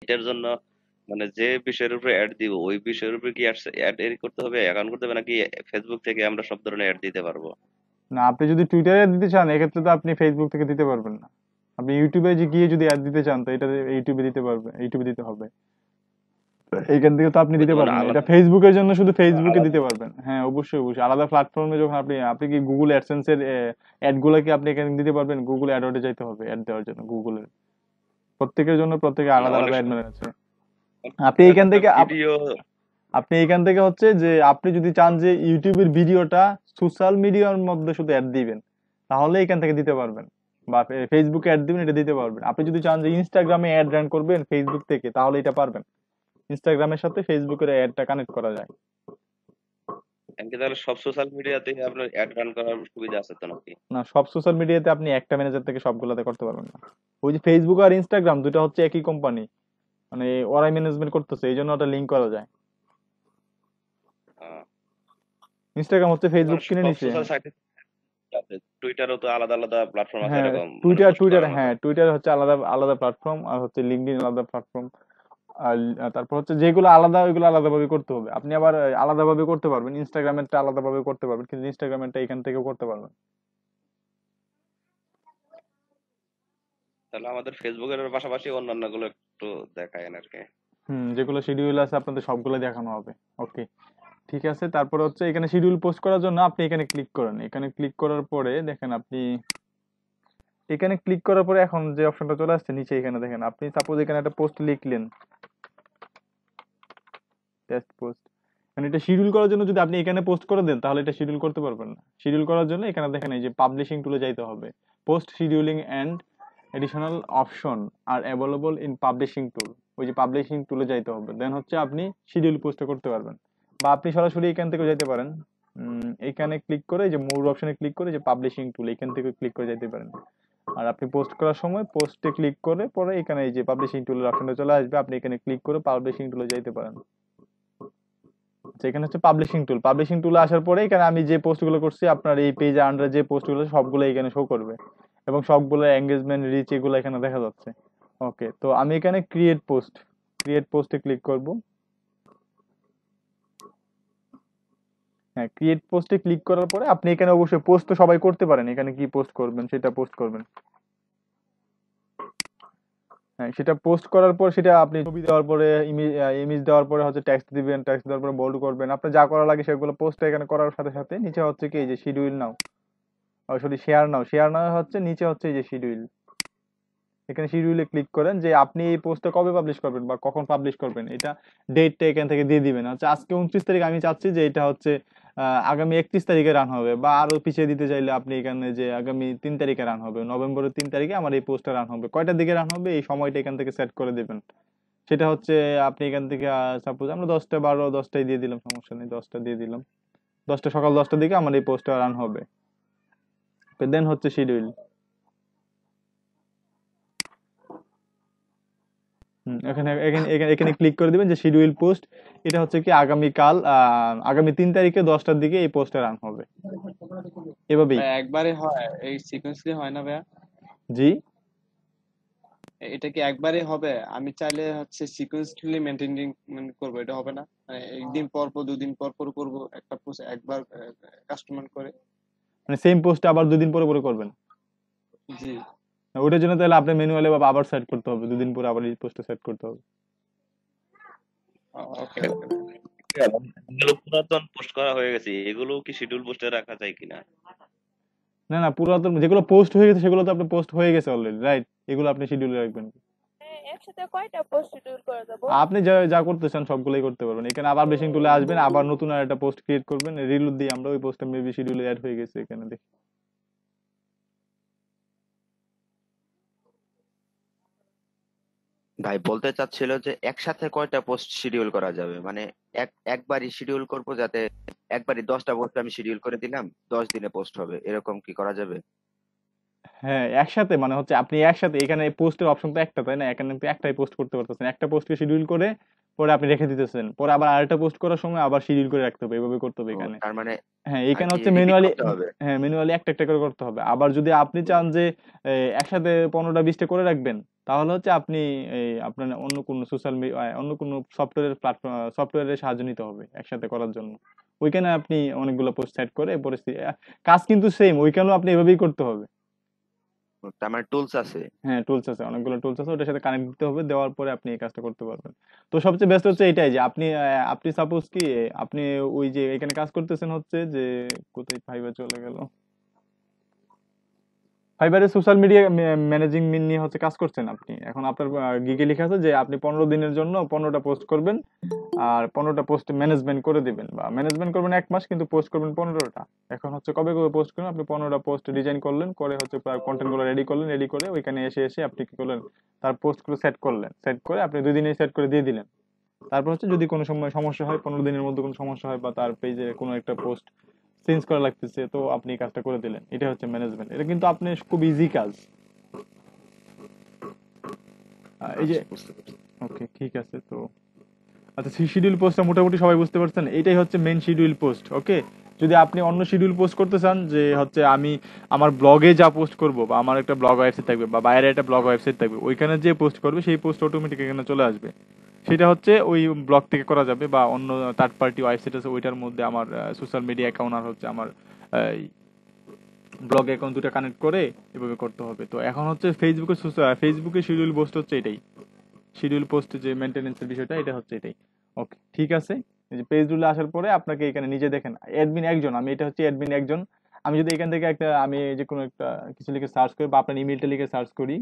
এটার জন্য মানে যে বিষয়ের উপরে অ্যাড দিব ওই বিষয়ের উপরে কি অ্যাড এড করতে হবে, অ্যাকাউন্ট করতে হবে, নাকি ফেসবুক থেকে আমরা সব ধরনের অ্যাড দিতে পারবো? না, আপনি যদি টুইটারে দিতে চান এক্ষেত্রে তো আপনি ফেসবুক থেকে দিতে পারবেন না। আপনি ইউটিউবে যে গিয়ে যদি অ্যাড দিতে চান তো এটা ইউটিউবে দিতে পারবেন, ইউটিউবে দিতে হবে। এইখান থেকে তো আপনি ওই দিতে তো মানে পারবেন না, এটা আলাদা ফেসবুকের জন্য শুধু ফেসবুকে আলাদা দিতে পারবেন। হ্যাঁ, অবশ্যই অবশ্যই আলাদা প্ল্যাটফর্মে যখন আপনি আপনি কি গুগল অ্যাডসেন্স এর অ্যাড গুলো কি আপনি এখানে দিতে পারবেন? গুগল অ্যাডওয়ার্ডে যাইতে হবে অ্যাড দেওয়ার জন্য। গুগলের প্রত্যেকের জন্য প্রত্যেকে না, আলাদা অনেক আলাদা অ্যাড সময় ম্যানেজার আছে। আপনি দেখা এইখান যাচ্ছে একটা থেকে ভিডিও। আপনি এখান থেকে হচ্ছে যে আপনি যদি চান যে ইউটিউবের ভিডিওটা সোশ্যাল মিডিয়ার মধ্যে শুধু অ্যাড দিবেন, তাহলে এখান থেকে দিতে পারবেন। বা ফেসবুকে অ্যাড দিবেন, এটা দিতে পারবেন। আপনি যদি চান যে ইনস্টাগ্রামে অ্যাড রান করবেন ফেসবুক থেকে, তাহলে এটা পারবেন। ইনস্টাগ্রামের সাথে ফেসবুকের অ্যাডটা কানেক্ট করা যায়। এমনকি তাহলে সব সোশ্যাল মিডিয়াতে আপনার অ্যাড রান করার সুবিধা আছে তো নাকি? না, সব সোশ্যাল মিডিয়াতে আপনি একটা ম্যানেজার থেকে সবগুলাতে করতে পারবেন না। ওই যে ফেসবুক আর ইনস্টাগ্রাম দুটো হচ্ছে একই কোম্পানি, মানে ওরাই ম্যানেজমেন্ট করতেছে, এই জন্য ওটা লিঙ্ক করা যায়। আহ, ইনস্টাগ্রাম হচ্ছে ফেসবুক মানে কিনে সব নিছে। সোশ্যাল সাইটে আছে, টুইটারও তো আলাদা আলাদা প্ল্যাটফর্ম আছে হ্যাঁ, এরকম মানে টুইটার পোস্ট টুইটার করার মতো। হ্যাঁ, টুইটার হচ্ছে আলাদা আলাদা প্ল্যাটফর্ম, আর হচ্ছে লিঙ্কডইন আলাদা প্ল্যাটফর্ম। আর তারপর হচ্ছে যেগুলো আলাদা ওইগুলো আলাদাভাবে করতে হবে। আপনি আবার আলাদাভাবে করতে পারবেন, ইনস্টাগ্রামেরটা আলাদাভাবে করতে পারবেন, কিন্তু ইনস্টাগ্রামেরটা এখান থেকেও করতে পারবেন। তাহলে আমাদের ফেসবুকের পাশাপাশি অন্যান্য গুলো একটু দেখায়েন আর কি। যেগুলো শিডিউল আছে আপনাদের সবগুলো দেখানো হবে। ওকে, ঠিক আছে। তারপর হচ্ছে এখানে শিডিউল পোস্ট করার জন্য আপনি এখানে ক্লিক করেন। এখানে ক্লিক করার পরে দেখেন আপনি এখানে ক্লিক করার পরে এখন যে অপশনটা চলে আসছে নিচে, এখানে দেখেন আপনি সাপোজ এখানে একটা পোস্ট লিখলেন, টেস্ট পোস্ট। মানে এটা শিডিউল করার জন্য যদি আপনি এখানে পোস্ট করে দেন তাহলে এটা শিডিউল করতে পারবেন না। শিডিউল করার জন্য এখানে দেখেন এই যে পাবলিশিং টুলে যাইতে হবে। Post scheduling and additional option are available in publishing tool. ওই যে পাবলিশিং টুলে যাইতে হবে, দেন হচ্ছে আপনি শিডিউল পোস্ট করতে পারবেন। বা আপনি সরাসরি এখান থেকে যাইতে পারেন। এখানে ক্লিক করে এই যে মোর অপশনে ক্লিক করে যে পাবলিশিং টুল এখান থেকে ক্লিক করে যাইতে পারেন। আর আপনি পোস্ট করার সময় পোস্টে ক্লিক করে পরে এখানে এই যে পাবলিশিং টুলের অপশনটা চলে আসবে, আপনি এখানে ক্লিক করে পাবলিশিং টুলে যাইতে পারেন। আচ্ছা, এখানে হচ্ছে পাবলিশিং টুল। পাবলিশিং টুলে আসার পরে এখানে আমি যে পোস্ট গুলো করছি আপনার এই পেজে আন্ডার যে পোস্ট গুলো সবগুলো এখানে শো করবে, এবং সবগুলো এঙ্গেজমেন্ট রিচ এগুলো এখানে দেখা যাচ্ছে। ওকে, তো আমি এখানে ক্রিয়েট পোস্টে ক্লিক করব। হ্যাঁ, ক্রিয়েট পোস্টে ক্লিক করার পরে আপনি এখানে অবশ্যই পোস্ট তো সবাই করতে পারেন, এখানে কি পোস্ট করবেন সেটা পোস্ট করবেন। হ্যাঁ, সেটা পোস্ট করার পর সেটা আপনি ছবি দেওয়ার পরে ইমেজ দেওয়ার পরে হচ্ছে টেক্সট দিবেন, টেক্সট দেওয়ার পরে বোল্ড করবেন, আপনার যা করা লাগে সেগুলো পোস্ট এখানে করার সাথে সাথে নিচে হচ্ছে কি এই যে শিডিউল নাও, সরি শেয়ার নাও হচ্ছে নিচে হচ্ছে এই যে শিডিউল। এখানে শিডিউলে ক্লিক করেন যে আপনি এই পোস্টটা কবে পাবলিশ করবেন বা কখন পাবলিশ করবেন, এটা ডেটটা এখান থেকে দিয়ে দিবেন। হচ্ছে আজকে 29 তারিখ, আমি চাচ্ছি যে এটা হচ্ছে আগামী 31 তারিখে রান হবে, বা আরো পিছিয়ে দিতে চাইলে আপনি এখানে যে আগামী 3 তারিখে রান হবে, নভেম্বরের 3 তারিখে আমার এই পোস্টটা রান হবে, কয়টার দিকে রান হবে এই সময়টা এখান থেকে সেট করে দিবেন। সেটা হচ্ছে আপনি এখান থেকে সাপোজ আমরা 10টা 12 10টায় দিয়ে দিলাম, সমস্যা নেই, 10টা দিয়ে দিলাম। 10টা সকাল 10টার দিকে আমার এই পোস্টটা রান হবে। দেন হচ্ছে শিডিউল। এখানে এখানে এখানে এখানে ক্লিক করে দিবেন যে শিডিউল পোস্ট। এটা হচ্ছে কি আগামীকাল আগামী 3 তারিখে 10টার দিকে এই পোস্টটা রান হবে, এভাবেই। ভাই একবারে হয় এই সিকোয়েন্সলি হয় না ভাইয়া? জি। এটা কি একবারে হবে? আমি চাইলে হচ্ছে সিকোয়েন্সলি মেনটেন করবো, এটা হবে না? মানে একদিন পর পর দুদিন পর পর করবো একটা পোস্ট একবার কাস্টমার করে। মানে সেম পোস্ট আবার 2 দিন পরে পরে করবেন? জি। ওটার জন্য তাহলে আপনি ম্যানুয়ালি আবার সেট করতে হবে, 2 দিন পরে আবার এই পোস্টটা সেট করতে হবে। ওকে ওকে ভাইয়া। এগুলো পুরাতন পোস্ট করা হয়ে গেছে, এগুলো কি শিডিউল পোস্টে রাখা যায় কিনা? না না, পুরাতন যেগুলো পোস্ট হয়ে গেছে সেগুলো তো আপনার পোস্ট হয়ে গেছে অলরেডি, রাইট? এগুলো আপনি শিডিউলে রাখবেন। একসাথে কয়টা পোস্ট শিডিউল করা যাবো? আপনি যা যা করতে চান সবগুলোই করতে পারবেন। এখানে আবার বেশিং টুলে আসবেন, আবার নতুন আর একটা পোস্ট ক্রিয়েট করবেন, রিলোড দিয়ে আমরা ওই পোস্টটা মেবি শিডিউলে অ্যাড হয়ে গেছে এখানে দেখি। ভাই বলতে চাচ্ছিল যে একসাথে কয়টা পোস্ট শিডিউল করা যাবে, মানে একবারই শিডিউল করব, যাতে একবারই 10টা পোস্ট আমি শিডিউল করে দিলাম, 10 দিনে পোস্ট হবে, এরকম কি করা যাবে? হ্যাঁ, একসাথে মানে হচ্ছে আপনি একসাথে এখানে পোস্টের অপশন তো একটা, তাই না? এখানে আপনি একটাই পোস্ট করতে পারতেছেন, একটা পোস্টকে শিডিউল করে পরে আপনি রেখে দিতেছেন, পরে আবার আরেকটা পোস্ট করার সময় আবার শিডিউল করে রাখতে হবে, এভাবে করতে হবে ও এখানে। তার মানে হ্যাঁ, আর এখানে কি হচ্ছে রিপিট ম্যানুয়ালি। করতে হবে? হ্যাঁ, ম্যানুয়ালি একটা একটা করে করতে হবে। আবার যদি আপনি চান যে একসাথে 15টা 20টা করে রাখবেন, তাহলে হচ্ছে আপনি আপনার অন্য কোনো সোশ্যাল মিডিয়া অন্য কোনো সফটওয়্যারের সাহায্য নিতে হবে একসাথে করার জন্য। ওইখানে আপনি অনেকগুলো পোস্ট সেট করে পরিস্থিতি কাজ কিন্তু সেম, ওইখানেও আপনি এভাবেই করতে হবে। তার মানে টুলস আছে। হ্যাঁ, টুলস আছে, অনেকগুলো টুলস আছে, ওটার সাথে কানেক্ট দিতে হবে, দেওয়ার পরে আপনি এই কাজটা করতে পারবেন। তো সবচেয়ে বেস্ট হচ্ছে এটাই যে আপনি সাপোজ কি আপনি ওই যে এখানে কাজ করতেছেন হচ্ছে যে কোথায় ফাইবার চলে গেল, ফাইবারে সোশ্যাল মিডিয়া ম্যানেজিং নিয়ে হচ্ছে কাজ করছেন আপনি। এখন আপনার গিগে লেখা আছে যে আপনি 15 দিনের জন্য 15টা পোস্ট করবেন, আর 15টা পোস্ট ম্যানেজমেন্ট করে দিবেন, বা ম্যানেজমেন্ট করবেন 1 মাস, কিন্তু পোস্ট করবেন 15টা। এখন হচ্ছে কবে কবে পোস্ট করবেন, আপনি 15টা পোস্ট ডিজাইন করলেন, করে হচ্ছে কন্টেন্ট গুলো রেডি করলেন, রেডি করে ওইখানে এসে আপনি কি করলেন, তার পোস্ট গুলো সেট করলেন, সেট করে আপনি 2 দিনে সেট করে দিয়ে দিলেন। তারপর হচ্ছে যদি কোনো সময় সমস্যা হয়, 15 দিনের মধ্যে কোনো সমস্যা হয়, বা তার পেজে কোনো একটা পোস্ট চেঞ্জ করা লাগতেছে, তো আপনি এই কাজটা করে দিলেন। এটা হচ্ছে ম্যানেজমেন্ট। এটা কিন্তু আপনি খুব ইজি কাজ। এই যে আচ্ছা, বুঝতে পারছি। ওকে, ঠিক আছে। তো আচ্ছা, শিডিউল পোস্টটা মোটামুটি সবাই বুঝতে পারছেন, এটাই হচ্ছে মেইন শিডিউল পোস্ট। ওকে, যদি আপনি অন্য শিডিউল পোস্ট করতে চান, যে হচ্ছে আমি আমার ব্লগে যা পোস্ট করব, বা আমার একটা ব্লগ ওয়েবসাইট থাকবে, বা বাইরে একটা ব্লগ ওয়েবসাইট থাকবে, ওইখানে যে পোস্ট করবে সেই পোস্ট অটোমেটিক এখানে চলে আসবে। সেটা হচ্ছে ওই ব্লগ থেকে করা যাবে, বা অন্য থার্ড পার্টি ওয়েবসাইট আছে ওইটার মধ্যে আমার সোশ্যাল মিডিয়া অ্যাকাউন্ট আর হচ্ছে আমার ব্লগ অ্যাকাউন্ট দুটো কানেক্ট করে এভাবে করতে হবে। তো এখন হচ্ছে ফেসবুকে শিডিউল পোস্ট হচ্ছে এটাই, শিডিউল পোস্ট যে মেনটেনেন্সের বিষয়টা, এটা হচ্ছে এটাই। ওকে, ঠিক আছে। এই যে পেজ রুলে আসার পরে আপনাকে এখানে নিজে দেখেন অ্যাডমিন একজন, আমি এটা হচ্ছে অ্যাডমিন একজন। আমি যদি এখান থেকে আমি যে কোনো একটা কিছু লিখে সার্চ করি, বা আপনার ইমেলটা লিখে সার্চ করি,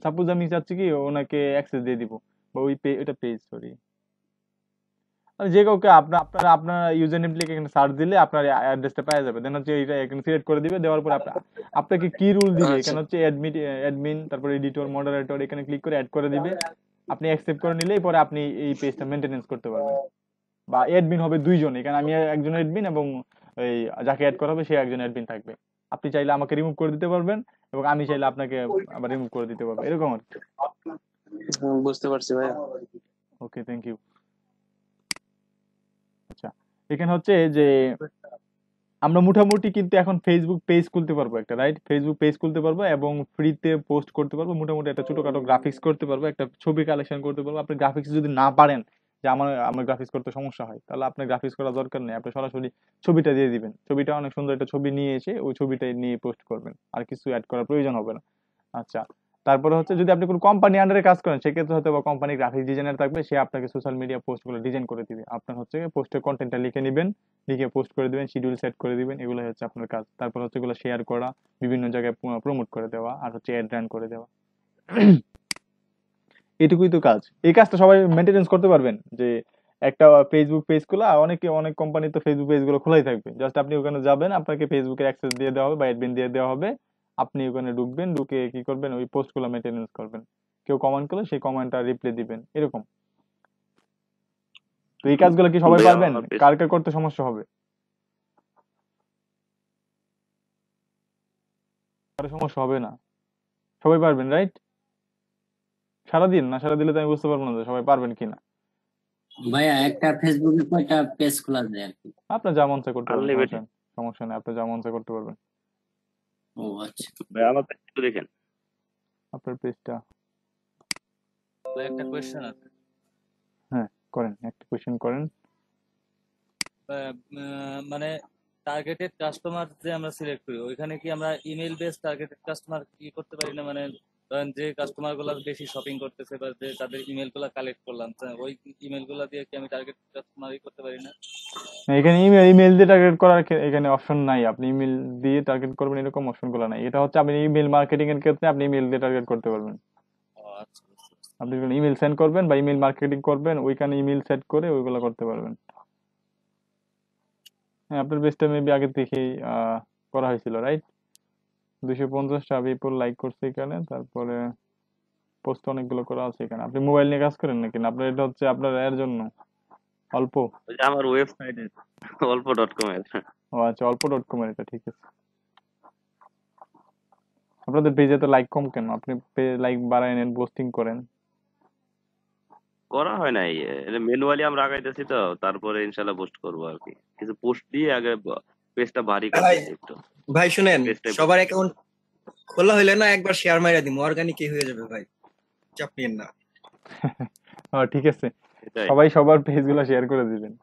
সাপোজ আমি চাচ্ছি কি ওনাকে অ্যাক্সেস দিয়ে দিব, বা ওইটা পেজ, সরি, যে কাউকে আপনার ইউজার নেম লিখে এখানে সার্চ দিলে আপনার অ্যাড্রেসটা পাওয়া যাবে। দেন হচ্ছে এটা এখানে সিলেক্ট করে দিবে, দেওয়ার পরে আপনাকে কি রুল দিবে, আচ্ছা এখানে হচ্ছে অ্যাডমিন, তারপর এডিটর, মডারেটর, এখানে ক্লিক করে অ্যাড করে দিবে। আপনি অ্যাকসেপ্ট করে নিলেই পরে আপনি এই পেজটা মেইনটেনেন্স করতে পারবেন। বা অ্যাডমিন হবে 2 জন, এখানে আমি একজন অ্যাডমিন, এবং এই যাকে অ্যাড করা হবে সে একজন অ্যাডমিন থাকবে। আপনি চাইলে আমাকে রিমুভ করে দিতে পারবেন, এবং আমি চাইলে আপনাকে আবার রিমুভ করে দিতে পারবো, এরকম আর কি। বুঝতে পারছি ভাইয়া। ওকে, থ্যাংক ইউ। আচ্ছা, এখানে হচ্ছে যে আমরা মোটামুটি কিন্তু এখন ফেসবুক পেজ খুলতে পারবো একটা, রাইট? ফেসবুক পেজ খুলতে পারবো এবং ফ্রিতে পোস্ট করতে পারবো, মোটামুটি একটা ছোটখাটো গ্রাফিক্স করতে পারবো, একটা ছবি কালেকশন করতে পারবো। আপনি গ্রাফিক্স যদি না পারেন, যে আমার গ্রাফিক্স করতে সমস্যা হয়, তাহলে আপনার গ্রাফিক্স করার দরকার নেই, আপনি সরাসরি ছবিটা দিয়ে দিবেন। ছবিটা অনেক সুন্দর একটা ছবি নিয়ে এসে ওই ছবিটাই নিয়ে পোস্ট করবেন, আর কিছু অ্যাড করার প্রয়োজন হবে না। আচ্ছা, তারপরে হচ্ছে যদি আপনি কোনো কোম্পানি আন্ডারে কাজ করেন, সেক্ষেত্রে হয়তো বা কোম্পানি গ্রাফিক্স ডিজাইনার থাকবে, সে আপনাকে সোশ্যাল মিডিয়া পোস্ট গুলো ডিজাইন করে দিবে। আপনার হচ্ছে পোস্টের কন্টেন্টটা লিখে নেবেন, লিখে পোস্ট করে দিবেন, শিডিউল সেট করে দিবেন, এগুলো হচ্ছে আপনার কাজ। তারপর হচ্ছে এগুলো শেয়ার করা, বিভিন্ন জায়গায় প্রমোট করে দেওয়া, আর হচ্ছে অ্যাড রান করে দেওয়া। এটুকুই তো কাজ। এই কাজটা সবাই মেনটেনেন্স করতে পারবেন, যে একটা ফেসবুক পেজ খোলা, অনেক কোম্পানি তো ফেসবুক পেজ গুলো খোলাই থাকবে, জাস্ট আপনি ওখানে যাবেন, আপনাকে ফেসবুকের অ্যাক্সেস দিয়ে দেওয়া হবে বা অ্যাডমিন দিয়ে দেওয়া হবে, আপনি ওখানে ঢুকবেন, ঢুকে কি করবেন, ওই পোস্ট গুলো মেনটেনেন্স করবেন। কেউ কমেন্ট করলে সেই কমেন্টটা রিপ্লাই দিবেন, এরকম। তো এই কাজগুলো কি সবাই ভাইয়া পারবেন? আমার পেজ কার কার করতে সমস্যা হবে? কারো সমস্যা হবে না, সবাই পারবেন, রাইট? সারাদিন না, সারা দিলে তো আমি বুঝতে পারবো না যে সবাই পারবেন কিনা। ভাইয়া একটা ফেসবুকে কয়টা পেজ খোলা যায় আর কি? আপনার যা মন চায় করতে পারবেন, সমস্যা আনলিমিটেড। নেই, সমস্যা নেই, আপনার যা মন চায় করতে পারবেন। ও আচ্ছা। ভাইয়া আমার পেজ একটু দেখেন। আপনার পেজটা, ভাই একটা কোয়েশ্চেন আছে। হ্যাঁ করেন, একটা কোয়েশ্চেন করেন। মানে টার্গেটেড কাস্টমার যে আমরা সিলেক্ট করি, ওইখানে কি আমরা ইমেল বেস টার্গেটেড কাস্টমার কি করতে পারি না? মানে ধরেন যে কাস্টমার গুলা বেশি শপিং করতেছে, বা যে তাদের ইমেল গুলা কালেক্ট করলাম, তো ওই ইমেল গুলা দিয়ে কি আমি টার্গেট কাস্টমারই করতে পারি না? এখানে ইমেল দিয়ে টার্গেট করার এখানে অপশন নাই, আপনি ইমেল দিয়ে টার্গেট করবেন এরকম অপশন গুলো নাই। এটা হচ্ছে আপনি ইমেল মার্কেটিং এর ক্ষেত্রে আপনি ইমেল দিয়ে টার্গেট করতে পারবেন। ও আচ্ছা, বুঝতে পারছি। আপনি যখন ইমেল সেন্ড করবেন বা ইমেল মার্কেটিং করবেন, ওইখানে ইমেল সেট করে ওইগুলো করতে পারবেন। হ্যাঁ, আপনার পেজটা মেবি আগে থেকেই করা হয়েছিল, রাইট? 250টা পিপল লাইক করছে এখানে, তারপরে পোস্ট অনেকগুলো করা আছে এখানে। আপনি মোবাইল নিয়ে কাজ করেন নাকি? না আপনার এটা হচ্ছে আপনার এর জন্য অল্প? ওই যে আমার ওয়েবসাইটে অল্প.com এর। ও আচ্ছা, অল্প.com এর, এটা ঠিক আছে। আপনাদের পেজে তো লাইক কম কেন? আপনি লাইক বাড়ায় নেন, পোস্টিং করেন। করা হয় নাই, ম্যানুয়ালি আমরা আগাইতেছি, তো তারপরে ইনশাল্লাহ পোস্ট করবো আর কি। কিছু পোস্ট দিয়ে আগে পেজটা ভারী ভাই করতেছি একটু। ভাই শুনেন, পেজটাই সবার অ্যাকাউন্ট খোলা হইলে না একবার শেয়ার মাইরা দিমু, অর্গানিকই হয়ে যাবে ভাই, চাপ নিয়েন না। ঠিক আছে, এটাই। সবাই সবার পেজ গুলো শেয়ার করে দিবেন।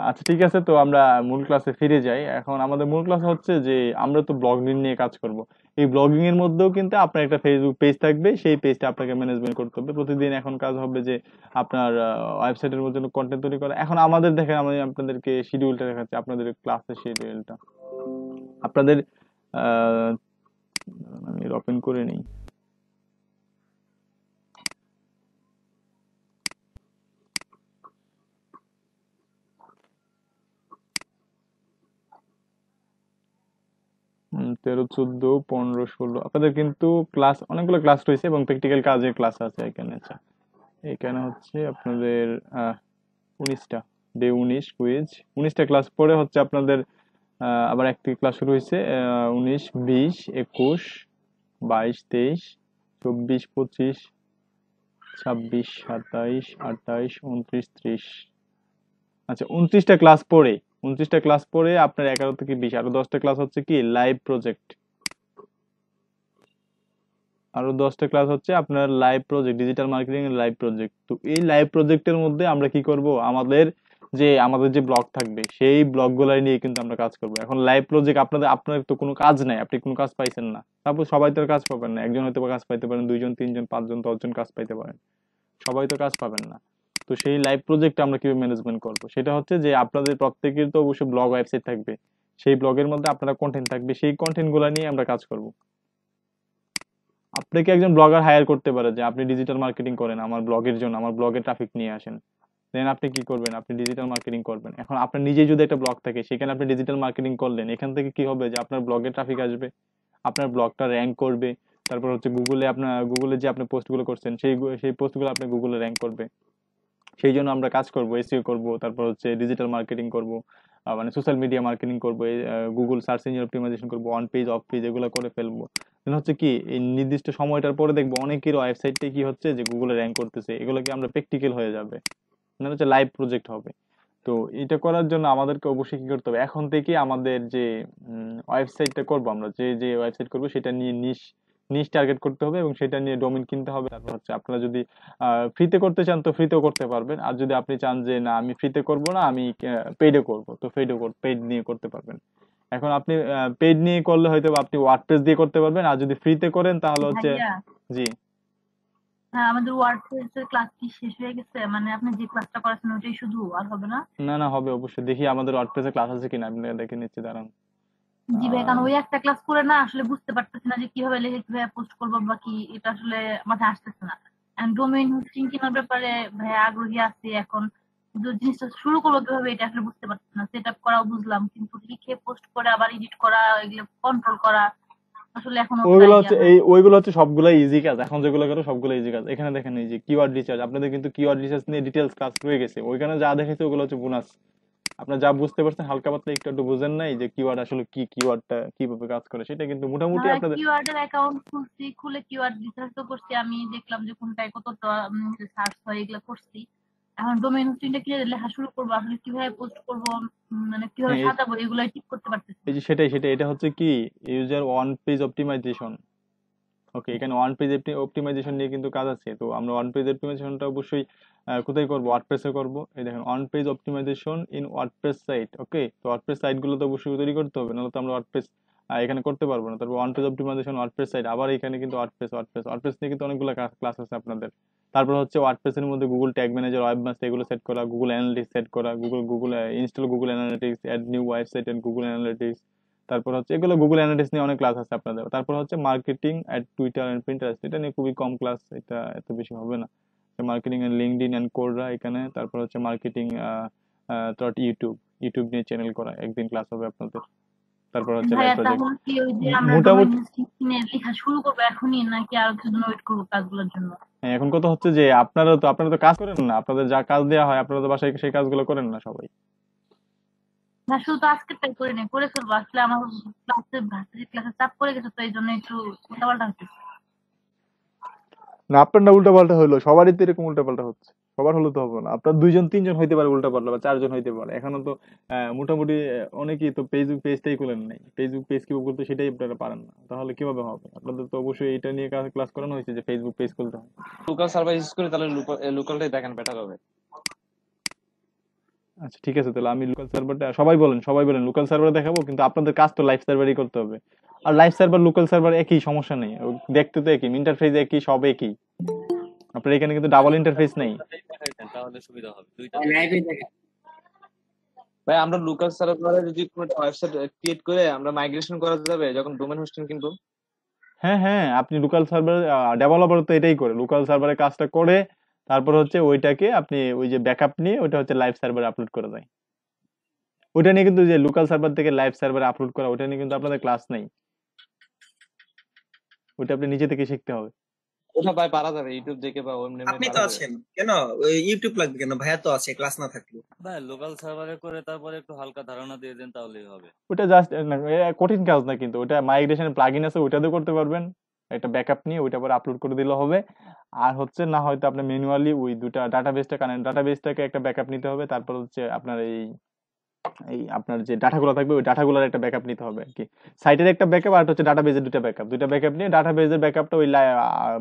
আচ্ছা ঠিক আছে, তো আমরা মূল ক্লাসে ফিরে যাই। এখন আমাদের মূল ক্লাস হচ্ছে যে আমরা তো ব্লগিং নিয়ে কাজ করব। এই ব্লগিং এর মধ্যেও কিন্তু আপনার একটা ফেসবুক পেজ থাকবে, সেই পেজটা আপনাকে ম্যানেজমেন্ট করতে হবে। প্রতিদিন এখন কাজ হবে যে আপনার ওয়েবসাইটের মধ্যে কন্টেন্ট তৈরি করা। এখন আমাদের দেখেন, আমি আপনাদেরকে শিডিউলটা দেখাচ্ছি, আপনাদের ক্লাসের শিডিউলটা আপনাদের আহ আমি ওপেন করে নিই। 13, 14, 15, 16 আপনাদের কিন্তু ক্লাস অনেকগুলো ক্লাস রয়েছে এবং প্র্যাকটিক্যাল কাজের ক্লাস আছে এখানে। আচ্ছা, এখানে হচ্ছে আপনাদের 19টা, ডে 19 কুইজ 19টা ক্লাস পরে হচ্ছে আপনাদের আবার একটি ক্লাস শুরু হয়েছে 19, 20, 21, 22, 23, 24, 25, 26, 27, 28, 29, 30। আচ্ছা, 29টা ক্লাস পরে 29টা ক্লাস পরে আপনার 11 থেকে 20 আরো 10টা ক্লাস হচ্ছে কি লাইভ প্রজেক্ট। আরো 10টা ক্লাস হচ্ছে আপনার লাইভ প্রজেক্ট, ডিজিটাল মার্কেটিং এর লাইভ প্রজেক্ট। তো এই লাইভ প্রজেক্টের মধ্যে আমরা কি করব, আমাদের যে ব্লগ থাকবে সেই ব্লগ গুলাই নিয়ে কিন্তু আমরা কাজ করব। এখন লাইভ প্রজেক্ট আপনার তো কোনো কাজ নাই, আপনি কোনো কাজ পাইছেন না। তারপর সবাই তো আর কাজ পাবেন না, একজন হয়তো বা কাজ পাইতে পারেন, 2 জন 3 জন 5 জন 10 জন কাজ পাইতে পারেন, সবাই তো কাজ পাবেন না। তো সেই লাইভ প্রজেক্ট আমরা কিভাবে ম্যানেজমেন্ট করব, সেটা হচ্ছে যে আপনাদের প্রত্যেকের তো অবশ্যই ব্লগ ওয়েবসাইট থাকবে, সেই ব্লগের মধ্যে আপনারা কন্টেন্ট থাকবে, সেই কন্টেন্ট গুলা নিয়ে আমরা কাজ করব। আপনাকে একজন ব্লগার হায়ার করতে পারে যে আপনি ডিজিটাল মার্কেটিং করেন আমার ব্লগের জন্য, আমার ব্লগে ট্রাফিক নিয়ে আসেন। দেন আপনি কি করবেন, আপনি ডিজিটাল মার্কেটিং করবেন। এখন আপনার নিজেই যদি একটা ব্লগ থাকে, সেখানে আপনি ডিজিটাল মার্কেটিং করলেন, এখান থেকে কি হবে যে আপনার ব্লগে ট্রাফিক আসবে, আপনার ব্লগটা র্যাঙ্ক করবে। তারপর হচ্ছে গুগলে যে আপনি পোস্টগুলো করছেন, সেই পোস্টগুলো আপনি গুগলে র্যাঙ্ক করবে। সেই জন্য আমরা কাজ করব, এসইও করব, তারপর হচ্ছে ডিজিটাল মার্কেটিং করব, মানে সোশ্যাল মিডিয়া মার্কেটিং করব, গুগল সার্চ ইঞ্জিন অপটিমাইজেশন করব, অন পেজ অফ পেজ এগুলো করে ফেলবো। দেন হচ্ছে কি এই নির্দিষ্ট সময়টার পরে দেখবো অনেকের ওয়েবসাইটে কি হচ্ছে যে গুগলে র্যাঙ্ক করতেছে, এগুলো কি আমরা প্র্যাকটিক্যাল হয়ে যাবে, মানে হচ্ছে লাইভ প্রজেক্ট হবে। তো এটা করার জন্য আমাদেরকে অবশ্যই কি করতে হবে, এখন থেকে আমাদের যে ওয়েবসাইটটা করব, আমরা যে ওয়েবসাইট করব সেটা নিয়ে নিশ নিশ টার্গেট করতে হবে এবং সেটা নিয়ে ডোমেইন কিনতে হবে। তারপর হচ্ছে আপনারা যদি ফ্রিতে করতে চান তো ফ্রিতেও করতে পারবেন, আর যদি আপনি চান যে না আমি ফ্রিতে করব না, আমি পেইডে করব, তো পেইড নিয়ে করতে পারবেন। এখন আপনি পেইড নিয়ে করলে হয়তো বা আপনি ওয়ার্ডপ্রেস দিয়ে করতে পারবেন, আর যদি ফ্রিতে করেন তাহলে হচ্ছে ভাইয়া, জি। হ্যাঁ আমাদের ওয়ার্ডপ্রেস এর ক্লাস কি শেষ হয়ে গেছে? মানে আপনি যে ক্লাসটা করাচ্ছেন ওটাই শুধু, আর হবে না? না হবে অবশ্যই, দেখি আমাদের ওয়ার্ডপ্রেসে ক্লাস আছে কিনা, আপনি দেখে নিচ্ছি, দাঁড়ান। জি ভাই, কারণ ওই একটা ক্লাস করে না আসলে বুঝতে পারতেছি না যে কিভাবে লিখে কিভাবে পোস্ট করবো বা কি, এটা আসলে মাথায় আসতেছে না। ডোমেইন হোস্টিং কেনার ব্যাপারে ভাই আগ্রহী আছি এখন, কিন্তু জিনিসটা শুরু করবো কিভাবে এটা আসলে বুঝতে পারতেছি না। সেট আপ করাও বুঝলাম, কিন্তু লিখে পোস্ট করে আবার এডিট করা, এগুলো কন্ট্রোল করা আসলে এখনো ওইগুলো হচ্ছে সবগুলো ইজি কাজ, এখন যেগুলো করো সবগুলো ইজি কাজ। এখানে দেখেন এই যে কিওয়ার্ড রিসার্চ, আপনাদের কিন্তু কিওয়ার্ড রিসার্চ নিয়ে ডিটেলস ক্লাস রয়ে গেছে, ওইখানে যা দেখেছে ওগুলো হচ্ছে বোনাস। আপনার যা বুঝতে পারছেন হালকা পাতলা একটু বুঝেন নাই যে কিওয়ার্ড আসলে কি, কিওয়ার্ডটা কিভাবে কাজ করে, সেটা কিন্তু মোটামুটি আপনাদের কিওয়ার্ড এর অ্যাকাউন্ট খুলছি, খুলে কিওয়ার্ড রিসার্চ তো করছি, আমি দেখলাম যে কোনটায় কতটা সার্চ হয় এগুলো করছি। এখন ডোমেইন হোস্টিংটা কি লেখা শুরু করবো, আসলে কিভাবে পোস্ট করবো, মানে কিভাবে সাজাবো, এগুলো ঠিক করতে পারতেছি। এই যে সেটাই এটা হচ্ছে কি ইউজার ওয়ান পেজ অপটিমাইজেশন। ওকে, এখানে ওয়ান পেজ অপটিমাইজেশন নিয়ে কিন্তু কাজ আছে। তো আমরা ওয়ান পেজ অপটিমাইজেশনটা অবশ্যই কোথায় করবো, ওয়ার্ডপ্রেসে করবো। এই দেখেন one page optimization in WordPress site. Okay, তো ওয়ার্ডপ্রেস সাইট গুলো তো অবশ্যই তৈরি করতে হবে, নাহলে তো আমরা ওয়ার্ডপ্রেস এখানে করতে পারবো না। তারপর one page optimization WordPress site, আবার এখানে কিন্তু ওয়ার্ডপ্রেস নিয়ে কিন্তু অনেকগুলো ক্লাস আছে আপনাদের। তারপর হচ্ছে ওয়ার্ডপ্রেসের মধ্যে Google tag manager, web master এগুলো সেট করা, গুগল অ্যানালিটিক্স সেট করা, Google install Google analytics, add new website and Google analytics. তারপর হচ্ছে এগুলো গুগল অ্যানালিটিক্স নিয়ে অনেক ক্লাস আছে আপনাদের। তারপর হচ্ছে marketing at Twitter and Pinterest, এটা নিয়ে খুবই কম ক্লাস, এটা এত বেশি হবে না। মার্কেটিং এন্ড লিঙ্কডইন এন্ড কোররা এখানে। তারপর হচ্ছে মার্কেটিং ইউটিউব নিয়ে চ্যানেল করা, একদিন ক্লাস হবে আপনাদের। তারপর হচ্ছে ভাইয়া লাইভ তাহলে কি ওই যে আমরা মোটামুটি ডোমেইন হোস্টিং কিনে লেখা শুরু করবো এখনই, নাকি আর কিছুদিন ওয়েট করবো কাজগুলোর জন্য? এখন কথা হচ্ছে যে আপনারা তো কাজ করেন না, আপনাদের যা কাজ দেওয়া হয় আপনারা তো বাসায় সেই কাজগুলো করেন না সবাই। না শুধু তো আজকেরটাই করে নেই, করে ফেলবো। আসলে আমার ভার্সিটি ক্লাসে চাপ পড়ে গেছে, তো এই জন্য একটু উল্টাপাল্টা হচ্ছে। না আপনার না উল্টাপাল্টা হলো, সবারই তো এরকম উল্টাপাল্টা হচ্ছে, সবার হলে তো হবে না। আপনার 2 জন 3 জন হইতে পারে উল্টাপাল্টা, বা 4 জন হইতে পারে। এখনো তো মোটামুটি অনেকেই তো ফেসবুক পেজটাই খুলেন নাই, ফেসবুক পেজ কিভাবে খুলতে সেটাই আপনারা পারেন না, তাহলে কিভাবে হবে? আপনাদের তো অবশ্যই এটা নিয়ে ক্লাস করানো হয়েছে যে ফেসবুক পেজ খুলতে হয়। লোকাল সার্ভার ইউজ করে তাহলে লোকালটাই দেখেন বেটার হবে। আচ্ছা ঠিক আছে, তাহলে আমি লোকাল সার্ভারটা, সবাই বলেন লোকাল সার্ভার দেখাবো, কিন্তু আপনাদের কাজ তো লাইভ সার্ভারই করতে হবে। আর লাইভ সার্ভার লোকাল সার্ভার একই, সমস্যা নেই, দেখতে তো একই, ইন্টারফেস একই, সব একই। আপনার এখানে কিন্তু ডাবল ইন্টারফেস নেই। তাহলে সুবিধা হবে, দুইটা লাইভে দেখা। ভাই আমরা লোকাল সার্ভারে যদি কোনো ওয়েবসাইট ক্রিয়েট করে আমরা মাইগ্রেশন করা যাবে যখন ডোমেন হোস্টিং কিনবো? হ্যাঁ হ্যাঁ, আপনি লোকাল সার্ভার ডেভেলপার তো এটাই করে, লোকাল সার্ভারের কাজটা করে, তারপর হচ্ছে ওইটাকে আপনি ওই যে ব্যাকআপ নিয়ে ওইটা হচ্ছে লাইভ সার্ভারে আপলোড করে দেয়। ওইটা নিয়ে কিন্তু যে লোকাল সার্ভার থেকে লাইভ সার্ভারে আপলোড করা, ওইটা নিয়ে কিন্তু আপনাদের ক্লাস নেই, ওইটা আপনি নিজে থেকে শিখতে হবে। ওটা ভাই পারা যাবে ইউটিউব দেখে বা অন্য আপনি তো আছেন কেন, ওই ইউটিউব লাগবে কেন? ভাইয়া তো আছে, ক্লাস না থাকলে। ভাই লোকাল সার্ভারে করে তারপরে একটু হালকা ধারণা দিয়ে দেন তাহলেই হবে। ওটা জাস্ট কঠিন কাজ না, কিন্তু ওটা মাইগ্রেশন প্লাগইন আছে, ওইটাতেও করতে পারবেন। একটা ব্যাকআপ নিয়ে ওইটা পরে আপলোড করে দিলে হবে। আর হচ্ছে না হয়তো আপনি ম্যানুয়ালি ওই দুটা ডাটাবেসটাকে একটা ব্যাকআপ নিতে হবে, তারপর হচ্ছে আপনার এই এই আপনার যে ডাটাগুলো থাকবে ওই ডাটাগুলোর একটা ব্যাকআপ নিতে হবে আর কি। সাইটের একটা ব্যাকআপ আর হচ্ছে ডাটাবেজের দুইটা ব্যাকআপ নিয়ে ডাটাবেজের ব্যাকআপটা ওই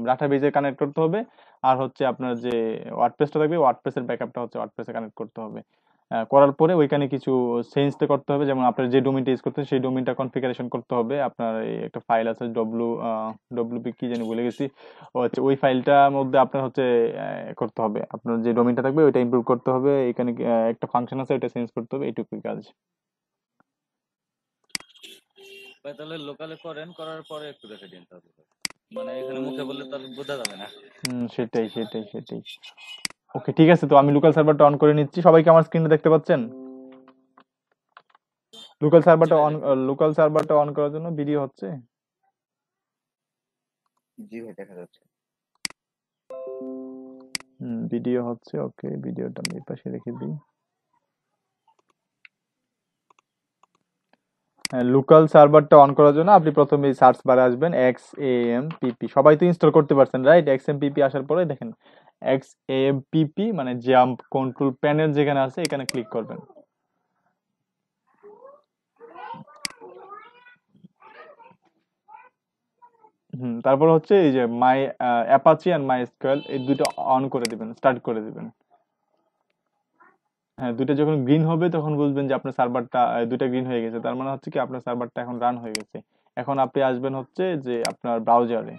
ডাটাবেজে কানেক্ট করতে হবে। আর হচ্ছে আপনার যে ওয়ার্ডপ্রেসটা থাকবে ওয়ার্ডপ্রেসের ব্যাকআপটা হচ্ছে ওয়ার্ডপ্রেসে কানেক্ট করতে হবে। করার পরে ওইখানে কিছু চেঞ্জটা করতে হবে, যেমন আপনার যে ডোমেইনটা ইউজ করতেছেন সেই ডোমেইনটা কনফিগারেশন করতে হবে। আপনার এই একটা ফাইল আছে ডব্লিউপি কি জানি ভুলে গেছি, ও হচ্ছে ওই ফাইলটার মধ্যে আপনার হচ্ছে করতে হবে, আপনার যে ডোমেইনটা থাকবে ওইটা ইমপ্রুভ করতে হবে। এখানে একটা ফাংশন আছে ওইটা চেঞ্জ করতে হবে, এইটুকুই কাজ। ভাই তাহলে লোকালে করেন, করার পরে একটু দেখে দিন তাহলে, মানে এখানে মুখে বললে তো আর বোঝা যাবে না। সেটাই। ওকে ঠিক আছে, তো আমি লোকাল সার্ভারটা অন করে নিচ্ছি। সবাইকে আমার স্ক্রিনে দেখতে পাচ্ছেন? লোকাল সার্ভারটা অন করার জন্য ভিডিও হচ্ছে। জি ভাই দেখা যাচ্ছে। ভিডিও হচ্ছে, ওকে ভিডিওটা আমি এই পাশে রেখে দিই। লোকাল সার্ভারটা অন করার জন্য আপনি প্রথমে সার্চ বারে আসবেন XAMPP, সবাই তো ইনস্টল করতে পারছেন রাইট? XAMPP আসার পরে দেখেন XAMPP মানে জাম্প কন্ট্রোল প্যানেল যেখানে আছে এখানে ক্লিক করবেন। তারপর হচ্ছে এই যে মাই অ্যাপাচি এন্ড মাই এসকিউএল এই দুটো অন করে দিবেন, স্টার্ট করে দিবেন। হ্যাঁ, দুটো যখন গ্রিন হবে তখন বুঝবেন যে আপনার সার্ভারটা দুটো গ্রিন হয়ে গেছে, তার মানে হচ্ছে কি আপনার সার্ভারটা এখন রান হয়ে গেছে। এখন আপনি আসবেন হচ্ছে যে আপনার ব্রাউজারে,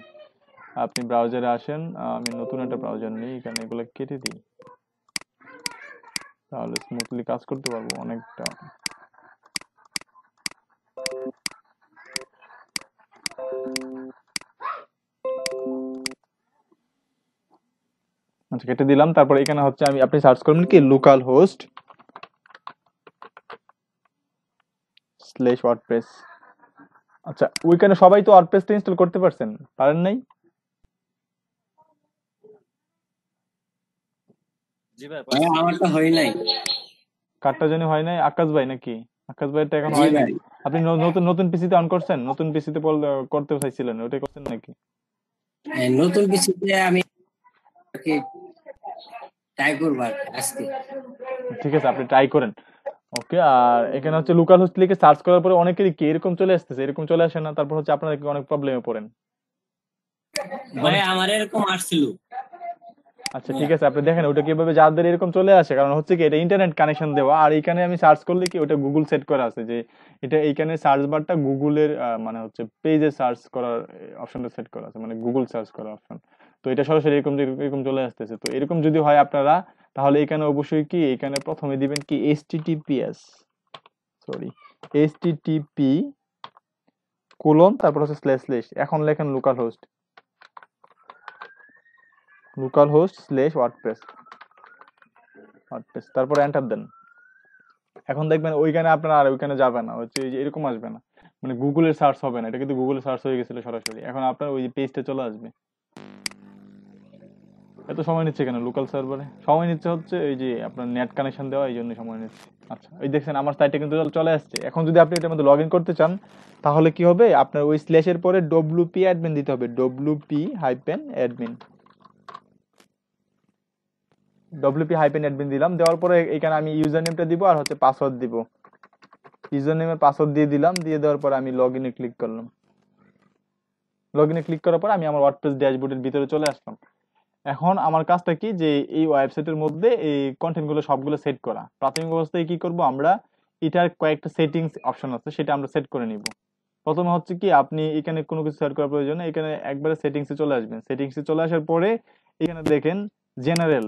আপনি ব্রাউজারে আসেন। আমি নতুন একটা ব্রাউজার নিই, এখানে এগুলো কেটে দিই, তাহলে স্মুথলি কাজ করতে পারবো অনেকটা। আচ্ছা কেটে দিলাম। তারপর এখানে হচ্ছে আপনি সার্চ করবেন কি লোকাল হোস্ট /wordpress। আচ্ছা ওইখানে সবাই তো ওয়ার্ডপ্রেসটা ইনস্টল করতে পারছেন, পারেন নাই? জি ভাই ভাই আমারটা হয় নাই। কারটা জানি হয় নাই, আকাশ ভাই নাকি? আকাশ ভাইটা এখন জি হয় নাই। ভাই। আপনি নতুন পিসিতে অন করছেন? নতুন পিসিতে করতে চাইছিলেন, ওটাই করছেন নাকি? নতুন পিসিতে আমি ট্রাই করব আজকে। ঠিক আছে আপনি ট্রাই করেন। ওকে, আর এখানে হচ্ছে লোকাল হোস্ট লিখে সার্চ করার পরে অনেকেরই কি এরকম চলে আসতেছে, এরকম চলে আসে না? তারপর হচ্ছে আপনারা কি অনেক প্রবলেমে পড়েন? ভাই আমার এরকম আসছিল। আচ্ছা ঠিক আছে, আপনি দেখেন ওটা কিভাবে যাদের এরকম চলে আসে, কারণ হচ্ছে কি এটা ইন্টারনেট কানেকশন দেওয়া, আর এইখানে আমি সার্চ করলে কি ওটা গুগল সেট করা আছে যে এটা এইখানে সার্চ বারটা গুগলের মানে হচ্ছে পেজে সার্চ করার অপশনটা সেট করা আছে, মানে গুগল সার্চ করার অপশন। তো এটা সরাসরি এরকম চলে আসতেছে। তো এরকম যদি হয় আপনারা, তাহলে এখানে অবশ্যই কি এখানে প্রথমে দিবেন কি http তারপর হচ্ছে // এখন লেখেন লোকাল হোস্ট /wordpress, তারপর এন্টার দেন। এখন দেখবেন ওইখানে আপনার আর ওইখানে যাবে না, হচ্ছে এই যে এরকম আসবে না, মানে গুগলের সার্চ হবে না, এটা কিন্তু গুগলে সার্চ হয়ে গেছিল সরাসরি। এখন আপনার ওই পেজটা চলে আসবে। এত সময় নিচ্ছে কেন লোকাল সার্ভারে? সময় নিচ্ছে হচ্ছে এই যে আপনার নেট কানেকশন দেওয়া, এই জন্য সময় নিচ্ছে। আচ্ছা ওই দেখছেন আমার সাইটে কিন্তু চলে আসছে। এখন যদি আপনি এটার মধ্যে লগ ইন করতে চান তাহলে কি হবে, আপনার ওই স্ল্যাশের পরে WP admin দিতে হবে, WP-admin। wp-admin দিলাম, দেওয়ার পরে এখানে আমি ইউজার নেমটা দিব আর হচ্ছে পাসওয়ার্ড দিব। ইউজার নেমের পাসওয়ার্ড দিয়ে দিলাম, দিয়ে দেওয়ার পরে আমি লগ ইনে ক্লিক করলাম। লগ ইনে ক্লিক করার পর আমি আমার ওয়ার্ডপ্রেস ড্যাশবোর্ডের ভিতরে চলে আসলাম। এখন আমার কাজটা কি, যে এই ওয়েবসাইটের মধ্যে এই কন্টেন্ট গুলো সবগুলো সেট করা। প্রাথমিক অবস্থায় কি করব আমরা, এটার কয়েকটা সেটিংস অপশন আছে, সেটা আমরা সেট করে নিব। প্রথমে হচ্ছে কি, আপনি এখানে কোনো কিছু সেট করার প্রয়োজন নেই, এখানে একবারে সেটিংসে চলে আসবেন। সেটিংসে চলে আসার পরে এখানে দেখেন জেনারেল।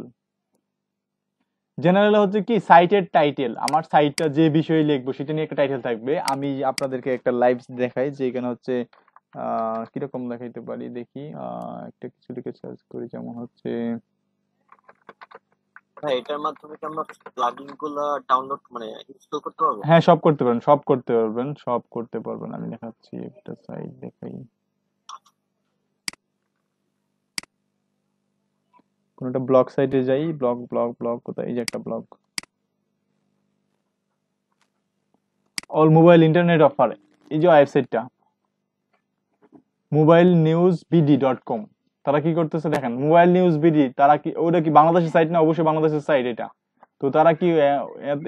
জেনারেল হচ্ছে কি সাইটের টাইটেল, আমার সাইটটা যে বিষয়ে লিখবো সেটা নিয়ে একটা টাইটেল থাকবে। আমি আপনাদেরকে একটা লাইভ দেখাই যে এখানে হচ্ছে কিরকম দেখাইতে পারি দেখি। একটা কিছু লিখে সার্চ করি, যেমন হচ্ছে ভাই এটার মাধ্যমে কি আমরা প্লাগইন গুলো ডাউনলোড মানে ইনস্টল করতে পারবো? হ্যাঁ সব করতে পারবেন, সব করতে পারবেন, সব করতে পারবেন। আমি দেখাচ্ছি একটা সাইট দেখাই, কোন একটা ব্লগ সাইটে যাই। ব্লগ ব্লগ ব্লগ কোথায়, এই যে একটা blog, all mobile internet offer. এই যে ওয়েবসাইটটা mobilenewsbd.com, তারা কি করতেছে দেখেন, মোবাইল নিউজ বিডি, তারা কি ওটা কি বাংলাদেশের সাইট না? অবশ্যই বাংলাদেশের সাইট এটা। তো তারা কি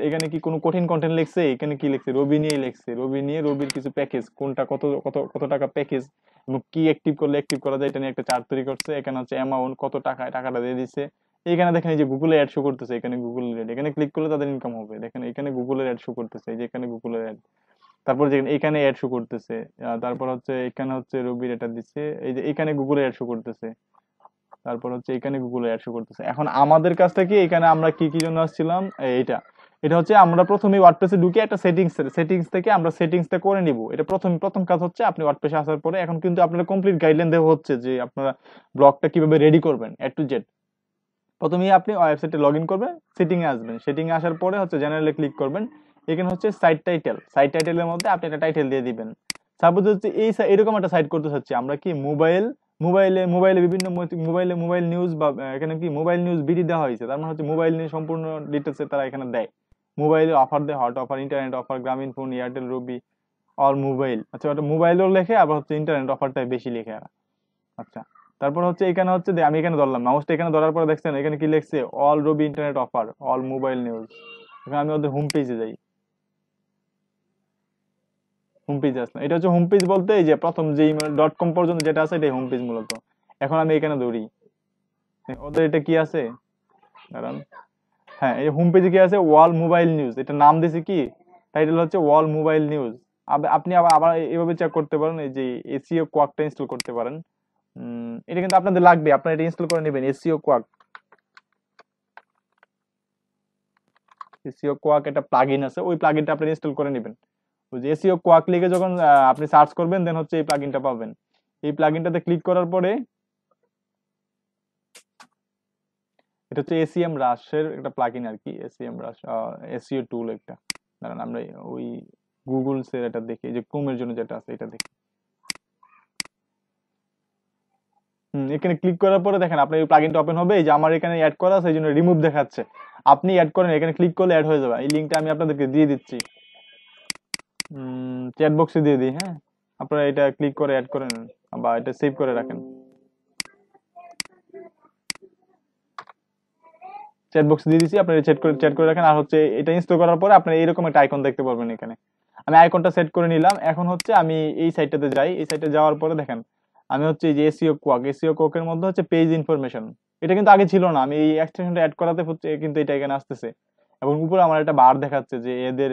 এখানে কি কোনো কঠিন কন্টেন্ট লিখছে? এখানে কি লিখছে, রবি নিয়ে লিখছে, রবি নিয়ে রবির কিছু প্যাকেজ, কোনটা কত কত কত টাকা প্যাকেজ এবং কি অ্যাক্টিভ করলে অ্যাক্টিভ করা যায়, এটা নিয়ে একটা চার্ট তৈরি করছে। এখানে হচ্ছে অ্যামাউন্ট, কত টাকায় টাকাটা দিয়ে দিচ্ছে। এখানে দেখেন এই যে গুগলে অ্যাড শো করতেছে, এখানে গুগল অ্যাড, এখানে ক্লিক করলে তাদের ইনকাম হবে। দেখেন এখানে গুগলের অ্যাড শো করতেছে, এই যে এখানে গুগলের অ্যাড, তারপর যে এখানে অ্যাড শো করতেছে, তারপর হচ্ছে এখানে হচ্ছে রবির এটা দিচ্ছে, এই যে এখানে গুগলে অ্যাড শো করতেছে, তারপর হচ্ছে এখানে গুগলে অ্যাড শো করতেছে। এখন আমাদের কাজটা কি, এখানে আমরা কি কি জন্য আসছিলাম, এটা এটা হচ্ছে আমরা প্রথমে ওয়ার্ডপ্রেসে ঢুকে একটা সেটিংস থেকে আমরা সেটিংসটা করে নিব। এটা প্রথম কাজ হচ্ছে, আপনি ওয়ার্ডপ্রেসে আসার পরে এখন কিন্তু আপনারা কমপ্লিট গাইডলাইন দেওয়া হচ্ছে যে আপনারা ব্লগটা কিভাবে রেডি করবেন এ টু জেড। প্রথমেই আপনি ওয়েবসাইটে লগ ইন করবেন, সেটিং এ আসবেন, সেটিং এ আসার পরে হচ্ছে জেনারেলে ক্লিক করবেন। এখানে হচ্ছে সাইট টাইটেলের মধ্যে আপনি একটা টাইটেল দিয়ে দিবেন। সাপোজ হচ্ছে এরকম একটা সাইট করতে চাচ্ছি আমরা, কি মোবাইলে বিভিন্ন মোবাইল নিউজ, বা এখানে কি মোবাইল নিউজ বিডি দেওয়া হয়েছে, তার মানে হচ্ছে মোবাইল নিয়ে সম্পূর্ণ ডিটেলস তারা এখানে দেয়। মোবাইলে অফার দেয়, হট অফার, ইন্টারনেট অফার, গ্রামীণ ফোন, এয়ারটেল, রবি, অল মোবাইল। আচ্ছা, ওটা মোবাইলও লেখে, আবার হচ্ছে ইন্টারনেট অফারটাই বেশি লেখে। আচ্ছা, তারপর হচ্ছে এখানে হচ্ছে আমি এখানে ধরলাম, মাউসটা এখানে ধরার পরে দেখছেন এখানে কি লিখছে, all Robi internet offer, all mobile news. এখানে আমি ওদের হোম পেজে যাই, হোম পেজে আসলাম। এটা হচ্ছে হোম পেজ বলতে এই যে প্রথম যে .com পর্যন্ত যেটা আছে এটাই হোম পেজ মূলত। এখন আমি এখানে ধরি, ওদের এটা কি আছে কারণ, হ্যাঁ এই হোম পেজে কি আছে, ওয়াল মোবাইল নিউজ, এটা নাম দিয়েছে কি, টাইটেল হচ্ছে ওয়াল মোবাইল নিউজ। আপনি আবার এভাবে চেক করতে পারেন, এই যে এসইও কোয়াকটা ইনস্টল করতে পারেন। এটা কিন্তু আপনাদের লাগবে, আপনারা এটা ইনস্টল করে নেবেন। এসইও কোয়াক একটা প্লাগইন আছে, ওই প্লাগইনটা আপনি ইনস্টল করে নেবেন। ওই যে এসইও কোয়াক লিখে যখন আপনি সার্চ করবেন, দেন হচ্ছে এই প্লাগইনটা পাবেন। এই প্লাগইনটাতে ক্লিক করার পরে এটা হচ্ছে এসইএম রাশের একটা প্লাগইন আর কি, এসইএম রাশ এসইও টুল একটা। দাঁড়ান আমরা ওই গুগল এর এটা দেখি, যে ক্রোমের জন্য যেটা আছে এটা দেখি। এখানে ক্লিক করার পরে দেখেন আপনার এই প্লাগইনটা ওপেন হবে। এই যে আমার এখানে অ্যাড করা আছে, এই জন্য রিমুভ দেখাচ্ছে। আপনি অ্যাড করেন, এখানে ক্লিক করলে অ্যাড হয়ে যাবে। এই লিংকটা আমি আপনাদেরকে দিয়ে দিচ্ছি, চ্যাট বক্সে দিয়ে দিই। হ্যাঁ, আপনারা এটা ক্লিক করে অ্যাড করে নেন বা এটা সেভ করে রাখেন। চ্যাট বক্সে দিয়ে দিচ্ছি, আপনারা চ্যাট করে রাখেন। আর হচ্ছে এটা ইনস্টল করার পরে আপনারা এরকম একটা আইকন দেখতে পারবেন। এখানে আমি আইকনটা সেট করে নিলাম। এখন হচ্ছে আমি এই সাইটটাতে যাই। এই সাইটে যাওয়ার পরে দেখেন আমি হচ্ছে এই যে এসইও কোয়াকের মধ্যে হচ্ছে পেজ ইনফরমেশন, এটা কিন্তু আগে ছিল না। আমি এই এক্সটেনশনটা অ্যাড করাতে হচ্ছে কিন্তু এটা এখানে আসতেছে, এবং উপরে আমার একটা বার দেখাচ্ছে যে এদের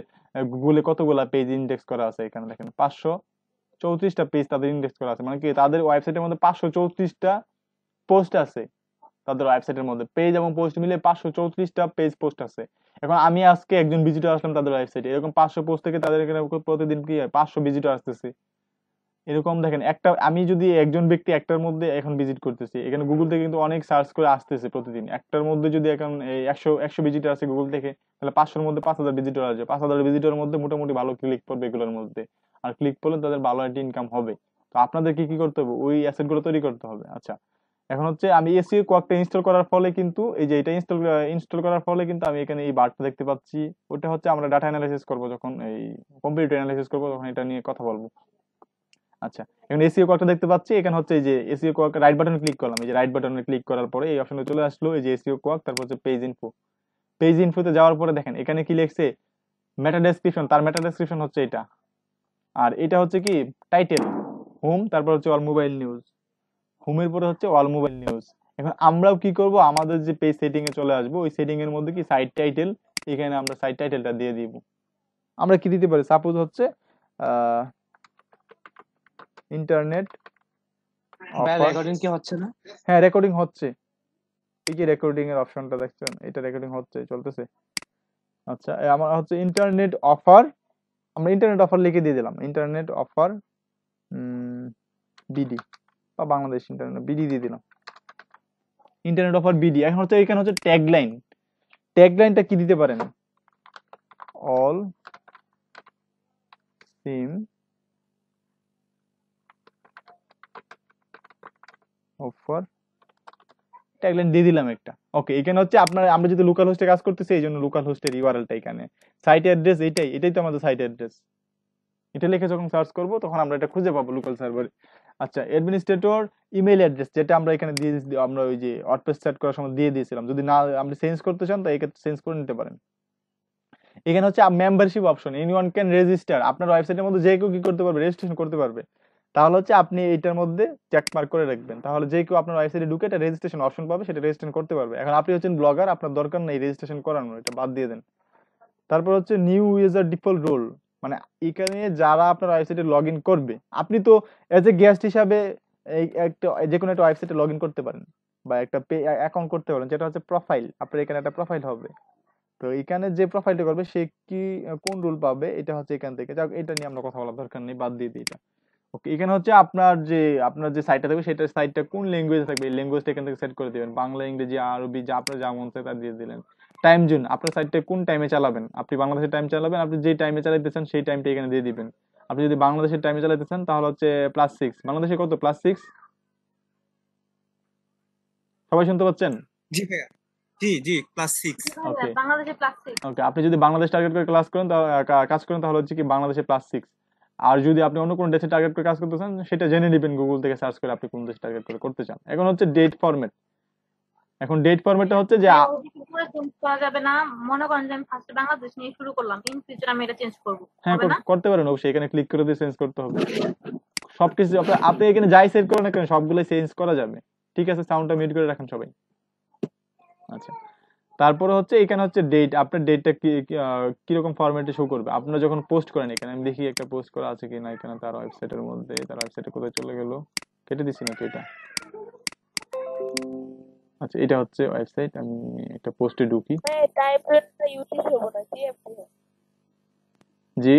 গুগলে কতগুলা পেজ ইন্ডেক্স করা আছে। এখানে দেখেন 534টা পেজ তাদের ইন্ডেক্স করা আছে, মানে কি তাদের ওয়েবসাইটের মধ্যে 534টা পোস্ট আছে। তাদের ওয়েবসাইটের মধ্যে পেজ এবং পোস্ট মিলে 534টা পেজ পোস্ট আছে। এখন আমি আজকে একজন ভিজিটর আসলাম তাদের ওয়েবসাইটে, এরকম 500 পোস্ট থেকে তাদের এখানে প্রতিদিন কি 500 ভিজিটর আসতেছে। এরকম দেখেন, একটা আমি যদি একজন ব্যক্তি একটার মধ্যে এখন ভিজিট করতেছি, এখানে গুগল থেকে কিন্তু অনেক সার্চ করে আসতেছে প্রতিদিন। একটার মধ্যে যদি এখন 100 ভিজিটর আছে গুগল থেকে, তাহলে 500-র মধ্যে 5000 ভিজিটর আসবে। 5000 ভিজিটরের মধ্যে মোটামুটি ভালো ক্লিক পড়বে এগুলোর মধ্যে, আর ক্লিক করলে তাদের ভালো একটা ইনকাম হবে। তো আপনাদের কি করতে হবে, ওই অ্যাসেট গুলো তৈরি করতে হবে। আচ্ছা, এখন হচ্ছে আমি এসইও কোয়াকটা ইনস্টল করার ফলে কিন্তু এই যে এটা ইনস্টল করার ফলে কিন্তু আমি এখানে এই বারটা দেখতে পাচ্ছি। ওটা হচ্ছে আমরা ডাটা অ্যানালাইসিস করব, যখন এই কম্পিউটার অ্যানালাইসিস করব তখন এটা নিয়ে কথা বলবো। আচ্ছা, এখন এসইও কোয়াকটা দেখতে পাচ্ছি, এখানে হচ্ছে এই যে এসইও কোয়াক রাইট বাটনে ক্লিক করলাম, এই যে রাইট বাটনে ক্লিক করার পরে এই অপশনে চলে আসলো এই যে এসইও কোয়াক, তারপর হচ্ছে পেজ ইনফোতে যাওয়ার পরে দেখেন এখানে কি লিখছে মেটা ডেসক্রিপশন, তার মেটা ডেসক্রিপশন হচ্ছে এটা, আর এটা হচ্ছে কি টাইটেল হোম, তারপর হচ্ছে অল মোবাইল নিউজ, হোমের পরে হচ্ছে অল মোবাইল নিউজ। এখন আমরাও কি করব, আমাদের যে পেজ সেটিং এ চলে আসবো, ওই সেটিং এর মধ্যে কি সাইট টাইটেল, এখানে আমরা সাইট টাইটেলটা দিয়ে দিব। আমরা কি দিতে পারি, সাপোজ হচ্ছে ইন্টারনেট ভাই অফার, রেকর্ডিং কি হচ্ছে না? হ্যাঁ রেকর্ডিং হচ্ছে, এই যে রেকর্ডিং এর অপশনটা দেখছেন, এটা রেকর্ডিং হচ্ছে, চলতেছে। আচ্ছা, আমার হচ্ছে ইন্টারনেট অফার, আমরা ইন্টারনেট অফার লিখে দিয়ে দিলাম, ইন্টারনেট অফার বিডি বা বাংলাদেশ ইন্টারনেট বিডি দিয়ে দিলাম, ইন্টারনেট অফার বিডি। এখন হচ্ছে এখানে হচ্ছে ট্যাগলাইন, ট্যাগলাইনটা কি দিতে পারেন, অল সিম অফার, ট্যাগলাইন দিয়ে দিলাম একটা। ওকে, এখানে হচ্ছে আপনার, আমরা যদি লোকাল হোস্টে কাজ করতেছি এই জন্য লোকাল হোস্টের ইউআরএলটা এখানে, সাইট অ্যাড্রেস এটাই তো আমাদের সাইট অ্যাড্রেস, এটা লিখে যখন সার্চ করব তখন আমরা এটা খুঁজে পাবো লোকাল সার্ভারে। আচ্ছা, অ্যাডমিনিস্ট্রেটর ইমেল অ্যাড্রেস যেটা আমরা এখানে দিয়ে আমরা ওই যে ওয়ার্ডপ্রেস সেট করার সময় দিয়ে দিয়েছিলাম, যদি না আপনি চেঞ্জ করতে চান তো এক্ষেত্রে চেঞ্জ করে নিতে পারেন। এখানে হচ্ছে membership option, anyone can register, আপনার ওয়েবসাইটের মধ্যে যে কেউ কি করতে পারবে, রেজিস্ট্রেশন করতে পারবে। তাহলে হচ্ছে আপনি এইটার মধ্যে চেকমার্ক করে রাখবেন, তাহলে যে কেউ আপনার ওয়েবসাইটে ঢুকে এটা রেজিস্ট্রেশন অপশন পাবে, সেটা রেজিস্ট্রেশন করতে পারবে। এখন আপনি হচ্ছেন ব্লগার, আপনার দরকার নেই রেজিস্ট্রেশন করানোর, এটা বাদ দিয়ে দেন। তারপর হচ্ছে নিউ ইউজার ডিফল্ট রোল, মানে এখানে যারা আপনার ওয়েবসাইটে লগ ইন করবে, আপনি তো এজ এ গেস্ট হিসাবে এই একটা যে কোনো একটা ওয়েবসাইটে লগ ইন করতে পারেন বা একটা অ্যাকাউন্ট করতে পারেন, যেটা হচ্ছে প্রোফাইল, আপনার এখানে একটা প্রোফাইল হবে। তো এখানে যে প্রোফাইলটা করবে সে কি কোন রুল পাবে, এটা হচ্ছে এখান থেকে, যাক এটা নিয়ে আমরা কথা বলার দরকার নেই, বাদ দিয়ে দিই এটা। ওকে, এখানে হচ্ছে আপনার যে সাইটটা থাকবে সেটা সাইটটা কোন ল্যাঙ্গুয়েজে থাকবে, এই ল্যাঙ্গুয়েজটা এখান থেকে সেট করে দিবেন, বাংলা, ইংরেজি, আরবি, যা আপনার যা মন চায় তা দিয়ে দিলেন। টাইম জোন, আপনার সাইটটা কোন টাইমে চালাবেন, আপনি বাংলাদেশের টাইম চালাবেন, আপনি যে টাইমে চালাতে চান সেই টাইমটা এখানে দিয়ে দিবেন। আপনি যদি বাংলাদেশের টাইমে চালাতে চান তাহলে হচ্ছে +6, বাংলাদেশে কত +6, সবাই শুনতে পাচ্ছেন? জি ভাইয়া, জি +6। ওকে বাংলাদেশে +6। ওকে, আপনি যদি বাংলাদেশ টার্গেট করে কাজ করেন তাহলে হচ্ছে কি বাংলাদেশে +6। আর যদি আপনি অন্য কোনো দেশে টার্গেট করে কাজ করতে চান সেটা জেনে নেবেন গুগল থেকে সার্চ করে আপনি কোন দেশ টার্গেট করে করতে চান। এখন হচ্ছে ডেট ফরম্যাট, এখন ডেট ফরম্যাটটা হচ্ছে যে হ্যাঁ, ওদিকে পুরো চেঞ্জ করা যাবে না। মনে করেন যে আমি ফার্স্টে বাংলাদেশ নিয়ে শুরু করলাম, ইন ফিউচার আমি এটা চেঞ্জ করব, হ্যাঁ হবে না? করতে পারেন অবশ্যই, এখানে ক্লিক করে দিয়ে চেঞ্জ করতে হবে সবকিছু। আপনি এখানে যাই সেট করেন না কেন সবগুলো চেঞ্জ করা যাবে। ঠিক আছে, সাউন্ডটা মিউট করে রাখেন সবাই। আচ্ছা, তারপরে হচ্ছে এখানে হচ্ছে ডেট, আপনার ডেটটা কিরকম ফরম্যাটে শো করবে আপনারা যখন পোস্ট করেন। এখানে আমি দেখি একটা পোস্ট করা আছে কিনা এখানে তার ওয়েবসাইটের মধ্যে, তার ওয়েবসাইটে কোথায় চলে গেল, কেটে দিছি নাকি এটা। আচ্ছা, এটা হচ্ছে ওয়েবসাইট, আমি একটা পোস্টে ঢুকি। টাইপ রেটটা ইউটিউব হবে না, জিএফটি হবে। জি,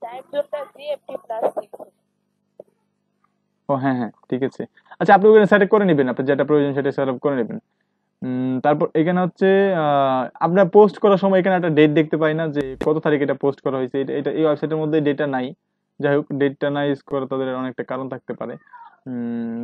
টাইপ রেটটা জিএফটি +6। ও হ্যাঁ ঠিক আছে। আচ্ছা, আপনি ওখানে সেট করে নেবেন, আপনার যেটা প্রয়োজন সেটা সেট করে নেবেন। তারপর এখানে হচ্ছে আপনার পোস্ট করার সময় এখানে একটা ডেট দেখতে পাই না যে কত তারিখ এটা পোস্ট করা হয়েছে, এটা এই ওয়েবসাইটের মধ্যে ডেটা নাই। যাই হোক, ডেটটা না ইউজ করে তাদের অনেকটা কারণ থাকতে পারে।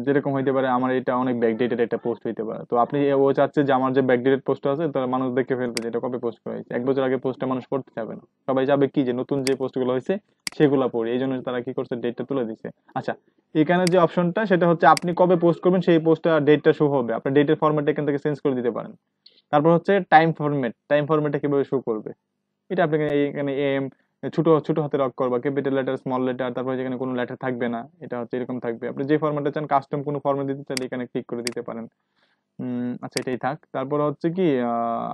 যেরকম হইতে পারে আমার এটা অনেক ব্যাকডেটেড একটা পোস্ট হইতে পারে, তো আপনি ও চাচ্ছে যে আমার যে ব্যাকডেটেড পোস্ট আছে তারা মানুষ দেখে ফেলবে যে এটা কবে পোস্ট করা হয়েছে। 1 বছর আগে পোস্টটা মানুষ পড়তে যাবে না, সবাই যাবে কি যে নতুন যে পোস্টগুলো হয়েছে সেগুলো পড়ে, এই জন্য তারা কি করছে ডেটটা তুলে দিচ্ছে। আচ্ছা, এখানে যে অপশনটা সেটা হচ্ছে আপনি কবে পোস্ট করবেন সেই পোস্টটা ডেটটা শো হবে, আপনার ডেটের ফরম্যাটটা এখান থেকে চেঞ্জ করে দিতে পারেন। তারপর হচ্ছে টাইম ফরম্যাটটা কিভাবে শো করবে, এটা আপনাকে এখানে ছোট হাতের অক্ষর বা ক্যাপিটাল লেটার, স্মল লেটার, তারপর যেখানে কোনো লেটার থাকবে না, এটা হচ্ছে এরকম থাকবে। আপনি যে ফরম্যাটে চান, কাস্টম কোনো ফরম্যাট দিতে চাইলে এখানে ক্লিক করে দিতে পারেন। আচ্ছা, এটাই থাক। তারপর হচ্ছে কি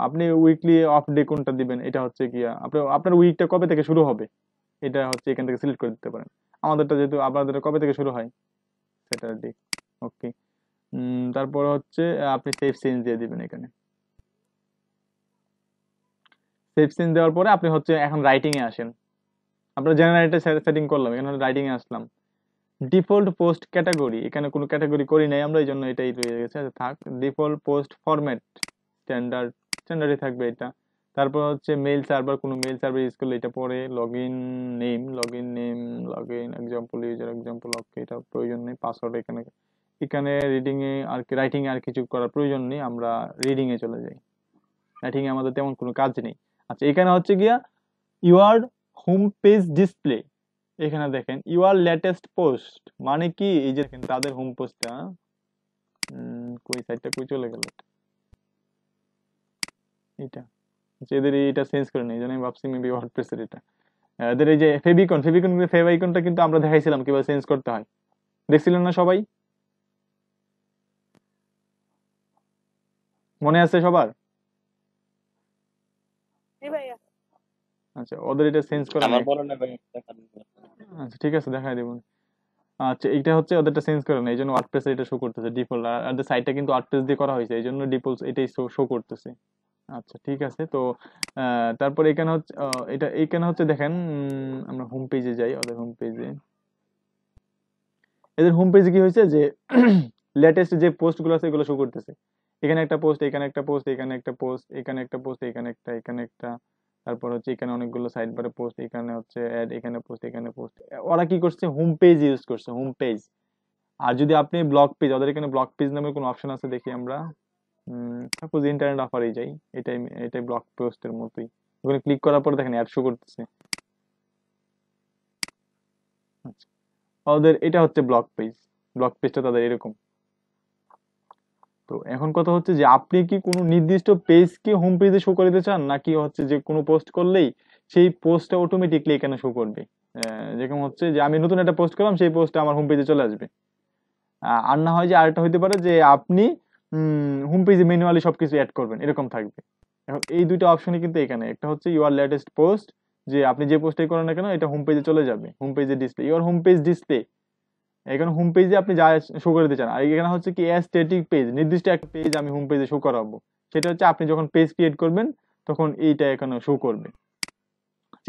আপনি উইকলি অফ ডে কোনটা দিবেন, এটা হচ্ছে কি আপনার উইকটা কবে থেকে শুরু হবে এটা হচ্ছে এখান থেকে সিলেক্ট করে দিতে পারেন। আমাদেরটা যেহেতু আপনাদের কবে থেকে শুরু হয় স্যাটারডে। ওকে, তারপর হচ্ছে আপনি সেভ চেঞ্জ দিয়ে দিবেন। এখানে সেভ চেঞ্জ দেওয়ার পরে আপনি হচ্ছে এখন রাইটিং এ আসেন। আপনার জেনারেটর সেটিং করলাম, এখানে রাইটিং এ আসলাম। ডিফল্ট পোস্ট ক্যাটাগরি, এখানে কোনো ক্যাটাগরি করি নাই আমরা, এই জন্য এটাই রয়ে গেছে। আচ্ছা থাক, ডিফল্ট পোস্ট ফরম্যাট স্ট্যান্ডার্ডই থাকবে এটা। তারপর হচ্ছে মেইল সার্ভার, কোনো মেইল সার্ভার ইউজ করলে এটা পরে login name, login example user example. Okay, এটা প্রয়োজন নেই। পাসওয়ার্ড এখানে রিডিং এ আর কি, রাইটিং এ আর কিছু করার প্রয়োজন নেই, আমরা রিডিং এ চলে যাই। রাইটিং এ আমাদের তেমন কোনো কাজ নেই। আচ্ছা, এখানে হচ্ছে গিয়া ইউর হোম পেজ ডিসপ্লে, এখানে দেখেন ইউর লেটেস্ট পোস্ট মানে কি, এই যে দেখেন তাদের হোম পোস্টটা, কই সাইটটা কই চলে গেল এটা, যে এদের এটা চেঞ্জ করে নেই, এই জন্য আমি ভাবছি মেবি ওয়ার্ডপ্রেসের এটা। এদের এই যে ফেভিকন ফেভ আইকনটা কিন্তু আমরা দেখাইছিলাম কিভাবে চেঞ্জ করতে হয়, দেখছিলেন না সবাই? মনে আছে সবার? জি ভাইয়া। আচ্ছা, ওদের এটা চেঞ্জ করা আমার নেই। মনে নেই ভাই, দেখান। আচ্ছা ঠিক আছে, দেখাই দেবো। আচ্ছা, এটা হচ্ছে ওদেরটা চেঞ্জ করে না, এই জন্য ওয়ার্ডপ্রেসে এটা শো করতেছে ডিফল্ট, আর সাইটটা কিন্তু ওয়ার্ডপ্রেস দিয়ে করা হয়েছে, এই জন্য ডিফল্ট এটাই শো করতেছে। আচ্ছা ঠিক আছে, তো তারপর এখানে হচ্ছে এটা এইখানে হচ্ছে দেখেন, আমরা হোম পেজে যাই, ওদের হোম পেজে। এদের হোম পেজে কি হয়েছে যে লেটেস্ট যে পোস্ট গুলো আছে এগুলো শো করতেছে। এখানে একটা পোস্ট, এখানে একটা পোস্ট, এখানে একটা পোস্ট, এখানে একটা পোস্ট, এখানে একটা, এখানে একটা, তারপর হচ্ছে এখানে অনেকগুলো সাইড বারে পোস্ট, এখানে হচ্ছে অ্যাড, এখানে পোস্ট, এখানে পোস্ট। ওরা কি করছে, হোম পেজ ইউজ করছে, হোম পেজ। আর যদি আপনি ব্লগ পেজ, ওদের এখানে ব্লগ পেজ নামে কোনো অপশন আছে দেখি আমরা, সাপোজ ইন্টারনেট অফারে যাই, এটাই এটাই ব্লগ পোস্টের মতোই। ওখানে ক্লিক করার পর দেখেন অ্যাড শো করতেছে। আচ্ছা, ওদের এটা হচ্ছে ব্লগ পেজটা তাদের এরকম। তো এখন কথা হচ্ছে যে আপনি কি কোনো নির্দিষ্ট পেজকে হোম পেজে শো করতে চান, নাকি হচ্ছে যে কোনো পোস্ট করলেই সেই পোস্টটা অটোমেটিকলি এখানে শো করবে? যেরকম হচ্ছে যে আমি নতুন একটা পোস্ট করলাম, সেই পোস্টটা আমার হোম পেজে চলে আসবে। আর না হয় যে আরেকটা হইতে পারে যে আপনি হোম পেজে ম্যানুয়ালি সবকিছু অ্যাড করবেন, এরকম থাকবে। এখন এই দুইটা অপশনই কিন্তু এখানে, একটা হচ্ছে ইউর লেটেস্ট পোস্ট, যে আপনি যে পোস্টটাই করেন না কেন এটা হোম পেজে চলে যাবে, হোম পেজে display, your home page display. এখানে হোম পেজে আপনি যা শো করে দিতে চান। আর এখানে হচ্ছে কি স্ট্যাটিক পেজ, নির্দিষ্ট একটা পেজ আমি হোম পেজে শো করাবো, সেটা হচ্ছে আপনি যখন পেজ ক্রিয়েট করবেন তখন এইটা এখানে শো করবে।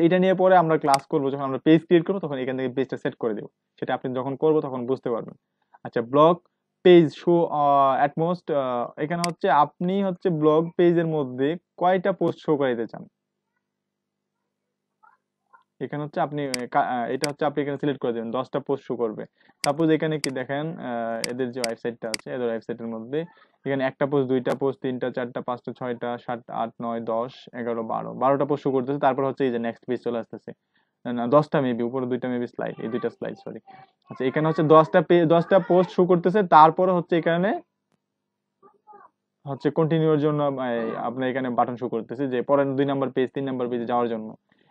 এটা নিয়ে পরে আমরা ক্লাস করবো, যখন আমরা পেজ ক্রিয়েট করবো তখন এখান থেকে পেজটা সেট করে দেবো, সেটা আপনি যখন করবো তখন বুঝতে পারবেন। আচ্ছা, ব্লগ পেজ শো অ্যাটমোস্ট, এখানে হচ্ছে আপনি হচ্ছে ব্লগ পেজের মধ্যে কয়টা পোস্ট শো করাইতে চান। এখানে হচ্ছে আপনি এটা হচ্ছে আপনি এখানে সিলেক্ট করে দেবেন 10টা পোস্ট শো করবে। সাপোজ এখানে কি দেখেন, এদের যে ওয়েবসাইটটা আছে, এদের ওয়েবসাইটের মধ্যে এখানে একটা পোস্ট, দুইটা পোস্ট, তিনটা, চারটা, পাঁচটা, ছয়টা, 7, 8, 9, 10, 11, 12টা পোস্ট শো করতেছে। তারপর হচ্ছে এই যে নেক্সট পেজ চলে আসতেছে, না 10টা মেবি, উপরে দুইটা মেবি স্লাইড, এই দুইটা স্লাইড সরি। আচ্ছা, এখানে হচ্ছে 10টা পোস্ট শো করতেছে, তারপরে হচ্ছে এখানে হচ্ছে কন্টিনিউর জন্য আপনার এখানে বাটন শো করতেছে যে পরের 2 নাম্বার পেজ, 3 নাম্বার পেজে যাওয়ার জন্য।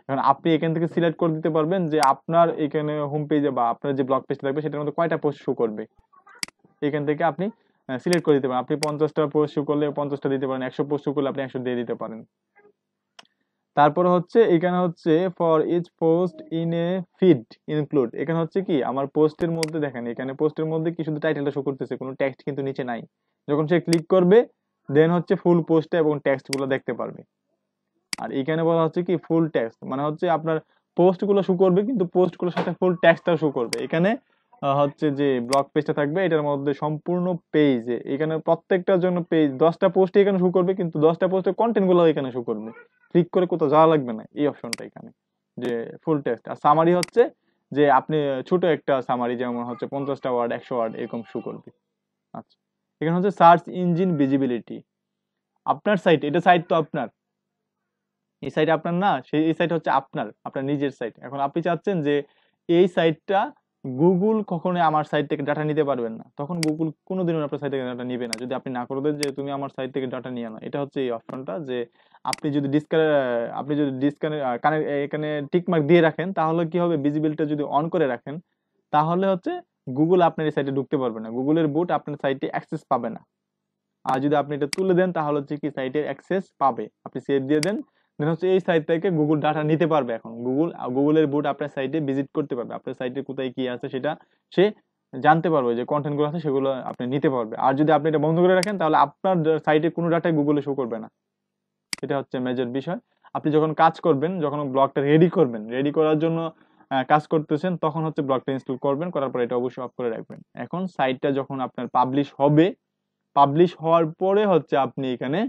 এখন আপনি এখান থেকে সিলেক্ট করে দিতে পারবেন যে আপনার এখানে হোম পেজে বা আপনার যে ব্লগ পেজটা থাকবে সেটার মধ্যে কয়টা পোস্ট শো করবে। এখান থেকে আপনি সিলেক্ট করে দিতে পারেন। আপনি 50টা পোস্ট শো করলে 50টা দিতে পারেন, 100 পোস্ট শো করলে আপনি 100 দিয়ে দিতে পারেন। তারপরে হচ্ছে এখানে হচ্ছে for each post in a feed include, এখানে হচ্ছে কি আমার পোস্টের মধ্যে দেখেন, এখানে পোস্টের মধ্যে কি শুধু টাইটেলটা শো করতেছে, কোনো টেক্সট কিন্তু নিচে নাই। যখন সে ক্লিক করবে দেন হচ্ছে ফুল পোস্টটা এবং টেক্সট গুলো দেখতে পারবে। আর এখানে বলা হচ্ছে কি ফুল টেক্সট, মানে হচ্ছে আপনার পোস্ট গুলো শো করবে কিন্তু পোস্ট গুলোর সাথে ফুল টেক্সটটাও শো করবে। এখানে হচ্ছে যে ব্লগ পেজটা থাকবে এটার মধ্যে সম্পূর্ণ পেজ, এখানে প্রত্যেকটার জন্য পেজ 10টা পোস্ট এখানে শো করবে, কিন্তু 10টা পোস্টের কন্টেন্ট গুলো এখানে শো করবে, ক্লিক করে কোথাও যাওয়া লাগবে না, এই অপশনটা এখানে যে ফুল টেক্সট। আর সামারি হচ্ছে যে আপনি ছোট একটা সামারি, যেমন হচ্ছে 50টা ওয়ার্ড, 100 ওয়ার্ড এরকম শো করবে। আচ্ছা, এখানে হচ্ছে সার্চ ইঞ্জিন ভিজিবিলিটি, আপনার সাইট, এটা সাইট তো আপনার, এই সাইট আপনার না, সেই এই সাইট হচ্ছে আপনার আপনার নিজের সাইট। এখন আপনি চাচ্ছেন যে এই সাইটটা গুগল কখনোই আমার সাইট থেকে ডাটা নিতে পারবেন না, তখন গুগল কোনোদিনও আপনার সাইট থেকে ডাটা নিবে না যদি আপনি না করে দেন যে তুমি আমার সাইট থেকে ডাটা নিয়ে না। এটা হচ্ছে এই অপশনটা, যে আপনি যদি এখানে টিক মার্ক দিয়ে রাখেন তাহলে কি হবে, ভিজিবিলিটি যদি অন করে রাখেন তাহলে হচ্ছে গুগল আপনার এই সাইটে ঢুকতে পারবে না, গুগলের বুট আপনার সাইটে অ্যাক্সেস পাবে না। আর যদি আপনি এটা তুলে দেন তাহলে হচ্ছে কি সাইটের অ্যাক্সেস পাবে, আপনি সেভ দিয়ে দেন, দেন হচ্ছে এই সাইট থেকে গুগল ডাটা নিতে পারবে। এখন গুগলের বুট আপনার সাইটে ভিজিট করতে পারবে, আপনার সাইটে কোথায় কি আছে সেটা সে জানতে পারবে, যে কন্টেন্ট গুলো আছে সেগুলো আপনি নিতে পারবে। আর যদি আপনি এটা বন্ধ করে রাখেন তাহলে আপনার সাইটে কোনো ডাটাই গুগলে শো করবে না। এটা হচ্ছে মেজর বিষয়। আপনি যখন কাজ করবেন, যখন ব্লগটা রেডি করবেন, রেডি করার জন্য কাজ করতেছেন, তখন হচ্ছে ব্লগটা ইনস্টল করবেন, করার পর এটা অবশ্যই অফ করে রাখবেন। এখন সাইটটা যখন আপনার পাবলিশ হবে, পাবলিশ হওয়ার পরে হচ্ছে আপনি এখানে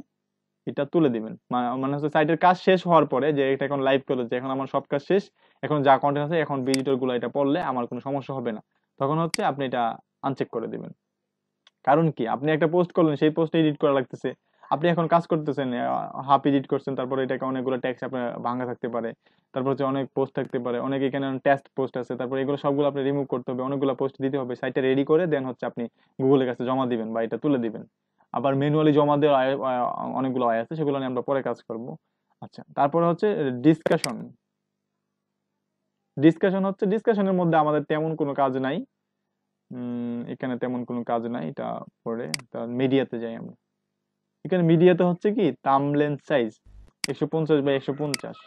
এটা তুলে দিবেন, মানে হচ্ছে সাইটের কাজ শেষ হওয়ার পরে, যে এটা এখন লাইভ করে, যে এখন আমার সব কাজ শেষ, এখন যা কন্টেন্ট আছে এখন ভিজিটর গুলো এটা পড়লে আমার কোনো সমস্যা হবে না, তখন হচ্ছে আপনি এটা আনচেক করে দিবেন। কারণ কি, আপনি একটা পোস্ট করলেন, সেই পোস্ট এডিট করা লাগতেছে, আপনি এখন কাজ করতেছেন, হাফ এডিট করছেন, তারপরে এটাকে অনেকগুলো ট্যাক্স আপনার ভাঙা থাকতে পারে, তারপর হচ্ছে অনেক পোস্ট থাকতে পারে, অনেক এখানে টেস্ট পোস্ট আছে, তারপর এগুলো সবগুলো আপনি রিমুভ করতে হবে, অনেকগুলো পোস্ট দিতে হবে, সাইটটা রেডি করে দেন হচ্ছে আপনি গুগলের কাছে জমা দিবেন বা এটা তুলে দিবেন। আবার ম্যানুয়ালি জমা দেওয়ার অনেকগুলো আছে, সেগুলো নিয়ে আমরা পরে কাজ করব। আচ্ছা, তারপরে হচ্ছে ডিসকাশন। ডিসকাশন হচ্ছে, ডিসকাশনের মধ্যে আমাদের তেমন কোনো কাজ নাই, এখানে তেমন কোনো কাজ নাই, এটা পরে তার মিডিয়াতে যাই আমরা। এখানে মিডিয়াতে হচ্ছে কি থাম্বনেল সাইজ 150 বাই 150।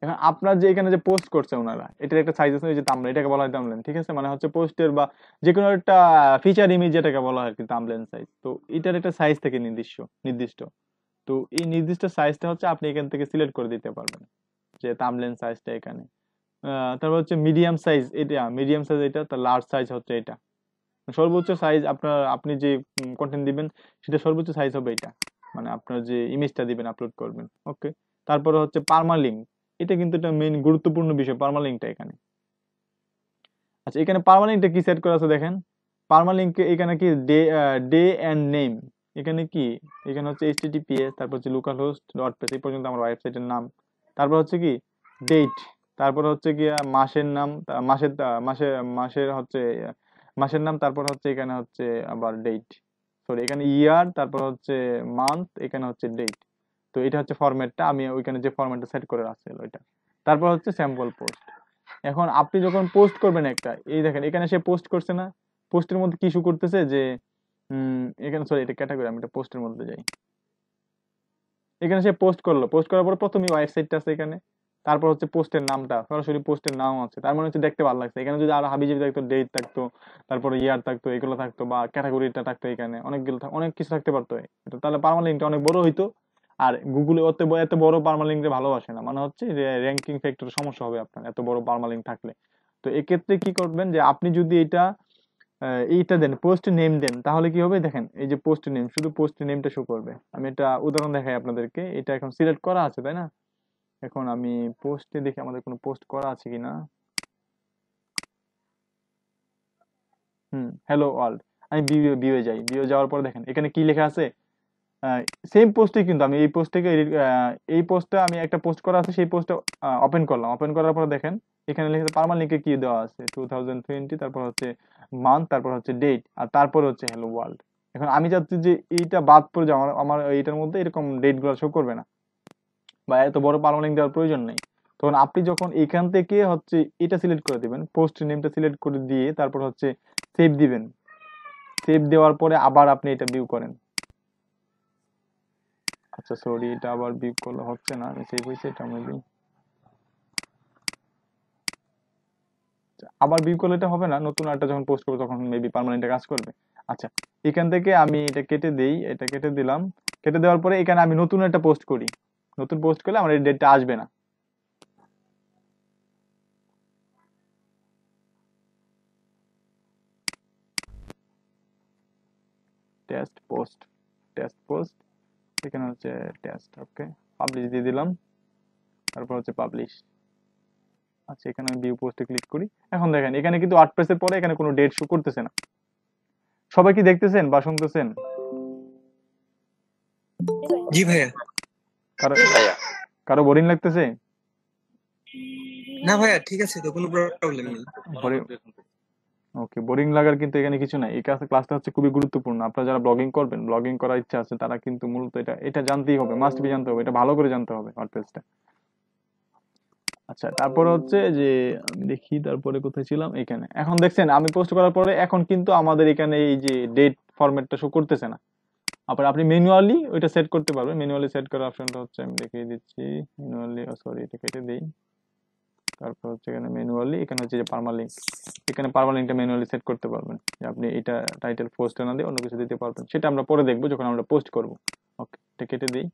এখন আপনার যে এখানে যে পোস্ট করছে ওনারা, এটার একটা সাইজ আছে, ওই যে থাম্বনেল, এটাকে বলা হয় থাম্বনেল, ঠিক আছে, মানে হচ্ছে পোস্টের বা যে কোনো একটা ফিচার ইমেজ যেটাকে বলা হয় আর কি থাম্বনেল সাইজ। তো এটার একটা সাইজ থেকে নির্দিষ্ট। তো এই নির্দিষ্ট সাইজটা হচ্ছে আপনি এখান থেকে সিলেক্ট করে দিতে পারবেন যে থাম্বনেল সাইজটা এখানে। তারপর হচ্ছে মিডিয়াম সাইজ, এটা মিডিয়াম সাইজ, এটা তার লার্জ সাইজ হচ্ছে এটা। সর্বোচ্চ সাইজ আপনি যে কন্টেন্ট দিবেন সেটা সর্বোচ্চ সাইজ হবে এটা, মানে আপনার যে ইমেজটা দিবেন আপলোড করবেন। ওকে, তারপরে হচ্ছে পার্মালিঙ্ক, এটা কিন্তু একটা মেইন গুরুত্বপূর্ণ বিষয় পার্মালিঙ্কটা এখানে। আচ্ছা, এখানে পার্মালিঙ্কটা কি সেট করা আছে দেখেন। পার্মালিঙ্ক এখানে কি ডে এন্ড নেম, এখানে কি, এখানে হচ্ছে https, তারপর হচ্ছে localhost.page, এই পর্যন্ত আমার ওয়েবসাইটের নাম, তারপর হচ্ছে কি ডেট, তারপর হচ্ছে কি মাসের নাম, মাসের হচ্ছে মাসের নাম, তারপর হচ্ছে এখানে হচ্ছে আবার ডেট, সরি এখানে ইয়ার, তারপর হচ্ছে মান্থ, এখানে হচ্ছে ডেট। তো এটা হচ্ছে ফরম্যাটটা, আমি ওইখানে যে ফরম্যাটটা সেট করে রাখছি ওইটা। তারপর হচ্ছে স্যাম্পল পোস্ট। এখন আপনি যখন পোস্ট করবেন একটা, এই দেখেন এখানে সে পোস্ট করছে না, পোস্টের মধ্যে কি ইস্যু করতেছে যে এখানে, সরি এটা ক্যাটাগরি, আমি এটা পোস্টের মধ্যে যাই। এখানে সে পোস্ট করলো, পোস্ট করার পর প্রথমে ওয়েবসাইটটা আছে এখানে, তারপর হচ্ছে পোস্টের নামটা, সরাসরি পোস্টের নাম আছে, তার মানে হচ্ছে দেখতে ভালো লাগছে। এখানে যদি আরো হাবিজাবি থাকতো, ডেট থাকতো, তারপরে ইয়ার থাকতো, এগুলো থাকতো, বা ক্যাটাগরিটা থাকতো, এখানে অনেক কিছু থাকতে পারতো, এটা তাহলে পার্মালিঙ্কটা অনেক বড় হইতো। আর গুগলে এত বড় পার্মালিঙ্কটা ভালোবাসে না, মানে হচ্ছে যে র্যাঙ্কিং ফ্যাক্টর সমস্যা হবে আপনার এত বড় পার্মালিঙ্ক থাকলে। তো এক্ষেত্রে কি করবেন, যে আপনি যদি এইটা দেন, পোস্ট নেম দেন, তাহলে কি হবে দেখেন, এই যে পোস্ট নেম, শুধু পোস্ট নেমটা শো করবে। আমি একটা উদাহরণ দেখাই আপনাদেরকে, এটা এখন সিলেক্ট করা আছে তাই না, এখন আমি পোস্টে দেখি আমাদের কোনো পোস্ট করা আছে কিনা। হ্যালো ওয়ার্ল্ড, আমি ভিউয়ে যাই, ভিউয়ে যাওয়ার পর দেখেন এখানে কি লেখা আছে, সেম পোস্টে, কিন্তু আমি এই পোস্ট থেকে এই পোস্টটা আমি একটা পোস্ট করা আছে, সেই পোস্টটা ওপেন করলাম, ওপেন করার পর দেখেন এখানে লেখা পার্মালিঙ্কে কি দেওয়া আছে 2020, তারপর হচ্ছে মান্থ, তারপর হচ্ছে ডেট, আর তারপর হচ্ছে হ্যালো ওয়ার্ল্ড। এখন আমি চাচ্ছি যে এইটা বাদ পড়ে যাও, আমার এইটার মধ্যে এরকম ডেট গুলো শো করবে না, বা এত বড় পার্মালিঙ্ক দেওয়ার প্রয়োজন নেই। তখন আপনি যখন এখান থেকে হচ্ছে এটা সিলেক্ট করে দিবেন, পোস্ট নেমটা সিলেক্ট করে দিয়ে তারপর হচ্ছে সেভ দিবেন, সেভ দেওয়ার পরে আবার আপনি এটা ভিউ করেন। আচ্ছা সরি, এটা আবার ভিউ করলে হচ্ছে না, আমি সেভ হয়েছে এটা মেবি, আবার ভিউ করলে এটা হবে না, নতুন একটা যখন পোস্ট করবো তখন মেবি পার্মানেন্টে কাজ করবে। আচ্ছা, এখান থেকে আমি এটা কেটে দেই, এটা কেটে দিলাম, কেটে দেওয়ার পরে এখানে আমি নতুন একটা পোস্ট করি, নতুন পোস্ট করলে আমার এই ডেটটা আসবে না। টেস্ট পোস্ট, এখানে হচ্ছে টেস্ট, ওকে, পাবলিশ দিয়ে দিলাম, তারপর হচ্ছে পাবলিশ। আচ্ছা, এখানে আমি ভিউ পোস্টে ক্লিক করি, এখন দেখেন এখানে কিন্তু ওয়ার্ডপ্রেসের পরে এখানে কোনো ডেট শো করতেছে না। সবাই কি দেখতেছেন বা শুনতেছেন? জি ভাইয়া। কারো কারো বোরিং লাগতেছে? না ভাইয়া ঠিক আছে, তো কোনো প্রবলেম নেই। ওকে, বোরিং লাগার কিন্তু এখানে কিছু নাই, এই ক্লাসটা হচ্ছে খুবই গুরুত্বপূর্ণ। আপনারা যারা ব্লগিং করবেন, ব্লগিং করার ইচ্ছা আছে, তারা কিন্তু মূলত এটা জানতেই হবে, মাস্ট বি জানতে হবে, এটা ভালো করে জানতে হবে ওয়ার্ডপ্রেসটা। আচ্ছা, তারপরে হচ্ছে যে আমি দেখি তারপরে কোথায় ছিলাম, এখানে। এখন দেখছেন আমি পোস্ট করার পরে এখন কিন্তু আমাদের এখানে এই যে ডেট ফরম্যাটটা শো করতেছে না। আবার আপনি ম্যানুয়ালি ওইটা সেট করতে পারবেন, ম্যানুয়ালি সেট করার অপশনটা হচ্ছে আমি দেখিয়ে দিচ্ছি, ম্যানুয়ালি, সরি এটা কেটে দেই, তারপর হচ্ছে এখানে ম্যানুয়ালি, এখানে হচ্ছে যে পার্মালিঙ্ক, এখানে পার্মালিঙ্কটা ম্যানুয়ালি সেট করতে পারবেন, যে আপনি এটা টাইটেল পোস্টে না দিয়ে অন্য কিছু দিতে পারবেন, সেটা আমরা পরে দেখবো যখন আমরা পোস্ট করব। ওকে, এটা কেটে দিই,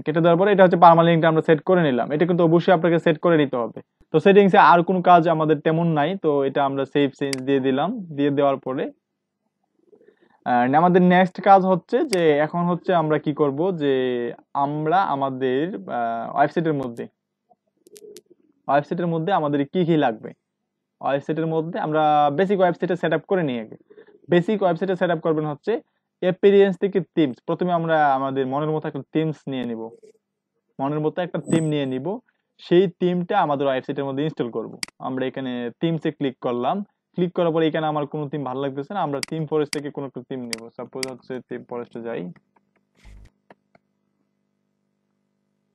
কেটে দেওয়ার পরে এটা হচ্ছে পার্মালিঙ্কটা আমরা সেট করে নিলাম, এটা কিন্তু অবশ্যই আপনাকে সেট করে নিতে হবে। তো সেটিংসে আর কোনো কাজ আমাদের তেমন নাই, তো এটা আমরা সেভ চেঞ্জ দিয়ে দিলাম, দিয়ে দেওয়ার পরে আমাদের নেক্সট কাজ হচ্ছে যে এখন হচ্ছে আমরা কি করব, যে আমরা আমাদের ওয়েবসাইটের মধ্যে আমাদের কি কি লাগবে, ওয়েবসাইটের মধ্যে আমরা বেসিক ওয়েবসাইটে সেট আপ করে নিই আগে। বেসিক ওয়েবসাইটে সেট আপ করবেন হচ্ছে অ্যাপিয়ারেন্স থেকে থিমস, প্রথমে আমরা আমাদের মনের মতো একটা থিমস নিয়ে নিব, মনের মতো একটা থিম নিয়ে নিব, সেই থিমটা আমাদের ওয়েবসাইটের মধ্যে ইনস্টল করব। আমরা এখানে থিমসে ক্লিক করলাম, ক্লিক করার পরে এখানে আমার কোনো থিম ভালো লাগতেছে না, আমরা থিম ফরেস্ট থেকে কোনো একটা থিম নিব। সাপোজ হচ্ছে থিম ফরেস্টে যাই,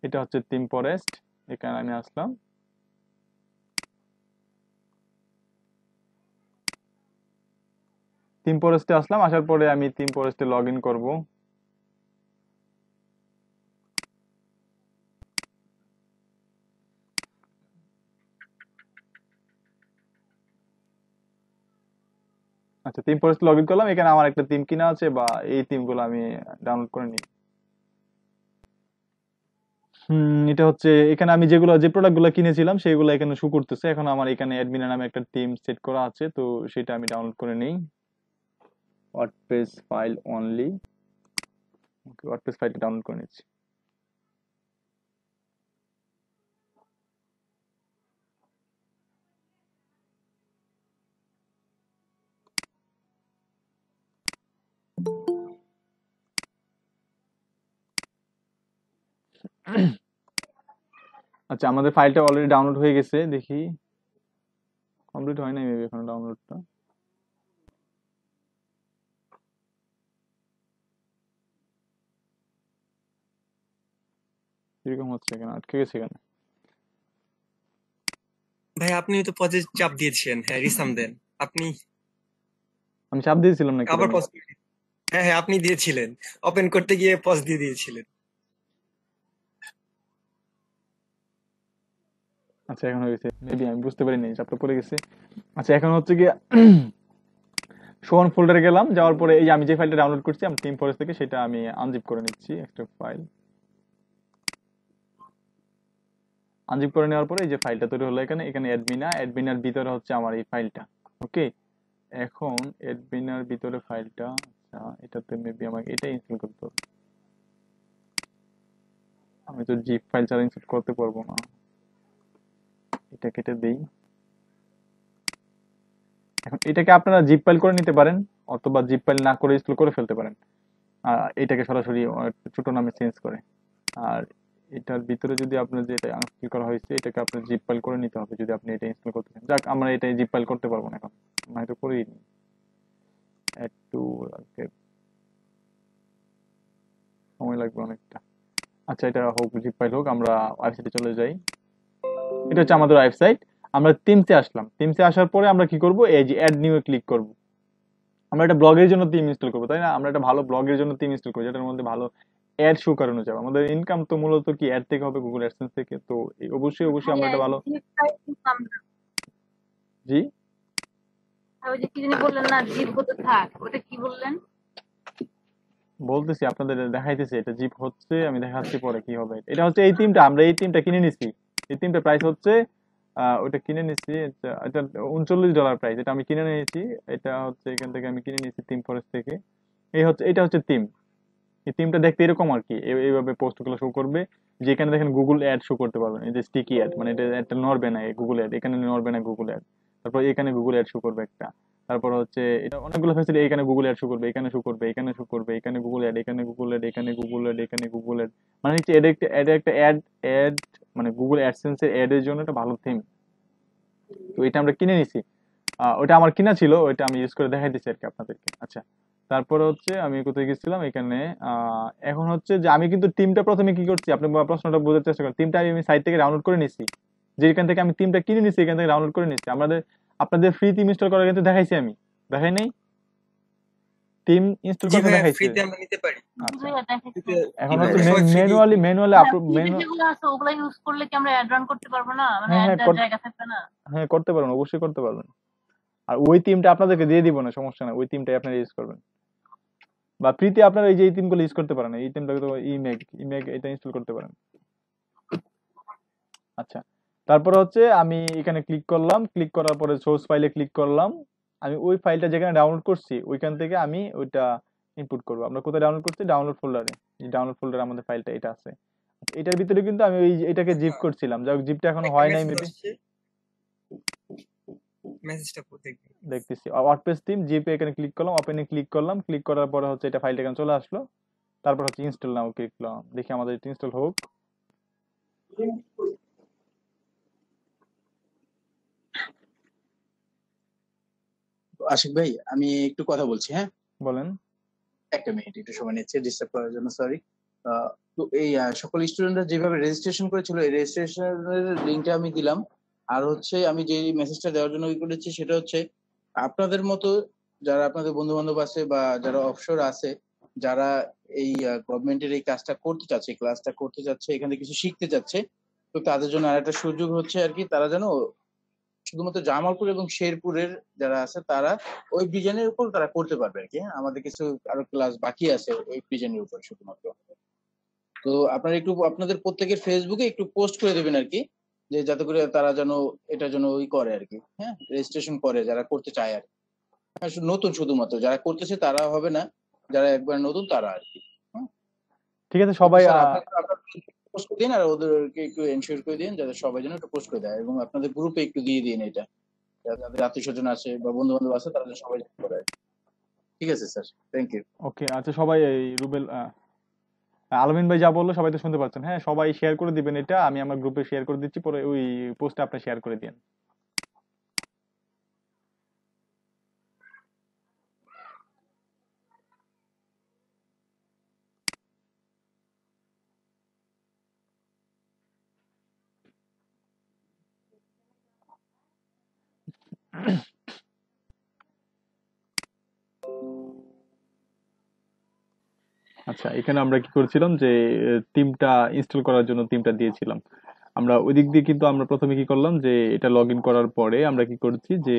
এটা হচ্ছে থিম ফরেস্ট, এখানে আমি আসলাম। থিম ফরেস্টে আসলাম, আসার পরে আমি থিম ফরেস্টে লগ ইন করবো। আচ্ছা, থিম ফরেস্ট লগ ইন করলাম, এখানে আমার একটা থিম কিনা আছে, বা এই থিম গুলো আমি ডাউনলোড করে নিই। এটা হচ্ছে এখানে আমি যেগুলো যে প্রোডাক্ট গুলো কিনেছিলাম সেগুলো এখানে শো করতেছে। এখন আমার এখানে অ্যাডমিনের নামে একটা থিম সেট করা আছে, তো সেটা আমি ডাউনলোড করে নিই। ওয়ার্ডপ্রেস ফাইল অনলি, ওকে, ওয়ার্ডপ্রেস ফাইলটা ডাউনলোড করে নিচ্ছি। আচ্ছা, আমাদের ফাইলটা অলরেডি ডাউনলোড হয়ে গেছে, দেখি কমপ্লিট হয় নাই মেবি এখন ডাউনলোডটা। এরকম হচ্ছে, কেন আটকে গেছে কেন? ভাই আপনি তো পজে চাপ দিয়েছেন, হ্যাঁ রিসাম দেন আপনি, আমি চাপ দিয়েছিলাম নাকি আবার আমি? পজ, হ্যাঁ হ্যাঁ আপনি দিয়েছিলেন, ওপেন করতে গিয়ে পজ দিয়ে দিয়েছিলেন। আচ্ছা, এখন হয়ে গেছে মেবি, আমি বুঝতে পারিনি, চাপটা পড়ে গেছে। আচ্ছা, এখন হচ্ছে কি শোন ফোল্ডারে গেলাম, যাওয়ার পরে এই যে আমি যে ফাইলটা ডাউনলোড করছি আমি থিম ফরেস্ট থেকে, সেটা আমি আনজিপ করে নিচ্ছি, একটা ফাইল আনজিপ করে নেওয়ার পরে এই যে ফাইলটা তৈরি হলো, এখানে এখানে অ্যাডমিনার ভিতরে হচ্ছে আমার এই ফাইলটা। ওকে, এখন অ্যাডমিনার ভিতরে ফাইলটা, আচ্ছা এটাতে মেবি আমাকে এটা ইনস্টল করতে হবে। আমি তো জিপ ফাইল ছাড়া ইনস্টল করতে পারবো না, এটা কেটে দেই। এখন এটাকে আপনারা জিপ ফাইল করে নিতে পারেন, অথবা জিপ ফাইল না করে ইনস্টল করে ফেলতে পারেন, এটাকে সরাসরি ছোট নামে চেঞ্জ করে। আর এটার ভিতরে যদি আপনার যেটা ইনস্টল করা হয়েছে এটাকে আপনার জিপ ফাইল করে নিতে হবে যদি আপনি এটা ইনস্টল করতে চান। যাক, আমরা এটা জিপ ফাইল করতে পারবো না এখন, আমি হয়তো করেই নি। অ্যাড টু, সময় লাগবে অনেকটা। আচ্ছা, এটা হোক, জিপ ফাইল হোক, আমরা ওয়েবসাইটে চলে যাই। এটা হচ্ছে আমাদের ওয়েবসাইট। আমরা থিমসে আসলাম, থিমসে আসার পরে আমরা কি করব, এই যে অ্যাড নিউ এ ক্লিক করব। আমরা একটা ব্লগের জন্য থিম ইনস্টল করবো, তাই না? আমরা একটা ভালো ব্লগের জন্য থিম ইনস্টল করবো, যেটার মধ্যে ভালো অ্যাড শো করানো যাবে। আমাদের ইনকাম তো মূলত কি অ্যাড থেকে হবে, গুগল অ্যাডসেন্স থেকে। তো অবশ্যই অবশ্যই আমরা একটা ভালো, জি ওই যে কি জানি বললেন না, জিপ হতে থাক, ওটা কি বললেন? বলতেছি, আপনাদের দেখাইতেছি, এটা জিপ হচ্ছে, আমি দেখাচ্ছি পরে কি হবে। এটা হচ্ছে এই থিমটা, আমরা এই থিমটা কিনে নিছি। এই থিমটা প্রাইস হচ্ছে ওইটা কিনে নিছি, এটা $39 প্রাইস, এটা আমি কিনে নিয়েছি। এটা হচ্ছে এখান থেকে আমি কিনে নিয়েছি থিম ফরেস্ট থেকে। এই হচ্ছে, এটা হচ্ছে থিম। এই থিমটা দেখতে এরকম আর কি, এইভাবে পোস্ট গুলো শো করবে। যেখানে দেখেন গুগল অ্যাড শো করতে পারবেন, এই যে স্টিকি অ্যাড, মানে এটা একটা নড়বে না গুগল অ্যাড, এখানে নড়বে না গুগল অ্যাড। তারপর এখানে গুগল অ্যাড শো করবে একটা। তারপর হচ্ছে এটা অনেকগুলো ফ্যাসিলিটি, এখানে গুগল অ্যাড শো করবে, এখানে শো করবে, এখানে শো করবে, এখানে গুগল অ্যাড, এখানে গুগল অ্যাড, এখানে গুগল অ্যাড, এখানে গুগল অ্যাড। মানে হচ্ছে এটা একটা অ্যাড, মানে গুগল অ্যাডসেন্স এর অ্যাড এর জন্য একটা ভালো থিম। তো এটা আমরা কিনে নিছি, ওটা আমার কিনা ছিল, ওইটা আমি ইউজ করে দেখাই দিচ্ছি আর কি আপনাদেরকে। আচ্ছা, তারপরে হচ্ছে আমি কোথায় গেছিলাম, এখানে এখন হচ্ছে যে আমি কিন্তু টিমটা প্রথমে কি করছি, আপনি প্রশ্নটা বোঝার চেষ্টা করেন। টিমটা আমি সাইট থেকে ডাউনলোড করে নিছি, যেখান থেকে আমি টিমটা কিনে নিছি এখান থেকে ডাউনলোড করে নিছি। আপনাদের ফ্রি টিম ইনস্টল করা কিন্তু দেখাইছি, আমি দেখাই নাই? টিম ইনস্টল জি করতে ভাইয়া, দেখাইছি। ফ্রিতে আমরা নিতে পারি। আচ্ছা, ভাইয়া দেখাচ্ছি। এখন জি হচ্ছে ভাইয়া। সবাই free use করে। ম্যানুয়ালি ফ্রিতে যেগুলো আছে ওগুলো ইউজ করলে কি আমরা অ্যাড রান করতে পারবো না? মানে হ্যাঁ অ্যাড হ্যাঁ দেওয়ার জায়গা থাকবে না? হ্যাঁ, করতে পারবেন, অবশ্যই করতে পারবেন। আর ওই টিমটা আপনাদেরকে দিয়ে দিব না, সমস্যা না, ওই টিমটাই আপনারা ইউজ করবেন। বা ফ্রিতে আপনারা এই যে এই টিমগুলো ইউজ করতে পারেন, এই টিমটাকে তো ইমেক এটা ইনস্টল করতে পারেন। আচ্ছা, তারপরে হচ্ছে আমি এখানে ক্লিক করলাম, ক্লিক করার পরে সোর্স ফাইলে ক্লিক করলাম। আমি ওই ফাইলটা যেখানে ডাউনলোড করছি ওইখান থেকে আমি ওইটা ইনপুট করব। আমরা কোথায় ডাউনলোড করছি? ডাউনলোড ফোল্ডারে। এই ডাউনলোড ফোল্ডারে আমাদের ফাইলটা এটা আছে। এটার ভিতরে কিন্তু আমি এটাকে জিপ করছিলাম, যাই হোক জিপটা এখনো হয় নাই মেবি। মেসেজটা দেখবি। দেখতেছি ওয়ার্ডপ্রেস থিম জিপে এখানে ক্লিক করলাম, ওপেনে ক্লিক করলাম, ক্লিক করার পরে হচ্ছে এটা ফাইলটা এখানে চলে আসলো, তারপর হচ্ছে ইনস্টল নাও ক্লিক করলাম, দেখি আমাদের এটা ইনস্টল হোক। আশিক ভাই আমি একটু কথা বলছি, হ্যাঁ বলেন। একটা মিনিট একটু সময় নিচ্ছে, ডিস্টার্ব করার জন্য সরি। তো এই সকল স্টুডেন্টরা যেভাবে রেজিস্ট্রেশন করেছিল এই রেজিস্ট্রেশনের লিঙ্কটা আমি দিলাম। আর হচ্ছে আমি যে মেসেজটা দেওয়ার জন্য করেছি সেটা হচ্ছে আপনাদের মতো যারা আপনাদের বন্ধু বান্ধব আছে বা যারা অফশোর আছে, যারা এই গভর্নমেন্টের এই কাজটা করতে চাচ্ছে, ক্লাসটা করতে চাচ্ছে, এখানে কিছু শিখতে চাচ্ছে, তো তাদের জন্য আরেকটা সুযোগ হচ্ছে আর কি, তারা যেন শুধুমাত্র জামালপুর এবং শেরপুরের যারা আছে তারা ওই ডিজাইনের উপর তারা করতে পারবে আর কি। হ্যাঁ, আমাদের কিছু আরো ক্লাস বাকি আছে ওই ডিজাইনের উপর শুধুমাত্র। তো আপনারা একটু আপনাদের প্রত্যেকের ফেসবুকে একটু পোস্ট করে দেবেন আর কি, যে যাতে করে তারা যেন এটা যেন ওই করে আর কি, হ্যাঁ রেজিস্ট্রেশন করে যারা করতে চায় আর কি। হ্যাঁ, নতুন শুধুমাত্র যারা করতেছে তারা হবে না, যারা একবার নতুন তারা আর কি। ঠিক আছে সবাই স্যার আপনারা পোস্ট করে দিন আর ওদেরকে একটু এনশিওর করে দিন যাতে সবাই যেন একটু পোস্ট করে দেয়, এবং আপনাদের গ্রুপে একটু দিয়ে দিন এটা, যাদের আত্মীয় স্বজন আছে বা বন্ধু বান্ধব আছে তারা যেন সবাই করে। ঠিক আছে স্যার, থ্যাংক ইউ। ওকে আচ্ছা সবাই এই রুবেল আলমিন ভাই যা বললো সবাই তো শুনতে পাচ্ছেন, হ্যাঁ সবাই শেয়ার করে দিবেন, এটা আমি আমার গ্রুপে শেয়ার করে দিচ্ছি, পরে ওই পোস্টে আপনি শেয়ার করে দিন। আচ্ছা এখানে আমরা কি করছিলাম যে থিমটা ইনস্টল করার জন্য থিমটা দিয়েছিলাম আমরা ওই দিক দিয়ে, কিন্তু আমরা প্রথমে কি করলাম যে এটা লগ ইন করার পরে আমরা কি করছি যে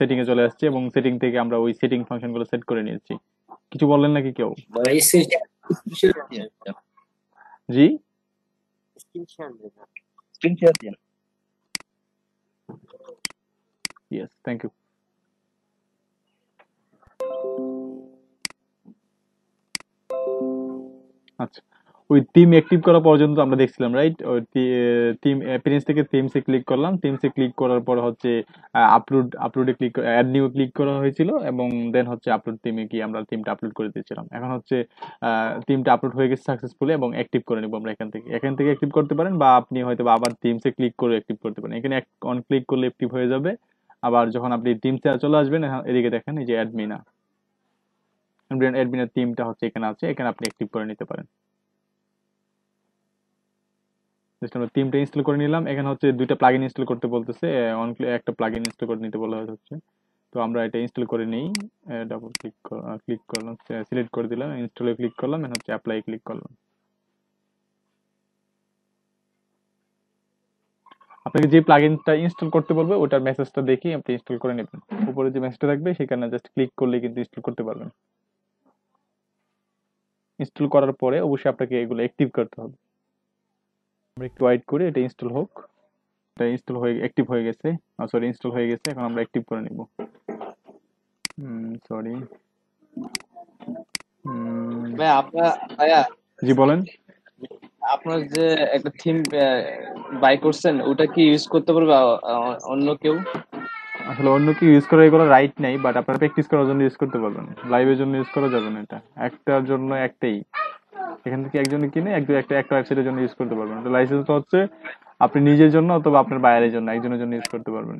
সেটিং এ চলে আসছে এবং সেটিং থেকে আমরা ওই সেটিং ফাংশন গুলো সেট করে নিয়েছি। কিছু বললেন নাকি কেউ? জি স্ক্রিন শেয়ার দিন। Yes thank you. আচ্ছা ওই থিম অ্যাক্টিভ করা পর্যন্ত আমরা দেখছিলাম রাইট, ওই থিম অ্যাপিয়ারেন্স থেকে থিমসে ক্লিক করলাম, থিমসে ক্লিক করার পর হচ্ছে আপলোডে ক্লিক অ্যাড নিউ ক্লিক করা হয়েছিল এবং দেন হচ্ছে আপলোড থিমে কি আমরা থিমটা আপলোড করে দিয়েছিলাম। এখন হচ্ছে থিমটা আপলোড হয়ে গেছে সাকসেসফুলি এবং অ্যাক্টিভ করে নিব আমরা এখান থেকে অ্যাক্টিভ করতে পারেন, বা আপনি হয়তো আবার থিমসে ক্লিক করে অ্যাক্টিভ করতে পারেন। এখানে অন ক্লিক করলে অ্যাক্টিভ হয়ে যাবে, আবার যখন আপনি থিমসে চলে আসবেন এদিকে দেখেন এই যে অ্যাডমিনের থিমটা হচ্ছে এখানে আছে, এখানে আপনি অ্যাক্টিভ করে নিতে পারেন। আমরা থিমটা ইনস্টল করে নিলাম, এখানে হচ্ছে দুইটা প্লাগইন ইনস্টল করতে বলতেছে, একটা প্লাগইন ইনস্টল করে নিতে বলা হচ্ছে, তো আমরা এটা ইনস্টল করে নিই। ডাবল ক্লিক করলাম, সিলেক্ট করে দিলাম, ইনস্টলে ক্লিক করলাম, এখানে হচ্ছে অ্যাপ্লাই ক্লিক করলাম। আপনাকে যে প্লাগইনটা ইনস্টল করতে বলবে ওটার মেসেজটা দেখি আপনি ইনস্টল করে নেবেন, উপরে যে মেসেজটা থাকবে সেখানে জাস্ট ক্লিক করলে কিন্তু ইনস্টল করতে পারবেন। ইনস্টল করার পরে অবশ্যই আপনাকে এগুলো অ্যাক্টিভ করতে হবে। আমরা একটু ওয়েট করি এটা ইনস্টল হোক। এটা ইনস্টল হয়ে অ্যাক্টিভ হয়ে গেছে, সরি ইনস্টল হয়ে গেছে, এখন আমরা অ্যাক্টিভ করে নিব। সরি ভাইয়া জি বলেন। আপনার যে একটা থিম বাই করছেন ওটা কি ইউজ করতে পারবে অন্য কেউ? আসলে অন্য কি ইউজ করার এগুলো রাইট নাই, বাট আপনারা প্র্যাকটিস করার জন্য ইউজ করতে পারবেন, লাইভের জন্য ইউজ করা যাবে না, এটা একটার জন্য একটাই, এখান থেকে একজনে কিনে একটা ওয়েবসাইটের জন্য ইউজ করতে পারবেন। এটা লাইসেন্সটা হচ্ছে আপনি নিজের জন্য অথবা আপনার বাইরের জন্য একজনের জন্য ইউজ করতে পারবেন।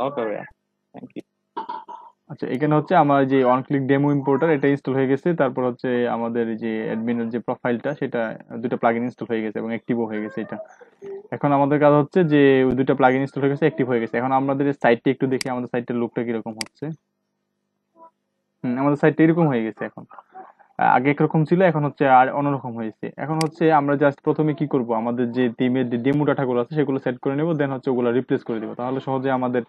ওকে ভাইয়া থ্যাংক ইউ। আচ্ছা এখানে হচ্ছে আমার যে অন ক্লিক ডেমো ইম্পোর্টার এটা ইনস্টল হয়ে গেছে, তারপর হচ্ছে আমাদের যে অ্যাডমিনের যে প্রোফাইলটা সেটা দুটো প্লাগইন ইনস্টল হয়ে গেছে এবং অ্যাক্টিভও হয়ে গেছে এটা। এখন আমাদের কাজ হচ্ছে যে ওই দুটো প্লাগইন ইনস্টল হয়ে গেছে, অ্যাক্টিভ হয়ে গেছে। এখন আমাদের সাইটটা একটু দেখি আমাদের সাইটের লুকটা কিরকম হচ্ছে। আমাদের সাইটটা এরকম হয়ে গেছে, এখন আগে একরকম ছিল এখন হচ্ছে আর অন্যরকম হয়েছে। এখন হচ্ছে আমরা জাস্ট প্রথমে কি করব, আমাদের যে থিমের যে ডেমো ডাটাগুলো আছে সেগুলো সেট করে নেব, দেন হচ্ছে ওগুলো রিপ্লেস করে দেবো, তাহলে সহজে আমাদের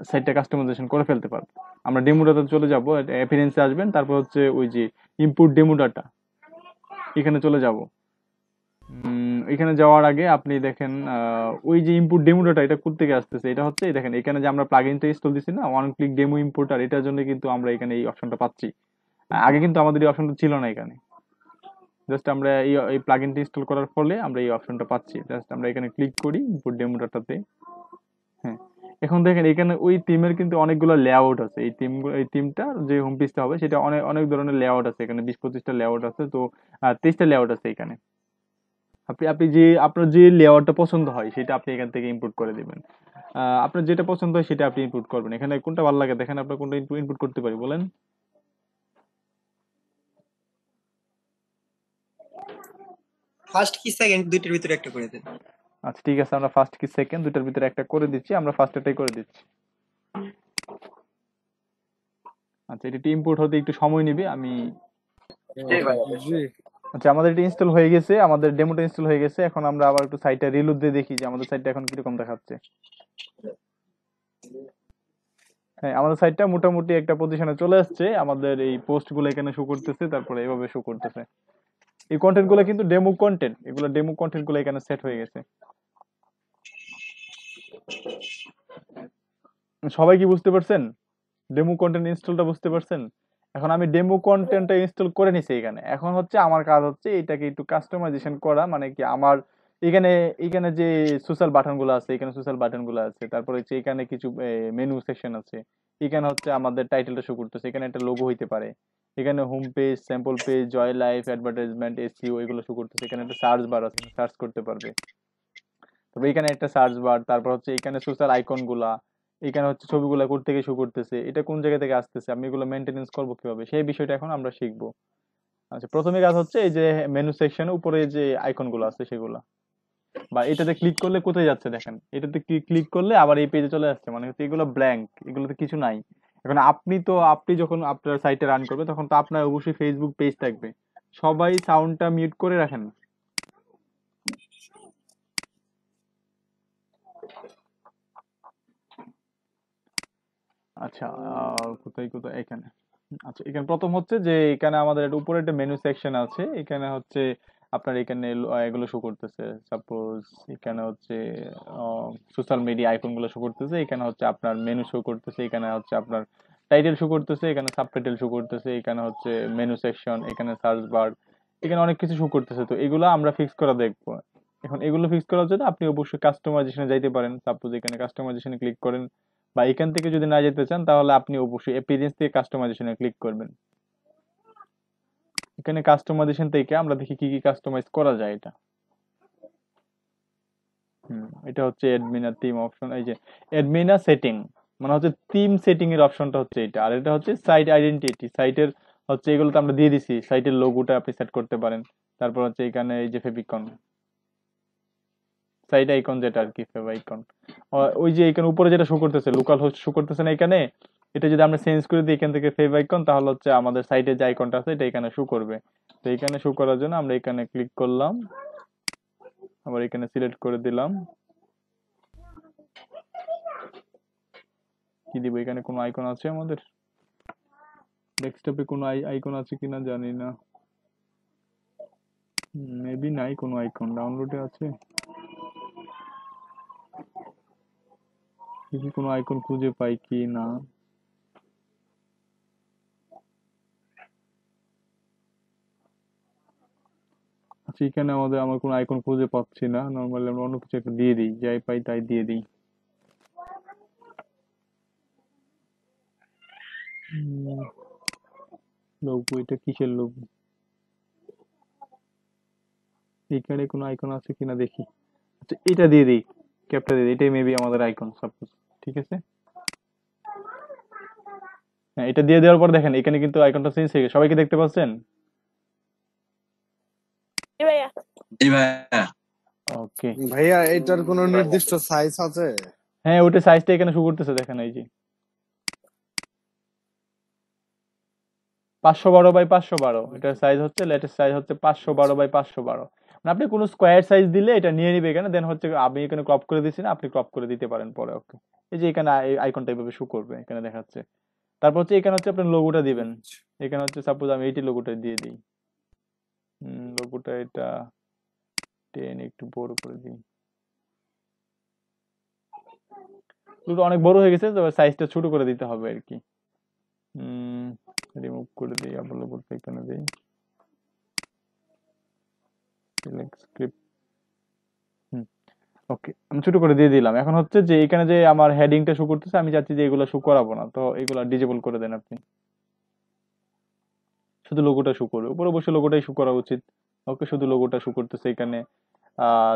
সাইটটা কাস্টমাইজেশন করে ফেলতে পারবো। আমরা ডেমো ডাটা চলে যাব, অ্যাপিয়ারেন্সে আসবেন, তারপর হচ্ছে ওই যে ইনপুট ডেমো ডাটা এখানে চলে যাব। এখানে যাওয়ার আগে আপনি দেখেন ওই যে ইনপুট ডেমো ডাটা এটা কোথা থেকে আসতেছে, এটা হচ্ছে দেখেন এখানে যে আমরা প্লাগইনটা ইনস্টল দিছি না ওয়ান ক্লিক ডেমো ইম্পোর্টার, এটার জন্য কিন্তু আমরা এখানে এই অপশনটা পাচ্ছি। আগে কিন্তু আমাদের এই অপশনটা ছিল না, এখানে জাস্ট আমরা এই প্লাগইনটা ইনস্টল করার ফলে আমরা এই অপশনটা পাচ্ছি। জাস্ট আমরা এখানে ক্লিক করি ইনপুট ডেমো ডাটাতে, হ্যাঁ এখন দেখেন এখানে ওই থিমের কিন্তু অনেকগুলো লেআউট আছে। এই থিমটা যে হোম পেজটা হবে সেটা অনেক অনেক ধরনের লেআউট আছে, এখানে 20-25টা লেআউট আছে, তো 23টা লেআউট আছে এখানে। আপনি আপনি যে আপনার যে লেআউটটা পছন্দ হয় সেটা আপনি এখান থেকে ইনপুট করে দিবেন। আপনার যেটা পছন্দ হয় সেটা আপনি ইনপুট করবেন। এখানে কোনটা ভালো লাগে দেখেন, আপনার কোনটা ইনপুট করতে পারি বলেন। ফার্স্ট কি সেকেন্ড দুইটার ভিতরে একটা করে দেন। আচ্ছা ঠিক আছে, আমরা ফার্স্ট কি সেকেন্ড দুইটার ভিতরে একটা করে দিচ্ছি, আমরা ফার্স্টটাই করে দিচ্ছি। আচ্ছা এটা ইম্পোর্ট হতে একটু সময় নেবে, আমি আচ্ছা আমাদের এটা ইনস্টল হয়ে গেছে, আমাদের ডেমোটা ইনস্টল হয়ে গেছে। এখন আমরা আবার একটু সাইটটা রিলোড দিয়ে দেখি যে আমাদের সাইটটা এখন কিরকম দেখাচ্ছে। হ্যাঁ আমাদের সাইটটা মোটামুটি একটা পজিশনে চলে আসছে, আমাদের এই পোস্ট গুলো এখানে শো করতেছে, তারপরে এইভাবে শো করতেছে। এই কন্টেন্ট গুলো কিন্তু ডেমো কন্টেন্ট, এগুলো ডেমো কন্টেন্ট গুলো এখানে সেট হয়ে গেছে। সবাই কি বুঝতে পারছেন? ডেমো কন্টেন্ট ইনস্টলটা বুঝতে পারছেন? এখন আমি ডেমো কন্টেন্টটা ইনস্টল করে নিছি এখানে। এখন হচ্ছে আমার কাজ হচ্ছে এটাকে একটু কাস্টমাইজেশন করা, মানে কি আমার এখানে এখানে যে সোশ্যাল বাটন গুলো আছে, এখানে সোশ্যাল বাটন গুলো আছে, তারপরে হচ্ছে এখানে কিছু মেনু সেকশন আছে, এখানে হচ্ছে আমাদের টাইটেলটা শো করতেছে, এখানে একটা লোগো হইতে পারে, এখানে হোম পেজ, স্যাম্পল পেজ, জয় লাইফ, অ্যাডভার্টাইজমেন্ট, এসইও এগুলো শো করতেছে, এখানে একটা সার্চ বার আছে, সার্চ করতে পারবে। তবে এখানে একটা সার্চ বার, তারপর হচ্ছে এখানে সোশ্যাল আইকন গুলা, এখানে হচ্ছে ছবিগুলা কোথা থেকে শো করতেছে, এটা কোন জায়গা থেকে আসতেছে, আমি এগুলো মেনটেনেন্স করবো কিভাবে, সেই বিষয়টা এখন আমরা শিখবো। আচ্ছা প্রথমে কাজ হচ্ছে এই যে মেনু সেকশনে উপরে যে আইকন গুলো আছে সেগুলা, বা এটাতে ক্লিক করলে কোথায় যাচ্ছে দেখেন, এটাতে ক্লিক করলে আবার এই পেজে চলে আসছে, মানে হচ্ছে এগুলো ব্ল্যাঙ্ক, এগুলোতে কিছু নাই। এখন আপনি যখন আপনার সাইটে রান করবে তখন তো আপনার অবশ্যই ফেসবুক পেজ থাকবে। সবাই সাউন্ডটা মিউট করে রাখেন। আচ্ছা কোথায় কোথায় এখানে। আচ্ছা এখানে প্রথম হচ্ছে যে এখানে আমাদের একটা উপরে একটা মেনু সেকশন আছে, এখানে হচ্ছে আপনার এখানে এগুলো শো করতেছে, সাপোজ এখানে হচ্ছে সোশ্যাল মিডিয়া আইকন গুলো শো করতেছে, এখানে হচ্ছে আপনার মেনু শো করতেছে, এখানে হচ্ছে আপনার টাইটেল শো করতেছে, এখানে সাবটাইটেল শো করতেছে, এখানে হচ্ছে মেনু সেকশন, এখানে সার্চ বার, এখানে অনেক কিছু শো করতেছে। তো এগুলো আমরা ফিক্স করা দেখবো। এখন এগুলো ফিক্স করার জন্য আপনি অবশ্যই কাস্টমাইজেশনে যাইতে পারেন, সাপোজ এখানে কাস্টমাইজেশনে ক্লিক করেন, বা এখান থেকে যদি না যেতে চান তাহলে আপনি অবশ্যই অ্যাপিয়ারেন্স থেকে কাস্টমাইজেশনে ক্লিক করবেন। এখানে কাস্টমাইজেশন থেকে আমরা দেখি কি কি কাস্টমাইজ করা যায়। এটা হচ্ছে অ্যাডমিনার থিম অপশন, এই যে অ্যাডমিনার সেটিং মানে হচ্ছে থিম সেটিং এর অপশনটা হচ্ছে এটা, আর এটা হচ্ছে সাইট আইডেন্টিটি, সাইটের হচ্ছে এগুলো তো আমরা দিয়ে দিছি, সাইটের লোগোটা আপনি সেট করতে পারেন। তারপর হচ্ছে এখানে এই যে ফেভিকন সাইট আইকন, যেটা আর কি ফেভ আইকন, ওই যে এখানে উপরে যেটা শো করতেছে লোকাল হোস্ট শো করতেছে না এখানে, এটা যদি আমরা চেঞ্জ করে দিই এখান থেকে ফেভ আইকন, তাহলে হচ্ছে আমাদের সাইটের যে আইকনটা আছে এটা এখানে শো করবে। তো এখানে শো করার জন্য আমরা এখানে ক্লিক করলাম, আবার এখানে সিলেক্ট করে দিলাম, কি দিব, এখানে কোনো আইকন আছে আমাদের ডেস্কটপে, কোনো আইকন আছে কিনা জানি না, মেবি নাই কোনো আইকন, ডাউনলোডে আছে দেখি কোনো আইকন খুঁজে পাই কি না। আচ্ছা এখানে আমার কোনো আইকন খুঁজে পাচ্ছি না, নর্মালি আমরা অন্য কিছু একটা দিয়ে দিই, যাই পাই তাই দিয়ে দিই। লোগো, এটা কিসের লোগো, এখানে কোনো আইকন আছে কিনা দেখি। আচ্ছা এটা দিয়ে দিই, ক্যাপটা দিয়ে দিই, এটাই মেবি আমাদের আইকন সাপোজ। ঠিক আছে, হ্যাঁ এটা দিয়ে দেওয়ার পর দেখেন এখানে কিন্তু আইকনটা চেঞ্জ হয়ে গেছে, সবাইকে দেখতে পাচ্ছেন? জি ভাইয়া। ওকে ভাইয়া এটার কোনো নির্দিষ্ট সাইজ আছে? হ্যাঁ ওটা সাইজটা এখানে শো করতেছে দেখেন, এই যে 512x512, এটার সাইজ হচ্ছে, লেটেস্ট সাইজ হচ্ছে 512x512। মানে আপনি কোনো স্কোয়ার সাইজ দিলে এটা নিয়ে নিবে এখানে, দেন হচ্ছে আমি এখানে ক্রপ করে দিচ্ছি না, আপনি ক্রপ করে দিতে পারেন পরে। ওকে এই যে এখানে আইকনটা এইভাবে শো করবে, এখানে দেখাচ্ছে। তারপর হচ্ছে এখানে হচ্ছে আপনি লোগোটা দিবেন, এখানে হচ্ছে সাপোজ আমি এইটি লোগোটা দিয়ে দিই, লোগোটা এটা টেন একটু বড় করে দিই, লোগোটা অনেক বড় হয়ে গেছে, তবে সাইজটা ছোট করে দিতে হবে আর কি। রিমুভ করে দিই, আবার লোগোটা এখানে দিই, সিলেক্ট স্ক্রিপ্ট। ওকে, আমি ছোট করে দিয়ে দিলাম। এখন হচ্ছে যে এখানে যে আমার হেডিংটা শো করতেছে, আমি চাচ্ছি যে এগুলো শো করাবো না, তো এগুলো ডিজেবল করে দেন আপনি। শুধু লোগোটা শো করবে, উপরে বসে লোগোটাই শো করা উচিত। ওকে, শুধু লোগোটা শো করতেছে এখানে।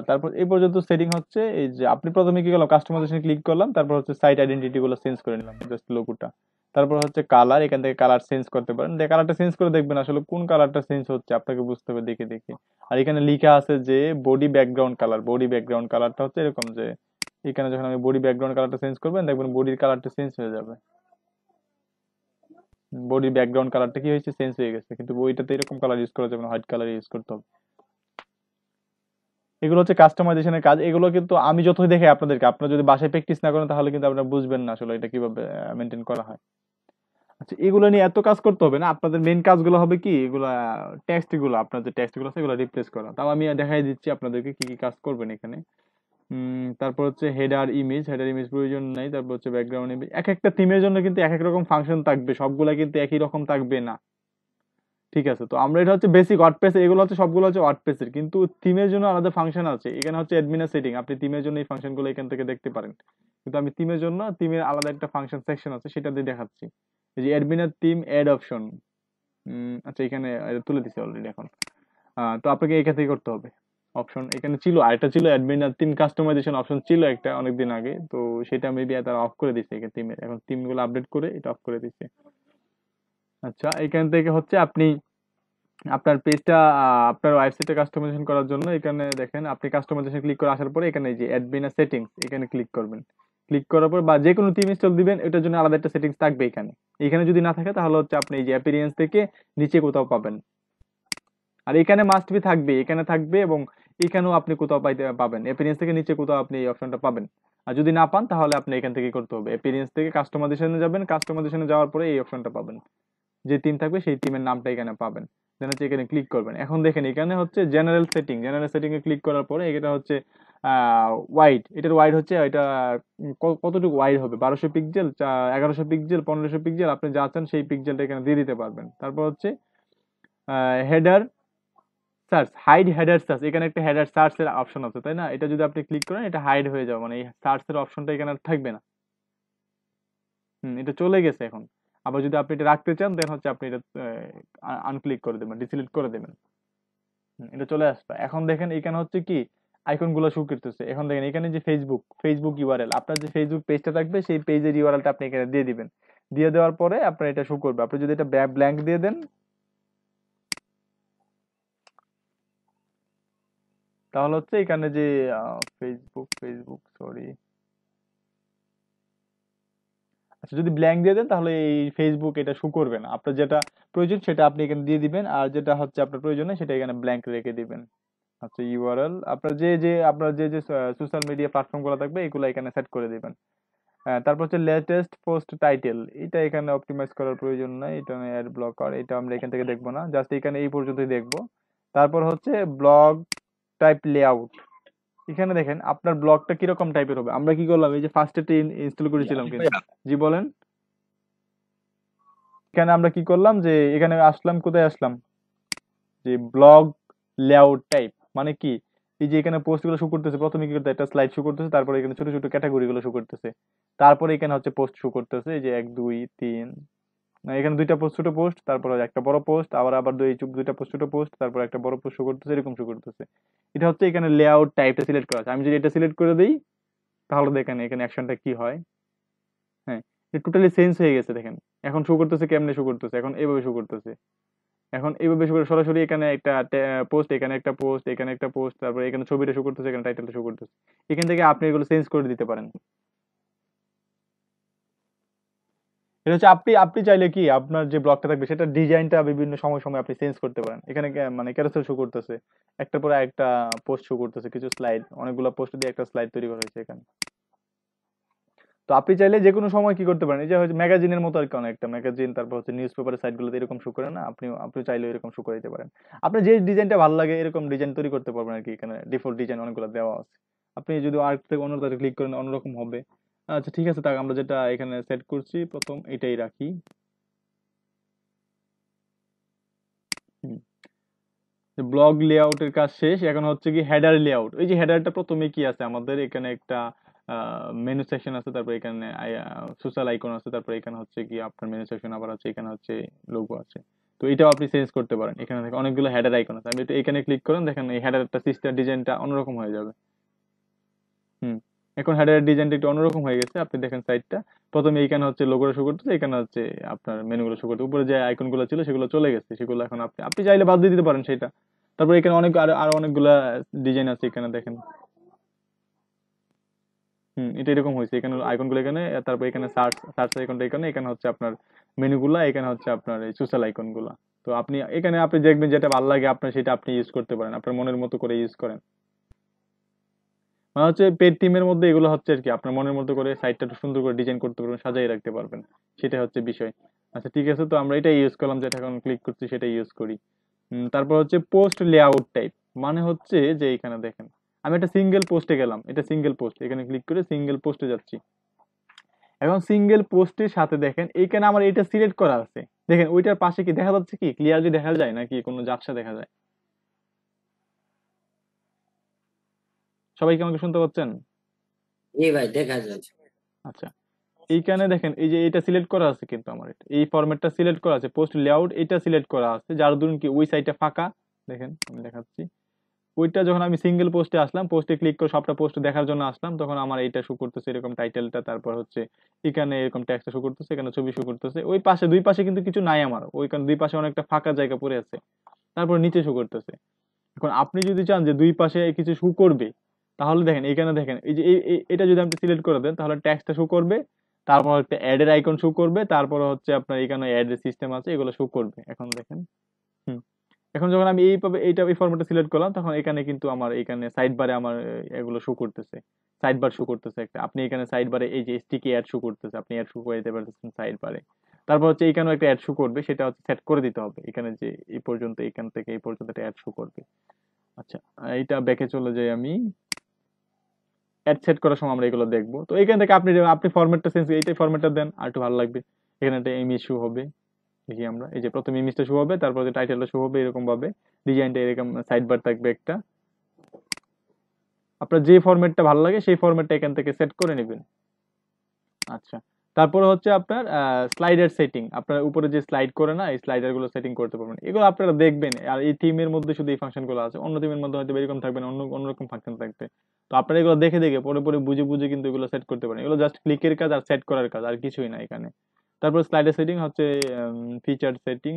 তারপর এই পর্যন্ত সেটিং হচ্ছে। এই যে আপনি প্রথমে কি করলাম, কাস্টমাইজেশন ক্লিক করলাম, তারপর হচ্ছে সাইট আইডেন্টিটি গুলো চেঞ্জ করে নিলাম, জাস্ট লোগোটা। তারপর হচ্ছে কালার, এখান থেকে কালার চেঞ্জ করতে পারেন। কালারটা চেঞ্জ করে দেখবেন আসলে কোন কালারটা চেঞ্জ হচ্ছে, আপনাকে বুঝতে হবে দেখে দেখে। আর এখানে লেখা আছে যে body background colour, body background কালারটা হচ্ছে এরকম যে এখানে যখন আমি বডি ব্যাকগ্রাউন্ড কালারটা চেঞ্জ করবেন, দেখবেন বডির কালারটা চেঞ্জ হয়ে যাবে। বডির ব্যাকগ্রাউন্ড কালারটা কি হয়েছে, চেঞ্জ হয়ে গেছে, কিন্তু ওইটাতে এরকম কালার ইউজ করা যাবে না, হোয়াইট কালার ইউজ করতে হবে। এগুলো হচ্ছে কাস্টমাইজেশনের কাজ। এগুলো কিন্তু আমি যতই দেখে আপনাদেরকে, আপনারা যদি বাসায় প্র্যাকটিস না করেন তাহলে কিন্তু আপনারা বুঝবেন না আসলে এটা কিভাবে মেনটেন করা হয়। আচ্ছা, এগুলো নিয়ে এত কাজ করতে হবে না, আপনাদের মেইন কাজগুলো হবে কি, এগুলা টেক্সট গুলো, আপনার যে টেক্সট গুলো আছে এগুলো রিপ্লেস করা। তাও আমি দেখাই দিচ্ছি আপনাদেরকে কি কি কাজ করবেন এখানে। তারপর হচ্ছে হেডার ইমেজ, হেডার ইমেজ প্রয়োজন নাই। তারপর হচ্ছে ব্যাকগ্রাউন্ড ইমেজ। এক একটা থিমের জন্য কিন্তু এক এক রকম ফাংশন থাকবে, সবগুলা কিন্তু একই রকম থাকবে না। ঠিক আছে, তো আমরা এটা হচ্ছে বেসিক ওয়ার্ডপ্রেস, এগুলো হচ্ছে সবগুলো হচ্ছে ওয়ার্ডপ্রেসের, কিন্তু থিমের জন্য আলাদা ফাংশন আছে। এখানে হচ্ছে অ্যাডমিনের সেটিং, আপনি থিমের জন্য এই ফাংশনগুলো এখান থেকে দেখতে পারেন। কিন্তু আমি থিমের জন্য থিমের আলাদা একটা ফাংশন সেকশন আছে, সেটা দিয়ে দেখাচ্ছি। এই যে অ্যাডমিনের থিম অ্যাড অপশন। আচ্ছা, এখানে এটা তুলে দিছি অলরেডি এখন। তো আপনাকে এখান থেকে করতে হবে। অপশন এখানে ছিল, আরেকটা ছিল অ্যাডমিনার থিম কাস্টমাইজেশন অপশন ছিল একটা অনেকদিন আগে, তো সেটা মেবি তারা অফ করে দিচ্ছে এখানে থিমে, এখন থিমগুলো আপডেট করে এটা অফ করে দিচ্ছে। আচ্ছা, এখান থেকে হচ্ছে আপনি আপনার পেজটা, আপনার ওয়েবসাইটে কাস্টমাইজেশন করার জন্য এখানে দেখেন, আপনি কাস্টমাইজেশন ক্লিক করে আসার পরে এখানে এই যে অ্যাডমিনার সেটিংস, এখানে ক্লিক করবেন। ক্লিক করার পর বা যে কোনো থিম ইনস্টল দিবেন, এটার জন্য আলাদা একটা সেটিংস থাকবে এখানে। এখানে যদি না থাকে তাহলে হচ্ছে আপনি এই যে অ্যাপিরিয়েন্স থেকে নিচে কোথাও পাবেন। আর এখানে মাস্ট বি থাকবে, এখানে থাকবে, এবং এখানেও আপনি কোথাও পাবেন, অ্যাপিরিয়েন্স থেকে নিচে কোথাও আপনি এই অপশনটা পাবেন। আর যদি না পান তাহলে আপনি এখান থেকে করতে হবে, অ্যাপিরিয়েন্স থেকে কাস্টমাইজেশনে যাবেন, কাস্টমাইজেশনে যাওয়ার পরে এই অপশনটা পাবেন, যে টিম থাকবে সেই টিমের নামটা এখানে পাবেন। দেন হচ্ছে এখানে ক্লিক করবেন। এখন দেখেন এখানে হচ্ছে জেনারেল সেটিং, জেনারেল সেটিং এ ক্লিক করার পরে এটা হচ্ছে ওয়াইড, এটার ওয়াইড হচ্ছে এটা কতটুকু ওয়াইড হবে, 1200 পিক্সেল, 1100 পিক্সেল, 1500 পিক্সেল, আপনি যা চান সেই পিক্সেলটা এখানে দিয়ে দিতে পারবেন। তারপর হচ্ছে header search, hide header search, এখানে একটা হেডার সার্চ এর অপশন আছে তাই না, এটা যদি আপনি ক্লিক করেন এটা হাইড হয়ে যাবে, মানে এই সার্চ এর অপশনটা এখানে আর থাকবে না। এটা চলে গেছে এখন। আবার যদি আপনি এটা রাখতে চান দেন হচ্ছে আপনি এটা আনক্লিক করে দেবেন, ডিসিলেট করে দেবেন। এটা চলে আসবে। এখন দেখেন এখানে হচ্ছে কি আইকন গুলো শো করতেছে। এখন দেখেন এখানে যে ফেসবুক, ফেসবুক ইউআরএল, আপনার যে ফেসবুক পেজটা থাকবে সেই পেজের ইউআরএলটা আপনি এখানে দিয়ে দিবেন। দিয়ে দেওয়ার পরে আপনার এটা শো করবে। আপনি যদি এটা ব্ল্যাঙ্ক দিয়ে দেন তাহলে হচ্ছে এখানে যে ফেসবুক সরি, আচ্ছা যদি ব্ল্যাঙ্ক দিয়ে দেন তাহলে এই ফেসবুক এটা শো করবে না। আপনার যেটা প্রয়োজন সেটা আপনি এখানে দিয়ে দিবেন, আর যেটা হচ্ছে আপনার প্রয়োজন নেই সেটা এখানে ব্ল্যাঙ্ক রেখে দিবেন। আচ্ছা, ইউআরএল আপনার যে সোশ্যাল মিডিয়া প্ল্যাটফর্ম গুলো থাকবে এগুলো এখানে সেট করে দিবেন। তারপর হচ্ছে লেটেস্ট পোস্ট টাইটেল, এটা এখানে অপটিমাইজ করার প্রয়োজন নাই, এটা অ্যাড ব্লকার, এটা আমরা এখান থেকে দেখবো না, জাস্ট এখানে এই পর্যন্তই দেখবো। তারপর হচ্ছে ব্লগ টাইপ লেআউট, এখানে দেখেন আপনার ব্লগটা কিরকম টাইপের হবে। আমরা কি করলাম, এই যে ফার্স্ট এটা ইনস্টল করেছিলাম কিন্তু। জি বলেন। এখানে আমরা কি করলাম যে এখানে আসলাম, কোথায় আসলাম, যে ব্লগ লেআউট টাইপ মানে কি, এই যে এখানে পোস্ট গুলো শো করতেছে, প্রথমে কি করতে একটা স্লাইড শো করতেছে, তারপরে এখানে ছোট ছোট ক্যাটাগরি গুলো শো করতেছে, তারপরে এখানে হচ্ছে পোস্ট শো করতেছে, এই যে 1 2 3, এখানে দুইটা পোস্ট, ছোট পোস্ট, তারপরে একটা বড় পোস্ট, আবার দুইটা পোস্ট, ছোট পোস্ট, তারপর একটা বড় পোস্ট শো করতেছে, এরকম শো করতেছে। এটা হচ্ছে এখানে লেআউট টাইপটা সিলেক্ট করা আছে। আমি যদি এটা সিলেক্ট করে দিই তাহলে দেখেন এখানে অ্যাকশনটা কি হয়। হ্যাঁ, এটা টোটালি চেঞ্জ হয়ে গেছে। দেখেন এখন শো করতেছে, কেমনে শো করতেছে, এখন এইভাবে শো করতেছে। এখন এইভাবে শো করে সরাসরি এখানে একটা পোস্ট, এখানে একটা পোস্ট, এখানে একটা পোস্ট, তারপরে এখানে ছবিটা শো করতেছে, এখানে টাইটেলটা শো করতেছে। এখান থেকে আপনি এগুলো চেঞ্জ করে দিতে পারেন। এটা হচ্ছে আপনি আপনি চাইলে কি আপনার যে ব্লগটা থাকবে সেটা ডিজাইনটা বিভিন্ন সময় সময় আপনি চেঞ্জ করতে পারেন। এখানে মানে ক্যারোসেল শো করতেছে, একটা পরে একটা পোস্ট শো করতেছে, কিছু স্লাইড, অনেকগুলো পোস্ট দিয়ে একটা স্লাইড তৈরি করা হয়েছে এখানে। তো আপনি চাইলে যে কোনো সময় কি করতে পারেন, এই যে হচ্ছে ম্যাগাজিনের মতো আর কি, অনেকটা ম্যাগাজিন, তারপর হচ্ছে নিউজ পেপারের সাইটগুলোতে এরকম শো করে না, আপনি আপনি চাইলে এরকম শো করে দিতে পারেন। আপনার যে ডিজাইনটা ভালো লাগে এরকম ডিজাইন তৈরি করতে পারবেন আর কি। এখানে ডিফল্ট ডিজাইন অনেকগুলো দেওয়া আছে, আপনি যদি আর থেকে অন্যটাতে ক্লিক করেন অন্যরকম হবে। আচ্ছা ঠিক আছে, তাহলে আমরা যেটা এখানে সেট করছি প্রথম এটাই রাখি। ব্লগ লেআউটের কাজ শেষ, এখন হচ্ছে কি হেডার লেআউট। এই যে হেডারটা প্রথমে কি আছে আমাদের এখানে একটা মেনু সেকশন আছে, তারপর এখানে সোশ্যাল আইকন আছে, তারপর এখানে হচ্ছে কি আপনার মেনু সেকশন, আবার হচ্ছে এখানে হচ্ছে লোগো আছে। তো এটাও আপনি চেঞ্জ করতে পারেন, এখানে থেকে অনেকগুলো হেডার আইকন আছে, আমি একটু এখানে ক্লিক করেন, দেখেন এই হেডারটা সিস্টেম ডিজাইনটা অন্যরকম হয়ে যাবে। হুম, এখন হেডারের ডিজাইনটা একটু অন্যরকম হয়ে গেছে। আপনি দেখেন সাইটটা প্রথমে এইখানে হচ্ছে লোগোটা শো করতেছে, এখানে হচ্ছে আপনার মেনুগুলো শো করতে, উপরে যে আইকন গুলো ছিল সেগুলো চলে গেছে, সেগুলো এখন আপনি আপনি চাইলে বাদ দিয়ে দিতে পারেন সেটা। তারপর এখানে অনেক আরো অনেকগুলা ডিজাইন আছে, এখানে দেখেন। এটা এরকম হয়েছে, এখানে আইকন গুলো এখানে, তারপর এখানে সার্চ সার্চ আইকনটা এখানে, এখানে হচ্ছে আপনার মেনুগুলা, এখানে হচ্ছে আপনার এই সোশ্যাল আইকন গুলা। তো আপনি এখানে আপনি দেখবেন যেটা ভালো লাগে আপনার, সেটা আপনি ইউজ করতে পারেন, আপনার মনের মতো করে ইউজ করেন। মানে হচ্ছে পেড টিমের মধ্যে এগুলো হচ্ছে আর কি আপনার মনের মতো করে সাইটটা একটু সুন্দর করে ডিজাইন করতে পারবেন, সাজিয়ে রাখতে পারবেন, সেটা হচ্ছে বিষয়। আচ্ছা ঠিক আছে, তো আমরা এটা ইউজ করলাম, যেটা এখন ক্লিক করছি সেটা ইউজ করি। তারপর হচ্ছে পোস্ট লেআউট টাইপ, মানে হচ্ছে যে এখানে দেখেন আমি একটা সিঙ্গেল পোস্টে গেলাম, এটা সিঙ্গেল পোস্ট, এখানে ক্লিক করে সিঙ্গেল পোস্টে যাচ্ছি। এখন সিঙ্গেল পোস্টের সাথে দেখেন এইখানে আমার এটা সিলেক্ট করা আছে, দেখেন ওইটার পাশে কি দেখা যাচ্ছে, কি ক্লিয়ারলি দেখা যায় নাকি কোনো ঝাপসা দেখা যায়? সবাই কি আমাকে শুনতে পাচ্ছেন? জি ভাই দেখা যাচ্ছে। আচ্ছা, এইখানে দেখেন এই যে এটা সিলেক্ট করা আছে, কিন্তু আমার এটা এই ফরম্যাটটা সিলেক্ট করা আছে, পোস্ট লেআউট এটা সিলেক্ট করা আছে, যার দরুন কি ওই সাইডটা ফাঁকা। দেখেন আমি দেখাচ্ছি, ওইটা যখন আমি সিঙ্গেল পোস্টে আসলাম, পোস্টে ক্লিক করে সবটা পোস্ট দেখার জন্য আসলাম, তখন আমার এইটা শো করতেছে এরকম টাইটেলটা, তারপর হচ্ছে এখানে এরকম টেক্সটটা শো করতেছে, এখানে ছবি শো করতেছে, ওই পাশে দুই পাশে কিন্তু কিছু নাই আমার, ওইখানে দুই পাশে অনেকটা ফাঁকা জায়গা পড়ে আছে, তারপর নিচে শো করতেছে। এখন আপনি যদি চান যে দুই পাশে কিছু শো করবে, তাহলে দেখেন এখানে দেখেন এই যে এটা যদি আপনি সিলেক্ট করে দেন, তাহলে টেক্সটটা শো করবে, তারপর একটা অ্যাড এর আইকন শো করবে, তারপর হচ্ছে আপনার এখানে অ্যাড এর সিস্টেম আছে, এগুলো শো করবে। এখন দেখেন, হুম, এখন যখন আমি এইভাবে এই ফরম্যাটে সিলেক্ট করলাম, তখন এখানে কিন্তু আমার এখানে সাইড বারে আমার এগুলো শো করতেছে, সাইড বার শো করতেছে একটা, আপনি এখানে সাইড বারে এই যে স্টিকি অ্যাড শো করতেছে, আপনি অ্যাড শো করে দিতে পারতেছেন সাইড বারে। তারপর হচ্ছে এখানেও একটা অ্যাড শো করবে, সেটা হচ্ছে সেট করে দিতে হবে, এখানে যে এই পর্যন্ত, এখান থেকে এই পর্যন্ত একটা অ্যাড শো করবে। আচ্ছা, এইটা ব্যাকে চলে যাই আমি, অ্যাড সেট করার সময় আমরা এগুলো দেখবো। তো এখান থেকে আপনি আপনি ফরম্যাটটা চেঞ্জ, এইটাই ফরম্যাটটা দেন আর একটু ভালো লাগবে। এখানে একটা ইমেজ শো হবে, দেখি আমরা এই যে প্রথমে ইমেজটা শো হবে, তারপর যে টাইটেলটা শো হবে, এরকম ভাবে ডিজাইনটা এরকম সাইড বার থাকবে একটা। আপনার যে ফরম্যাটটা ভালো লাগে সেই ফরম্যাটটা এখান থেকে সেট করে নেবেন। আচ্ছা, তারপরে হচ্ছে আপনার স্লাইডার সেটিং, আপনার উপরে যে স্লাইড করে না, এই স্লাইডার গুলো সেটিং করতে পারবেন, এগুলো আপনারা দেখবেন। আর এই থিমের মধ্যে শুধু এই ফাংশন গুলো আছে, অন্য থিমের মধ্যে হয়তো এরকম থাকবে না, অন্যরকম ফাংশন থাকবে। তো আপনারা এগুলো দেখে দেখে পরে পরে বুঝে বুঝে কিন্তু এগুলো সেট করতে পারেন, এগুলো জাস্ট ক্লিকের কাজ আর সেট করার কাজ, আর কিছুই না এখানে। তারপর স্লাইডার সেটিং হচ্ছে ফিচার সেটিং,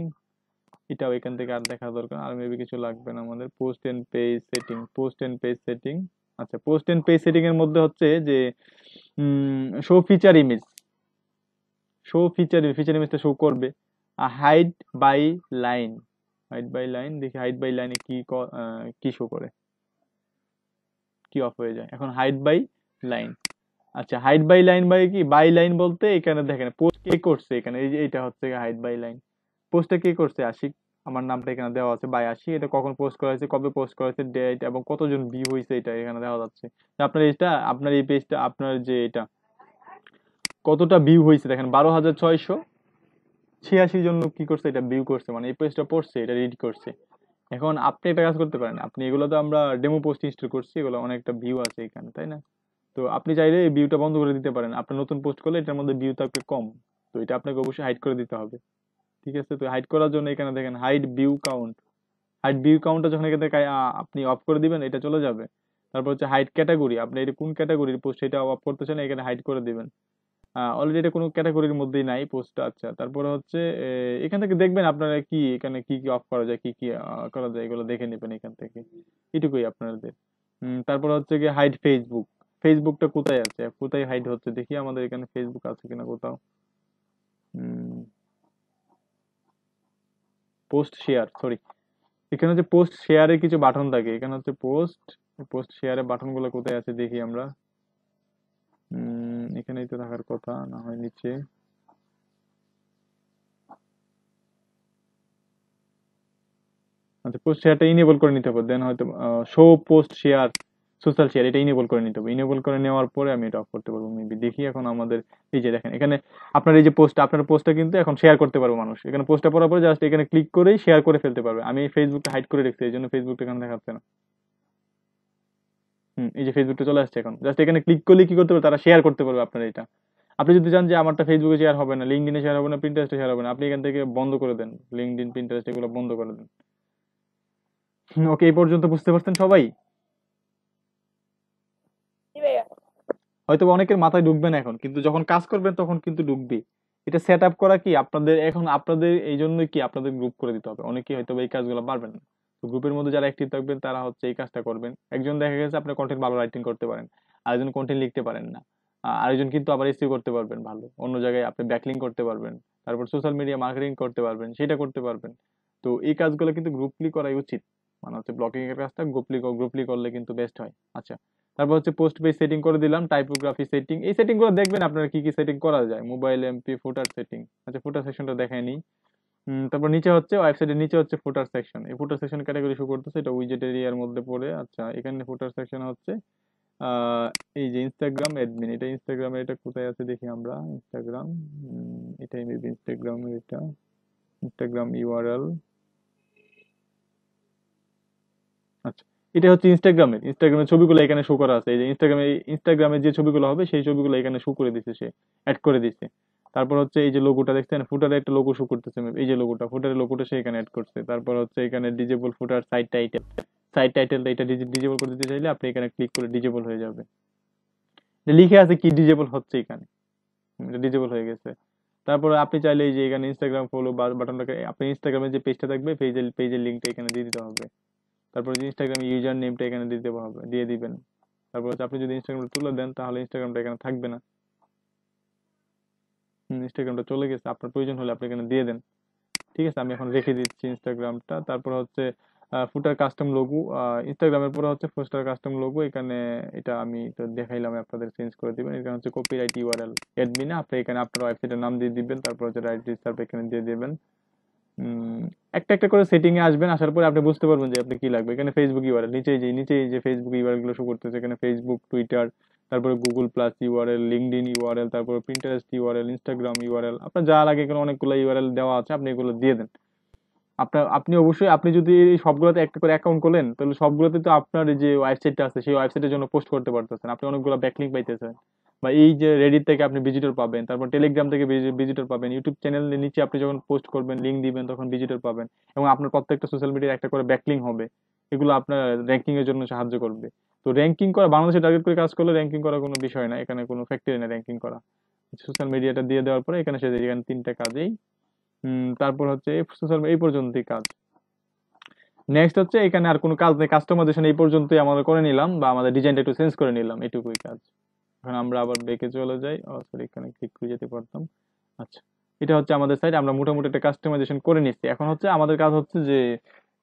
এটাও এখান থেকে আর দেখা দরকার, আর মেবি কিছু লাগবে না আমাদের। Post and page setting, post and page setting. আচ্ছা, পোস্ট এন্ড পেজ সেটিং এর মধ্যে হচ্ছে যে show feature image, show feature feature ইমেজটা শো করবে। Hide byline, hide byline, দেখি হাইড বাই লাইনে কি শো করে, কি অফ হয়ে যায়। এখন হাইড বাই লাইন, আচ্ছা হাইড বাই লাইন বাই কি, বাই লাইন বলতে এখানে দেখেন পোস্ট কে করছে, এখানে এই যে এটা হচ্ছে হাইড বাই লাইন, পোস্টটা কে করছে, আশিক, আমার নামটা এখানে দেওয়া আছে বাই আশিক, এটা কখন পোস্ট করা হয়েছে, কবে পোস্ট করা হয়েছে, ডেট এবং কতজন ভিউ হয়েছে, এটা এখানে দেওয়া যাচ্ছে। আপনার এটা, আপনার এই পেজটা, আপনার যে এটা কতটা ভিউ হয়েছে দেখেন, 12,686 জন কি করছে, এটা ভিউ করছে, মানে এই পেজটা পড়ছে, এটা রিড করছে। এখন আপনি একটা কাজ করতে পারেন, আপনি এগুলো তো আমরা ডেমো পোস্ট ইনস্টল করছি, এগুলো অনেকটা ভিউ আছে এখানে, তাই না? তো আপনি চাইলে এই ভিউটা বন্ধ করে দিতে পারেন, আপনার নতুন পোস্ট করলে এটার মধ্যে ভিউ থাকবে কম, তো এটা আপনাকে অবশ্যই হাইড করে দিতে হবে। ঠিক আছে, তো হাইড করার জন্য এখানে দেখেন hide view count, hide view কাউন্টটা যখন এখান থেকে আপনি অফ করে দিবেন, এটা চলে যাবে। তারপর হচ্ছে হাইড ক্যাটাগরি, আপনি এটা কোন ক্যাটাগরির পোস্ট সেটা অফ করতে চান, এখানে হাইড করে দিবেন। অলরেডি এটা কোনো ক্যাটাগরির মধ্যেই নাই পোস্টটা। আচ্ছা, তারপরে হচ্ছে এখান থেকে দেখবেন আপনারা কি এখানে কি কি অফ করা যায়, কি কি করা যায়, এগুলো দেখে নেবেন এখান থেকে, এটুকুই আপনাদের। তারপর হচ্ছে কি হাইড ফেসবুক, ফেসবুকটা কোথায় আছে, কোথায় হাইড হচ্ছে, দেখি আমাদের এখানে ফেসবুক আছে কিনা কোথাও। পোস্ট শেয়ার, সরি, এখানে হচ্ছে পোস্ট শেয়ারের কিছু বাটন থাকে, এখানে হচ্ছে পোস্ট, পোস্ট শেয়ারের বাটন গুলো কোথায় আছে দেখি আমরা। এখানেই তো থাকার কথা, না হয় নিচে। আচ্ছা, পোস্ট শেয়ারটা ইনেবল করে নিতে হবে, দেন হয়তো show post share, social share এটা ইনেবল করে নিতে হবে। ইনেবল করে নেওয়ার পরে আমি এটা অফ করতে পারবো। মেবি দেখি এখন আমাদের এই যে দেখেন এখানে আপনার এই যে পোস্ট, আপনার পোস্টটা কিন্তু এখন শেয়ার করতে পারবো মানুষ। এখানে পোস্টটা পড়ার পরে জাস্ট এখানে ক্লিক করেই শেয়ার করে ফেলতে পারবে। আমি ফেসবুকটা হাইড করে রেখেছি, এই জন্য ফেসবুকটা এখানে দেখাচ্ছে না। এই যে ফেসবুকটা চলে আসছে এখন, জাস্ট এখানে ক্লিক করলে কি করতে পারবে, তারা শেয়ার করতে পারবে আপনার এটা। আপনি যদি চান যে আমারটা ফেসবুকে শেয়ার হবে না, লিঙ্কডিনে শেয়ার হবে না, প্রিন্টারেস্টে শেয়ার হবে না, আপনি এখান থেকে বন্ধ করে দেন, লিঙ্কডিন প্রিন্টারেস্ট এগুলো বন্ধ করে দেন। ওকে, এই পর্যন্ত বুঝতে পারছেন সবাই? জি ভাইয়া। হয়তো অনেকের মাথায় ঢুকবে না এখন, কিন্তু যখন কাজ করবেন তখন কিন্তু ঢুকবে। এটা সেট আপ করা কি আপনাদের এখন, আপনাদের এই জন্যই কি আপনাদের গ্রুপ করে দিতে হবে। অনেকেই হয়তো এই কাজগুলো পারবেন না, তো গ্রুপের মধ্যে যারা অ্যাক্টিভ থাকবেন তারা হচ্ছে এই কাজটা করবেন। একজন দেখা গেছে আপনার কন্টেন্ট ভালো রাইটিং করতে পারেন, আরেকজন কন্টেন্ট লিখতে পারেন না, আরেকজন কিন্তু আবার এসইও করতে পারবেন ভালো, অন্য জায়গায় আপনি ব্যাকলিং করতে পারবেন, তারপর সোশ্যাল মিডিয়া মার্কেটিং করতে পারবেন, সেটা করতে পারবেন। তো এই কাজগুলো কিন্তু গ্রুপলি করাই উচিত, মানে হচ্ছে ব্লগিং এর কাজটা গ্রুপলি করলে কিন্তু বেস্ট হয়। আচ্ছা, তারপর হচ্ছে পোস্ট পেজ সেটিং করে দিলাম, টাইপোগ্রাফি সেটিং, এই সেটিং গুলো দেখবেন আপনারা কি কি সেটিং করা যায়। মোবাইল এমপি ফুটার সেটিং, আচ্ছা ফুটার সেকশনটা দেখাই নি। তারপর নিচে হচ্ছে ওয়েবসাইটের নিচে হচ্ছে ফুটার সেকশন, এই ফুটার সেকশন ক্যাটাগরি শো করতেছে, এটা উইজেট এরিয়ার মধ্যে পড়ে। আচ্ছা, এখানে ফুটার সেকশন হচ্ছে এই যে ইনস্টাগ্রাম অ্যাডমিন, এটা ইনস্টাগ্রামের, এটা কোথায় আছে দেখি আমরা, ইনস্টাগ্রাম, এটাই মেবি ইনস্টাগ্রামের, এটা ইনস্টাগ্রাম ইউআরএল। আচ্ছা, এটা হচ্ছে ইনস্টাগ্রামের ছবিগুলো এখানে শো করা আছে। এই যে ইনস্টাগ্রামে যে ছবিগুলো হবে সেই ছবিগুলো এখানে শো করে দিছে, সে অ্যাড করে দিছে। তারপর হচ্ছে এই যে লোগোটা দেখছেন, ফুটারে একটা লোগো শো করতেছে, এই যে লোগোটা, ফুটারের লোগোটা সে এখানে অ্যাড করছে। তারপর হচ্ছে এখানে ডিজেবল ফুটার সাইড টাইটেলটা এটা ডিজেবল করে দিতে চাইলে আপনি এখানে ক্লিক করে ডিজেবল হয়ে যাবে। লিখে আছে কি ডিজেবল হচ্ছে এখানে, এটা ডিজেবল হয়ে গেছে। তারপরে আপনি চাইলে এই যে এখানে ইনস্টাগ্রাম ফলো বাটনটাকে, আপনি ইনস্টাগ্রামের যে পেজটা থাকবে পেজের লিঙ্কটা এখানে দিয়ে দিতে হবে। তারপর ইনস্টাগ্রাম ইউজার নেমটা এখানে দিয়ে দিবেন। তারপর হচ্ছে আপনি যদি ইনস্টাগ্রামটা তুলে দেন তাহলে ইনস্টাগ্রামটা এখানে থাকবে না, ইনস্টাগ্রামটা চলে গেছে। আপনার প্রয়োজন হলে আপনি এখানে দিয়ে দেন। ঠিক আছে, আমি এখন রেখে দিচ্ছি ইনস্টাগ্রামটা। তারপর হচ্ছে ফুটার কাস্টম লোগো, ইনস্টাগ্রামের পরে হচ্ছে ফুটার কাস্টম লোগো, এখানে এটা আমি তো দেখাইলাম, আপনাদের চেঞ্জ করে দিবেন। এখানে হচ্ছে কপিরাইট ইউআরএল অ্যাডমিনে আপনি এখানে আপনার ওয়েবসাইটের নাম দিয়ে দিবেন, তারপর হচ্ছে রাইট রিসার্ভ এখানে দিয়ে দিবেন। একটা একটা করে সেটিং এ আসবেন, আসার পরে আপনি বুঝতে পারবেন যে আপনি কি লাগবে। এখানে ফেসবুক ইউআরএল নিচে যে ফেসবুক ইউআরএল গুলো শো করতেছে, এখানে ফেসবুক, টুইটার, তারপরে Google plus URL, LinkedIn URL, তারপরে প্রিন্টারেস্ট ইউআরএল, ইনস্টাগ্রাম ইউআরএল, আপনার যা লাগে এখানে অনেকগুলো ইউআরএল দেওয়া আছে, আপনি এগুলো দিয়ে দেন। আপনি অবশ্যই, আপনি যদি এই সবগুলোতে একটা করে অ্যাকাউন্ট খোলেন তাহলে সবগুলোতে তো আপনার যে ওয়েবসাইটটা আছে সেই ওয়েবসাইটের জন্য পোস্ট করতে পারতেছেন, আপনি অনেকগুলো ব্যাকলিংক পাইতেছেন। বা এই যে রেডিট থেকে আপনি ভিজিটর পাবেন, তারপর টেলিগ্রাম থেকে ভিজিটর পাবেন, ইউটিউব চ্যানেলের নিচে আপনি যখন পোস্ট করবেন লিঙ্ক দিবেন তখন ভিজিটর পাবেন, এবং আপনার প্রত্যেকটা সোশ্যাল মিডিয়ার একটা করে ব্যাকলিং হবে। এগুলো আপনার র্যাঙ্কিং এর জন্য সাহায্য করবে। তো র্যাঙ্কিং করা, বাংলাদেশে টার্গেট করে কাজ করলে র্যাঙ্কিং করা কোনো বিষয় না, এখানে কোনো ফ্যাক্টরি না র্যাঙ্কিং করা। সোশ্যাল মিডিয়াটা দিয়ে দেওয়ার পরে এখানে এখানে 3টা কাজেই তারপর হচ্ছে সোশ্যাল এই পর্যন্তই কাজ। নেক্সট হচ্ছে এখানে আর কোনো কাজ নেই, কাস্টমাইজেশন এই পর্যন্তই আমরা করে নিলাম, বা আমাদের ডিজাইনটা একটু চেঞ্জ করে নিলাম, এটুকুই কাজ। এখন আমরা আবার ব্যাকে চলে যাই, সরি এখানে ক্লিক করে যেতে পারতাম। আচ্ছা, এটা হচ্ছে আমাদের সাইট, আমরা মোটামুটি একটা কাস্টমাইজেশন করে নিচ্ছি। এখন হচ্ছে আমাদের কাজ হচ্ছে যে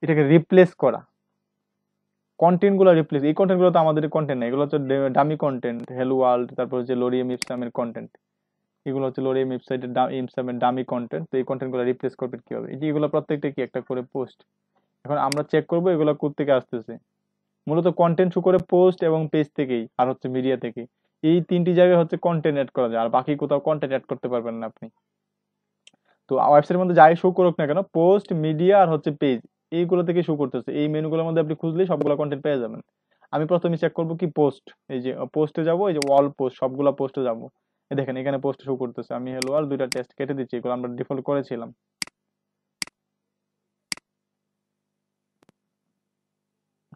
এটাকে রিপ্লেস করা, কন্টেন্ট গুলো রিপ্লেস। এই কন্টেন্ট গুলো তো আমাদের কন্টেন্ট না, এগুলো হচ্ছে ডামি কন্টেন্ট, হেলো ওয়ার্ল্ড, তারপর হচ্ছে লোরিয়াম ইপসামের কন্টেন্ট, এগুলো হচ্ছে লোরিয়াম ইপসামের ডামি কন্টেন্ট। তো এই কন্টেন্ট গুলো রিপ্লেস করবেন কিভাবে, এই যে এগুলো প্রত্যেকটা কি একটা করে পোস্ট। এখন আমরা চেক করবো এগুলো কোত্থেকে আসতেছে। মূলত কন্টেন্ট শো করে পোস্ট এবং পেজ থেকেই, আর হচ্ছে মিডিয়া থেকে। এই 3টি জায়গায় হচ্ছে কন্টেন্ট অ্যাড করা যায়, আর বাকি কোথাও কন্টেন্ট অ্যাড করতে পারবেন না আপনি। তো ওয়েবসাইটের মধ্যে যাই শো করুক না কেন, পোস্ট, মিডিয়া আর হচ্ছে পেজ, এইগুলো থেকে শো করতেছে। এই মেনুগুলোর মধ্যে আপনি খুঁজলেই সবগুলো কন্টেন্ট পেয়ে যাবেন। আমি প্রথমে চেক করবো কি পোস্ট, এই যে পোস্টে যাবো, এই যে অল পোস্ট, সবগুলা পোস্টে যাবো। দেখেন এখানে পোস্ট শো করতেছে, আমি হেলো আর 2টা টেক্সট কেটে দিচ্ছি, এগুলো আমরা ডিফল্ট করেছিলাম।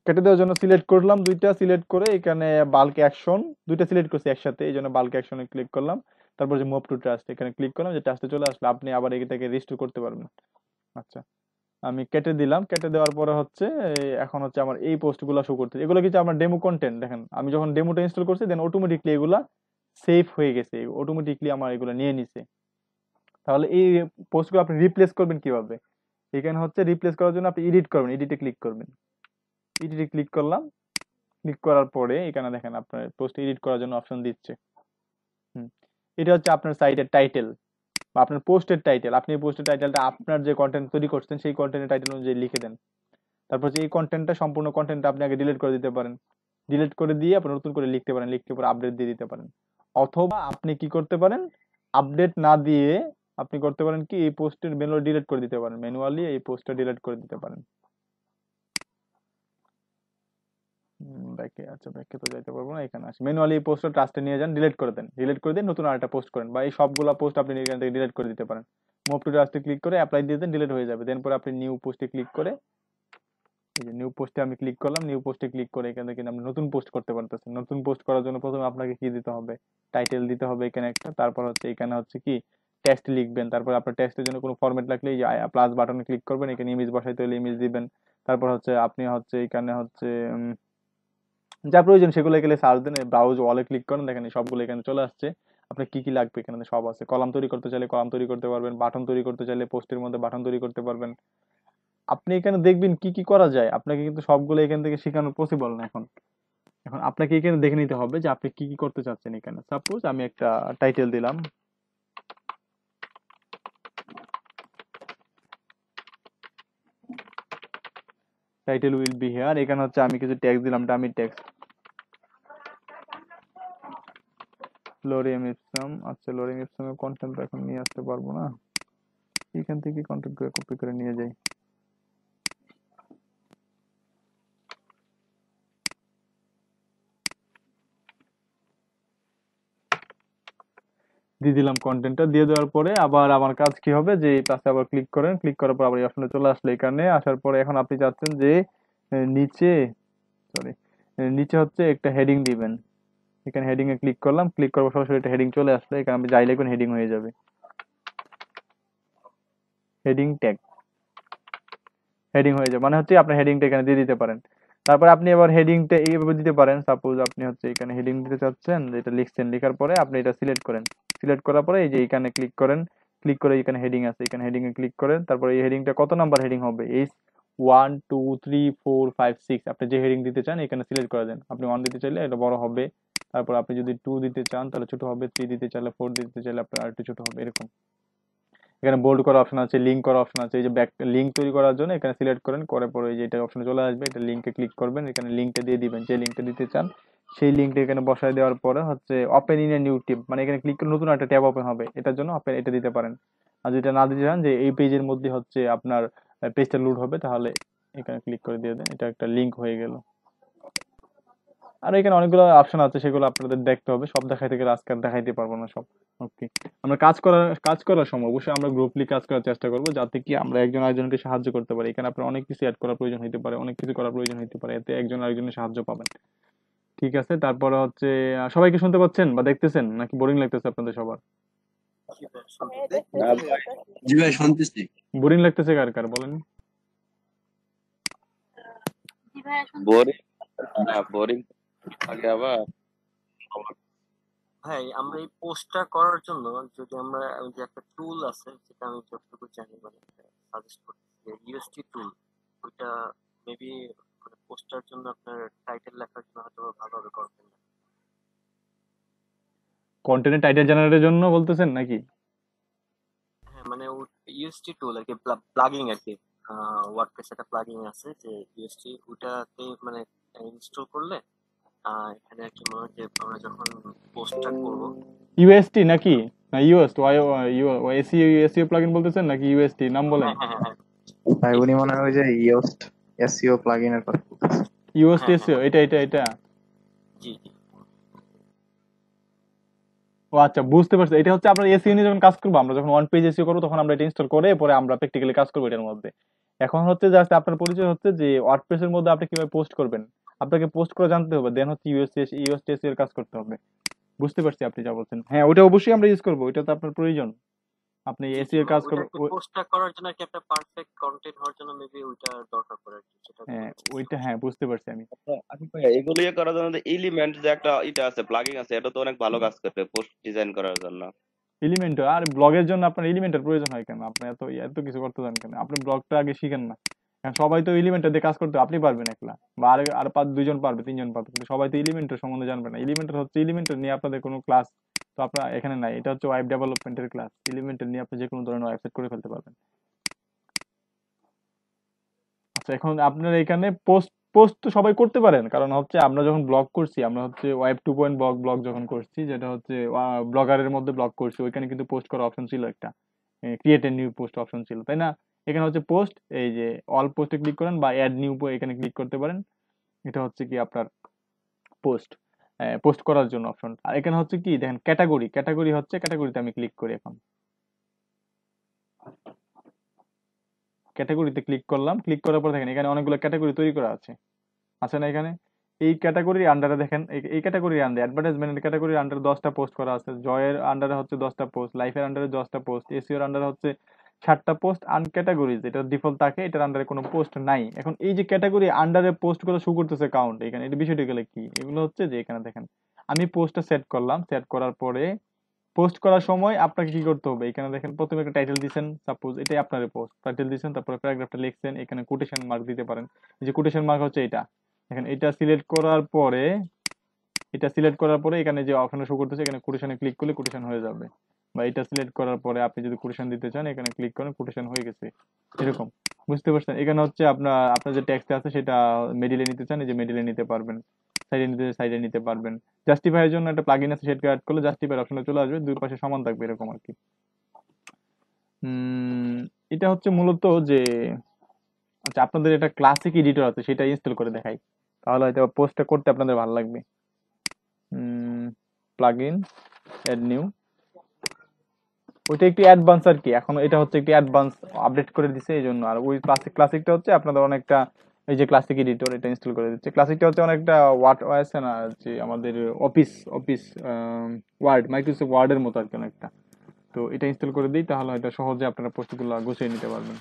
কেটে দেওয়ার জন্য সিলেক্ট করলাম 2টা, সিলেক্ট করে এখানে বাল্ক অ্যাকশন 2টা সিলেক্ট করছি একসাথে, এই জন্য বাল্ক অ্যাকশনে ক্লিক করলাম। তারপর যে মুভ টু ট্রাস্ট এখানে ক্লিক করলাম, যে ট্রাস্টে চলে আসলে আপনি আবার এটাকে রিস্টোর করতে পারবেন। আচ্ছা, আমি কেটে দিলাম, কেটে দেওয়ার পরে হচ্ছে এখন হচ্ছে আমার এই পোস্টগুলো শো করতে, এগুলো কিছু আমার ডেমো কন্টেন্ট। দেখেন আমি যখন ডেমোটা ইনস্টল করছি দেন অটোমেটিকলি এগুলা সেভ হয়ে গেছে, অটোমেটিকলি আমার এগুলো নিয়ে নিছে। তাহলে এই পোস্টগুলো আপনি রিপ্লেস করবেন কিভাবে, এখানে হচ্ছে রিপ্লেস করার জন্য আপনি এডিট করবেন, এডিটে ক্লিক করবেন। এডিটে ক্লিক করলাম, ক্লিক করার পরে এখানে দেখেন আপনার পোস্ট এডিট করার জন্য অপশন দিচ্ছে। এটা হচ্ছে আপনার সাইটের টাইটেল বা আপনার পোস্টের টাইটেল। আপনি এই পোস্টের টাইটেলটা আপনার যে কন্টেন্ট তৈরি করছেন সেই কন্টেন্টের টাইটেল অনুযায়ী লিখে দেন। তারপর এই কন্টেন্টটা, সম্পূর্ণ কন্টেন্টটা আপনি আগে ডিলিট করে দিতে পারেন, ডিলিট করে দিয়ে আপনি নতুন করে লিখতে পারেন, লিখতে পরে আপডেট দিয়ে দিতে পারেন। অথবা আপনি কি করতে পারেন, আপডেট না দিয়ে আপনি করতে পারেন কি, এই পোস্টের ম্যানুয়ালি ডিলিট করে দিতে পারেন, ম্যানুয়ালি এই পোস্টটা ডিলিট করে দিতে পারেন। ব্যাকে, আচ্ছা ব্যাকে তো যাইতে পারবো না, এখানে আসি, ম্যানুয়ালি এই পোস্টটা ট্রাস্টে নিয়ে যান, ডিলিট করে দেন, ডিলিট করে দিয়ে নতুন আরেকটা পোস্ট করেন, বা এই সবগুলা পোস্ট আপনি এখান থেকে ডিলিট করে দিতে পারেন। মুভ টু ট্রাস্টে ক্লিক করে অ্যাপ্লাই দিয়ে দেন, ডিলিট হয়ে যাবে। দেন পরে আপনি নিউ পোস্টে ক্লিক করে, এই যে নিউ পোস্টে আমি ক্লিক করলাম, নিউ পোস্টে ক্লিক করে এখান থেকে আপনি নতুন পোস্ট করতে পারতেছেন। নতুন পোস্ট করার জন্য প্রথমে আপনাকে কি দিতে হবে, টাইটেল দিতে হবে এখানে একটা, তারপর হচ্ছে এখানে হচ্ছে কি টেক্সট লিখবেন, তারপর আপনার টেক্সটের জন্য কোনো ফরম্যাট লাগলে এই যে প্লাস বাটনে ক্লিক করবেন, এখানে ইমেজ বসাইতে হলে ইমেজ দিবেন। তারপর হচ্ছে আপনি হচ্ছে এখানে হচ্ছে যা প্রয়োজন সেগুলো এখানে সার্চ দেন, ব্রাউজ ওয়ালে ক্লিক করেন, দেখেন এই সবগুলো এখানে চলে আসছে। আপনার কি কি লাগবে এখানে সব আছে। কলাম তৈরি করতে চাইলে কলাম তৈরি করতে পারবেন, বাটন তৈরি করতে চাইলে পোস্টের মধ্যে বাটন তৈরি করতে পারবেন। আপনি এখানে দেখবেন কি কি করা যায়, আপনাকে কিন্তু সবগুলো এখান থেকে শেখানো পসিবল না এখন। এখন আপনাকে এখানে দেখে নিতে হবে যে আপনি কি কি করতে চাচ্ছেন। এখানে সাপোজ আমি একটা টাইটেল দিলাম, টাইটেল উইল বি হিয়ার, এখানে হচ্ছে আমি কিছু টেক্সট দিলাম, ডামি টেক্সট, লোরেম ইপসাম। আচ্ছা লোরেম ইপসামের কন্টেন্ট এখন নিয়ে আসতে পারবো না, এখান থেকে কন্টেন্ট করে কপি করে নিয়ে যাই। দিয়ে দিলাম কন্টেন্টটা, দিয়ে দেওয়ার পরে আবার আমার কাজ কি হবে, যে এই পাশে আবার ক্লিক করেন, ক্লিক করার পর আবার এই অপশনে চলে আসলে, এখানে আসার পরে এখন আপনি চাচ্ছেন যে নিচে, সরি নিচে হচ্ছে একটা হেডিং দিবেন। এখানে হেডিং এ ক্লিক করলাম, ক্লিক করার পর সরাসরি একটা হেডিং চলে আসলো, এখানে আপনি যাই লিখবেন হেডিং হয়ে যাবে, হেডিং ট্যাগ, হেডিং হয়ে যাবে, মানে হচ্ছে আপনার হেডিংটা এখানে দিয়ে দিতে পারেন। তারপর আপনি এবার হেডিংটা এইভাবে দিতে পারেন, সাপোজ আপনি হচ্ছে এখানে হেডিং দিতে চাচ্ছেন, যেটা লিখছেন, লেখার পরে আপনি এটা সিলেক্ট করেন, সিলেক্ট করার পরে এই যে এখানে ক্লিক করেন, ক্লিক করে এখানে হেডিং আছে, এখানে হেডিং এ ক্লিক করেন, তারপরে এই হেডিংটা কত নাম্বার হেডিং হবে, এই 1 2 3 4 5 6 আপনি যে হেডিং দিতে চান এখানে সিলেক্ট করে দেন। আপনি 1 দিতে চাইলে এটা বড় হবে, তারপর আপনি যদি 2 দিতে চান তাহলে ছোট হবে, 3 দিতে চাইলে 4 দিতে চাইলে আপনার আর একটু ছোট হবে, এরকম। এখানে বোল্ড করার অপশন আছে, লিঙ্ক করার অপশন আছে, এই যে ব্যাক লিঙ্ক তৈরি করার জন্য এখানে সিলেক্ট করেন, করে পরে এই যে এটা অপশনে চলে আসবে, এটা লিঙ্কে ক্লিক করবেন, এখানে লিঙ্কটা দিয়ে দিবেন, যে লিঙ্কটা দিতে চান সেই লিঙ্কটা এখানে বসায় দেওয়ার পরে হচ্ছে open in a new tab, মানে এখানে ক্লিক করে নতুন একটা ট্যাব ওপেন হবে, এটার জন্য ওপেন এটা দিতে পারেন। আর যেটা না দিতে চান যে এই পেজের মধ্যে হচ্ছে আপনার পেজটা লোড হবে, তাহলে এখানে ক্লিক করে দিয়ে দেন, এটা একটা লিঙ্ক হয়ে গেল। আর এখানে অনেকগুলো অপশন আছে, সেগুলো আপনাদের দেখতে হবে, সব দেখাইতে গেলে আজকে আর দেখাইতে পারবো না সব। ওকে, আমরা কাজ করার সময় অবশ্যই আমরা গ্রুপলি কাজ করার চেষ্টা করবো, যাতে কি আমরা একজন আরেকজনকে সাহায্য করতে পারি। এখানে আপনার অনেক কিছু অ্যাড করার প্রয়োজন হতে পারে, অনেক কিছু করার প্রয়োজন হতে পারে, এতে একজন আরেকজনের সাহায্য পাবেন। ঠিক আছে, তারপরে হচ্ছে সবাইকে শুনতে পাচ্ছেন বা দেখতেছেন, নাকি বোরিং লাগতেছে আপনাদের সবার? না ভাই, জি ভাই শুনতেছি। বোরিং লাগতেছে কার কার বলেন? জি ভাইয়া শুনতেছি। বোরিং না, বোরিং আগে আবার ভাই আমরা এই পোস্টটা করার জন্য যদি আমরা ওই যে একটা টুল আছে, যেটা আমি যতটুকু জানি মানে সাজেস্ট করতেছি, ইউএসটি টুল, ওইটা মেবি মানে পোস্টার জন্য আপনার টাইটেল লেখার জন্য হয়তো ভালোভাবে করবেন না। কন্টেন্টের টাইটেল জেনারেটের জন্য বলতেছেন নাকি? হ্যাঁ মানে ইউএসটি টুল আর কি, প্লাগইন আর কি, ওয়ার্ডপ্রেস একটা প্লাগইন আছে যে ইউএসটি, ওটাতে মানে ইনস্টল করলে এখানে আর কি মনে হয় যে আমরা যখন পোস্টটা করব। ইউএসটি নাকি, না ইউএস এসইও এসইও প্লাগইন বলতেছেন নাকি ইউএসটি নাম বলেন? হ্যাঁ হ্যাঁ হ্যাঁ ভাই উনি মনে হয় যে ইয়োস্ট এসইও প্লাগইনের কথা বলতেছে। ইউএসটি হ্যাঁ এসইও হ্যাঁ এটা জি জি ও আচ্ছা, বুঝতে পারছি। এটা হচ্ছে আপনার এসইও নিয়ে যখন কাজ করবো, আমরা যখন ওয়ান পেজ এসইও করবো তখন আমরা এটা ইনস্টল করে পরে আমরা প্র্যাকটিক্যালি কাজ করবো এটার মধ্যে। এখন হচ্ছে জাস্ট আপনার পরিচয় হচ্ছে যে ওয়ার্ডপ্রেস এর মধ্যে আপনি কিভাবে পোস্ট করবেন, আপনাকে পোস্ট করে জানতে হবে, দেন হচ্ছে ইউএসটি এসইও এর কাজ করতে হবে। বুঝতে পারছি আপনি যা বলছেন, হ্যাঁ ওটা অবশ্যই আমরা ইউজ করবো, এটা তো আপনার প্রয়োজন, আপনি জি জি এসইও এর কাজ ওইটা করবেন। পোস্টটা করার জন্য কি একটা পারফেক্ট কন্টেন্ট হওয়ার জন্য মেবি ওইটা দরকার পড়ে আর কি, সেটা হ্যাঁ ওইটা, হ্যাঁ বুঝতে পারছি আমি। আচ্ছা ভাইয়া, এগুলো ইয়ে করার জন্য এলিমেন্ট যে একটা এটা আছে, প্লাগইন আছে, এটা তো অনেক ভালো কাজ করবে পোস্ট ডিজাইন করার জন্য। এলিমেন্ট আর ব্লগের জন্য আপনার এলিমেন্টের প্রয়োজন হয় কেন? আপনি এত এত কিছু করতে জানেন কেন? আপনি ব্লগটা আগে শিখেন না। এখন সবাই তো এলিমেন্টার দিয়ে কাজ করতে, আপনি পারবেন একলা, বা আর দুইজন পারবে, তিনজন পারবে, কিন্তু সবাই তো এলিমেন্টের সম্বন্ধে জানবে না। এলিমেন্টার হচ্ছে এলিমেন্টার নিয়ে আপনাদের কোনো ক্লাস তো আপনার এখানে নাই, এটা হচ্ছে ওয়েব ডেভেলপমেন্টের ক্লাস। এলিমেন্টার নিয়ে আপনি যে কোনো ধরনের ওয়েবসাইট করে ফেলতে পারবেন। আচ্ছা, এখন আপনার এখানে পোস্ট তো সবাই করতে পারেন, কারণ হচ্ছে আমরা যখন ব্লগ করছি, আমরা হচ্ছে ওয়েব 2 ব্লগ যখন করছি, যেটা হচ্ছে ব্লগারের মধ্যে ব্লগ করছি, ওইখানে কিন্তু পোস্ট করার অপশন ছিল একটা, create a new post option ছিল, তাই না? এখানে হচ্ছে পোস্ট, এই যে অল পোস্টে ক্লিক করেন বা অ্যাড নিউ এখানে ক্লিক করতে পারেন। এটা হচ্ছে কি আপনার পোস্ট, পোস্ট করার জন্য অপশন। আর এখানে হচ্ছে কি দেখেন ক্যাটাগরি হচ্ছে, ক্যাটাগরিতে আমি ক্লিক করি। এখন ক্যাটাগরিতে ক্লিক করলাম, ক্লিক করার পর দেখেন এখানে অনেকগুলো ক্যাটাগরি তৈরি করা আছে না এখানে? এই ক্যাটাগরির আন্ডারে দেখেন, এই ক্যাটাগরির আন্ডারে অ্যাডভার্টাইজমেন্টের ক্যাটাগরির আন্ডারে 10টা পোস্ট করা আছে, জয়ের আন্ডারে হচ্ছে 10টা পোস্ট, লাইফের আন্ডারে 10টা পোস্ট, এসইওর আন্ডারে হচ্ছে 7টা পোস্ট, আনক্যাটাগরিজ এটা ডিফল্ট থাকে, এটার আন্ডারে কোনো পোস্ট নাই। এখন এই যে ক্যাটাগরি আন্ডারে পোস্ট গুলো শো করতেছে কাউন্ট, এখানে এটা বিষয়টা গেলে কি, এগুলো হচ্ছে যে এখানে দেখেন আমি পোস্টটা সেট করলাম, সেট করার পরে পোস্ট করার সময় আপনাকে কি করতে হবে, এখানে দেখেন প্রথমে একটা টাইটেল দিবেন, সাপোজ এটাই আপনার পোস্ট, টাইটেল দিবেন, তারপরে প্যারাগ্রাফটা লিখছেন, এখানে কোটেশন মার্ক দিতে পারেন। এই যে কোটেশন মার্ক হচ্ছে এটা, দেখেন এটা সিলেক্ট করার পরে, এখানে যে অপশন শো করতেছে, এখানে কোটেশনে ক্লিক করলে কোটেশন হয়ে যাবে। বা এটা সিলেক্ট করার পরে আপনি যদি কোটেশন দিতে চান, এখানে ক্লিক করেন, কোটেশন হয়ে গেছে, এরকম। বুঝতে পারছেন? এখানে হচ্ছে আপনার যে টেক্সট আছে সেটা মিডিলে নিতে চান, এই যে মিডিলে নিতে পারবেন, সাইডে নিতে পারবেন। জাস্টিফাই এর জন্য একটা প্লাগইন আছে, সেটা অ্যাড করলে জাস্টিফাই অপশনে চলে আসবে, দুই পাশে সমান থাকবে এরকম আর কি। এটা হচ্ছে মূলত যে, আচ্ছা আপনাদের এটা ক্লাসিক এডিটর আছে, সেটা ইনস্টল করে দেখাই, তাহলে হয়তো পোস্টটা করতে আপনাদের ভালো লাগবে। প্লাগইন অ্যাড নিউ, ওইটা একটু অ্যাডভান্স আর কি, এখন এটা হচ্ছে একটু অ্যাডভান্স আপডেট করে দিছে এই জন্য। আর ওই ক্লাসিকটা হচ্ছে আপনাদের অনেকটা, এই যে ক্লাসিক এডিটর এটা ইনস্টল করে দিচ্ছে। ক্লাসিকটা হচ্ছে অনেকটা আছে না যে আমাদের অফিস ওয়ার্ড, মাইক্রোসফট ওয়ার্ডের মতো আর কি অনেকটা। তো এটা ইনস্টল করে দিই, তাহলে এটা সহজে আপনারা পোস্টগুলো গুছিয়ে নিতে পারবেন।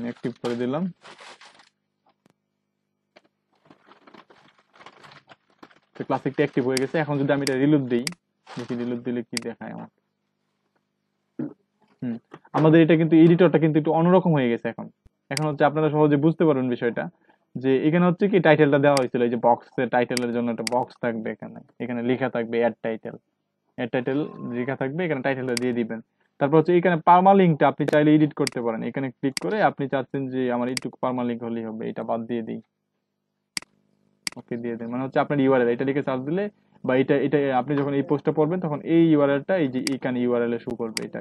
অ্যাক্টিভ করে দিলাম। তো ক্লাসিকটা অ্যাক্টিভ হয়ে গেছে। এখন যদি আমি এটা রিলোড দিই, দেখি রিলোড দিলে কি দেখায় আমার। আমাদের এটা কিন্তু এডিটরটা কিন্তু একটু অন্যরকম হয়ে গেছে এখন। এখন হচ্ছে আপনারা সহজে বুঝতে পারবেন বিষয়টা, যে এখানে হচ্ছে কি টাইটেলটা দেওয়া হয়েছিল, এই যে বক্সে টাইটেলের জন্য একটা বক্স থাকবে, এখানে লেখা থাকবে অ্যাড টাইটেল লেখা থাকবে, এখানে টাইটেলটা দিয়ে দিবেন। তারপর হচ্ছে এখানে পার্মালিঙ্কটা আপনি চাইলে এডিট করতে পারেন, এখানে ক্লিক করে আপনি চাচ্ছেন যে আমার এইটুকু পার্মালিঙ্ক হলেই হবে, এটা বাদ দিয়ে দিই, ওকে দিয়ে দেন। মানে হচ্ছে আপনার ইউআরএল এটা লিখে সার্চ দিলে, বা এটা আপনি যখন এই পোস্টটা পড়বেন তখন এই ইউআরএলটা এই যে এইখানে ইউআরএল এ শো করবে এটা।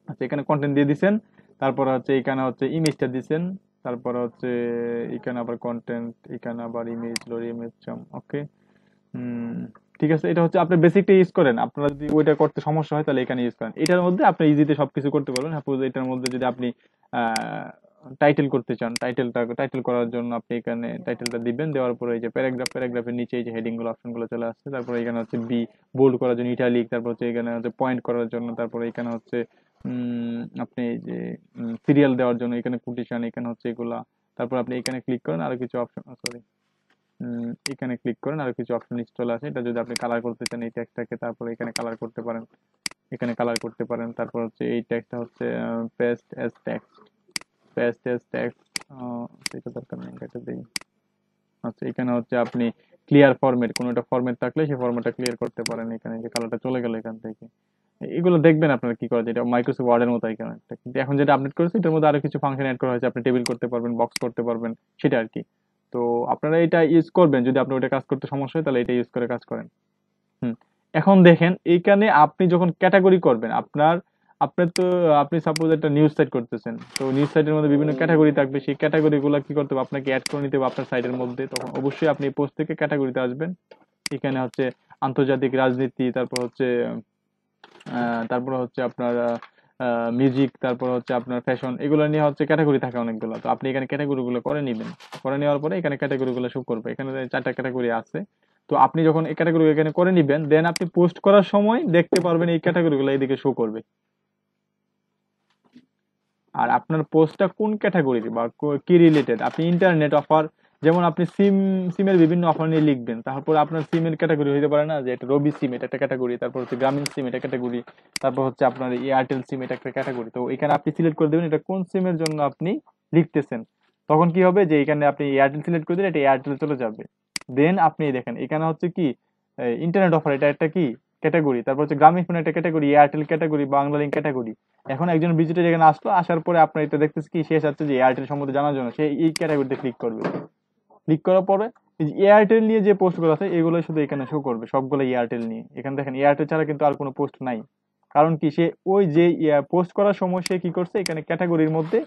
আচ্ছা এখানে কন্টেন্ট দিয়ে দিবেন, তারপর হচ্ছে এখানে হচ্ছে ইমেজটা দিবেন, তারপর হচ্ছে এখানে আবার কন্টেন্ট, এখানে আবার ইমেজ, লোড ইমেজ, ওকে। ঠিক আছে, এটা হচ্ছে আপনি বেসিকটা ইউজ করেন, আপনারা যদি ওইটা করতে সমস্যা হয় তাহলে এখানে ইউজ করেন। এটার মধ্যে আপনি ইজিতে সবকিছু করতে পারবেন। সাপোজ এটার মধ্যে যদি আপনি টাইটেল করতে চান, টাইটেল করার জন্য আপনি এখানে টাইটেলটা দিবেন, দেওয়ার পরে এই যে প্যারাগ্রাফের নিচে এই যে হেডিং গুলো অপশন গুলো চলে আসছে, তারপরে এখানে হচ্ছে বোল্ড করার জন্য ইটালিক, তারপর হচ্ছে এখানে হচ্ছে পয়েন্ট করার জন্য, তারপরে এখানে হচ্ছে আপনি এই যে সিরিয়াল দেওয়ার জন্য এখানে কোটেশন, এখানে হচ্ছে এগুলা। তারপর আপনি এখানে ক্লিক করেন, আরো কিছু অপশন, সরি এখানে ক্লিক করেন, আরো কিছু অপশন নিচে চলে আসে। এটা যদি আপনি কালার করতে চান এই টেক্সটটাকে, তারপরে এখানে কালার করতে পারেন, এখানে কালার করতে পারেন। তারপর হচ্ছে এই টেক্সটটা হচ্ছে পেস্ট এজ টেক্সট, সেটা দরকার নেই, এটা দেই। আচ্ছা এখানে হচ্ছে আপনি ক্লিয়ার ফরম্যাট, কোনো একটা ফরম্যাট থাকলে সেই ফরম্যাটটা ক্লিয়ার করতে পারেন। এখানে যে কালারটা চলে গেল এখান থেকে, এগুলো দেখবেন আপনারা কি করে, যেটা মাইক্রোসফট ওয়ার্ডের মতো এখানে একটা, কিন্তু এখন যেটা আপডেট করেছে এটার মধ্যে আরো কিছু ফাংশন অ্যাড করা হয়েছে, আপনি টেবিল করতে পারবেন, বক্স করতে পারবেন, সেটা আর কি। তো আপনারা এটা ইউজ করবেন, যদি আপনার ওটা কাজ করতে সমস্যা হয় তাহলে এটা ইউজ করে কাজ করেন। এখন দেখেন এইখানে আপনি যখন ক্যাটাগরি করবেন, আপনি সাপোজ একটা নিউজ সাইট করতেছেন, তো নিউজ সাইটের মধ্যে বিভিন্ন ক্যাটাগরি থাকবে, সেই ক্যাটাগরি গুলা কি করতে হবে, আপনাকে অ্যাড করে নিতে হবে আপনার সাইটের মধ্যে। তখন অবশ্যই আপনি পোস্ট থেকে ক্যাটাগরিতে আসবেন, এখানে হচ্ছে আন্তর্জাতিক রাজনীতি, তারপর হচ্ছে আপনার মিউজিক, তারপর হচ্ছে আপনার ফ্যাশন, এগুলো নিয়ে হচ্ছে ক্যাটাগরি থাকে অনেকগুলো। তো আপনি এখানে ক্যাটাগরি গুলো করে নেবেন, করে নেওয়ার পরে এখানে ক্যাটাগরি গুলো শো করবে, এখানে 4টা ক্যাটাগরি আছে। তো আপনি যখন এই ক্যাটাগরি এখানে করে নিবেন, দেন আপনি পোস্ট করার সময় দেখতে পারবেন এই ক্যাটাগরি গুলো এইদিকে শো করবে। আর আপনার পোস্টটা কোন ক্যাটাগরির বা কি রিলেটেড, আপনি ইন্টারনেট অফার, যেমন আপনি সিমের বিভিন্ন অফার নিয়ে লিখবেন, তারপর আপনার সিমের ক্যাটাগরি হইতে পারে না যে এটা রবি সিম এটা একটা ক্যাটাগরি, তারপর হচ্ছে গ্রামীণ সিম এটা ক্যাটাগরি, তারপর হচ্ছে আপনার এয়ারটেল সিম এটা একটা ক্যাটাগরি। তো এখানে আপনি সিলেক্ট করে দেবেন এটা কোন সিমের জন্য আপনি লিখতেছেন। তখন কি হবে যে এখানে আপনি এয়ারটেল সিলেক্ট করে দিলে এটা এয়ারটেল চলে যাবে। দেন আপনি দেখেন এখানে হচ্ছে কি ইন্টারনেট অফার এটা একটা কি ক্যাটাগরি, তারপর হচ্ছে গ্রামীণ ফোন একটা category, Airtel category, Bangla link category. এখন একজন ভিজিটর এখানে আসলো, আসার পরে আপনার এটা দেখতেছে কি, সে চাচ্ছে যে এয়ারটেল সম্বন্ধে জানার জন্য, সে এই ক্যাটাগরিতে ক্লিক করবে। ক্লিক করার পরে এই যে এয়ারটেল নিয়ে যে পোস্টগুলো আছে এগুলো শুধু এখানে শো করবে, সবগুলো এয়ারটেল নিয়ে। এখানে দেখেন এয়ারটেল ছাড়া কিন্তু আর কোনো পোস্ট নাই। কারণ কি, সে ওই যে পোস্ট করার সময় সে কি করছে, এখানে ক্যাটাগরির মধ্যে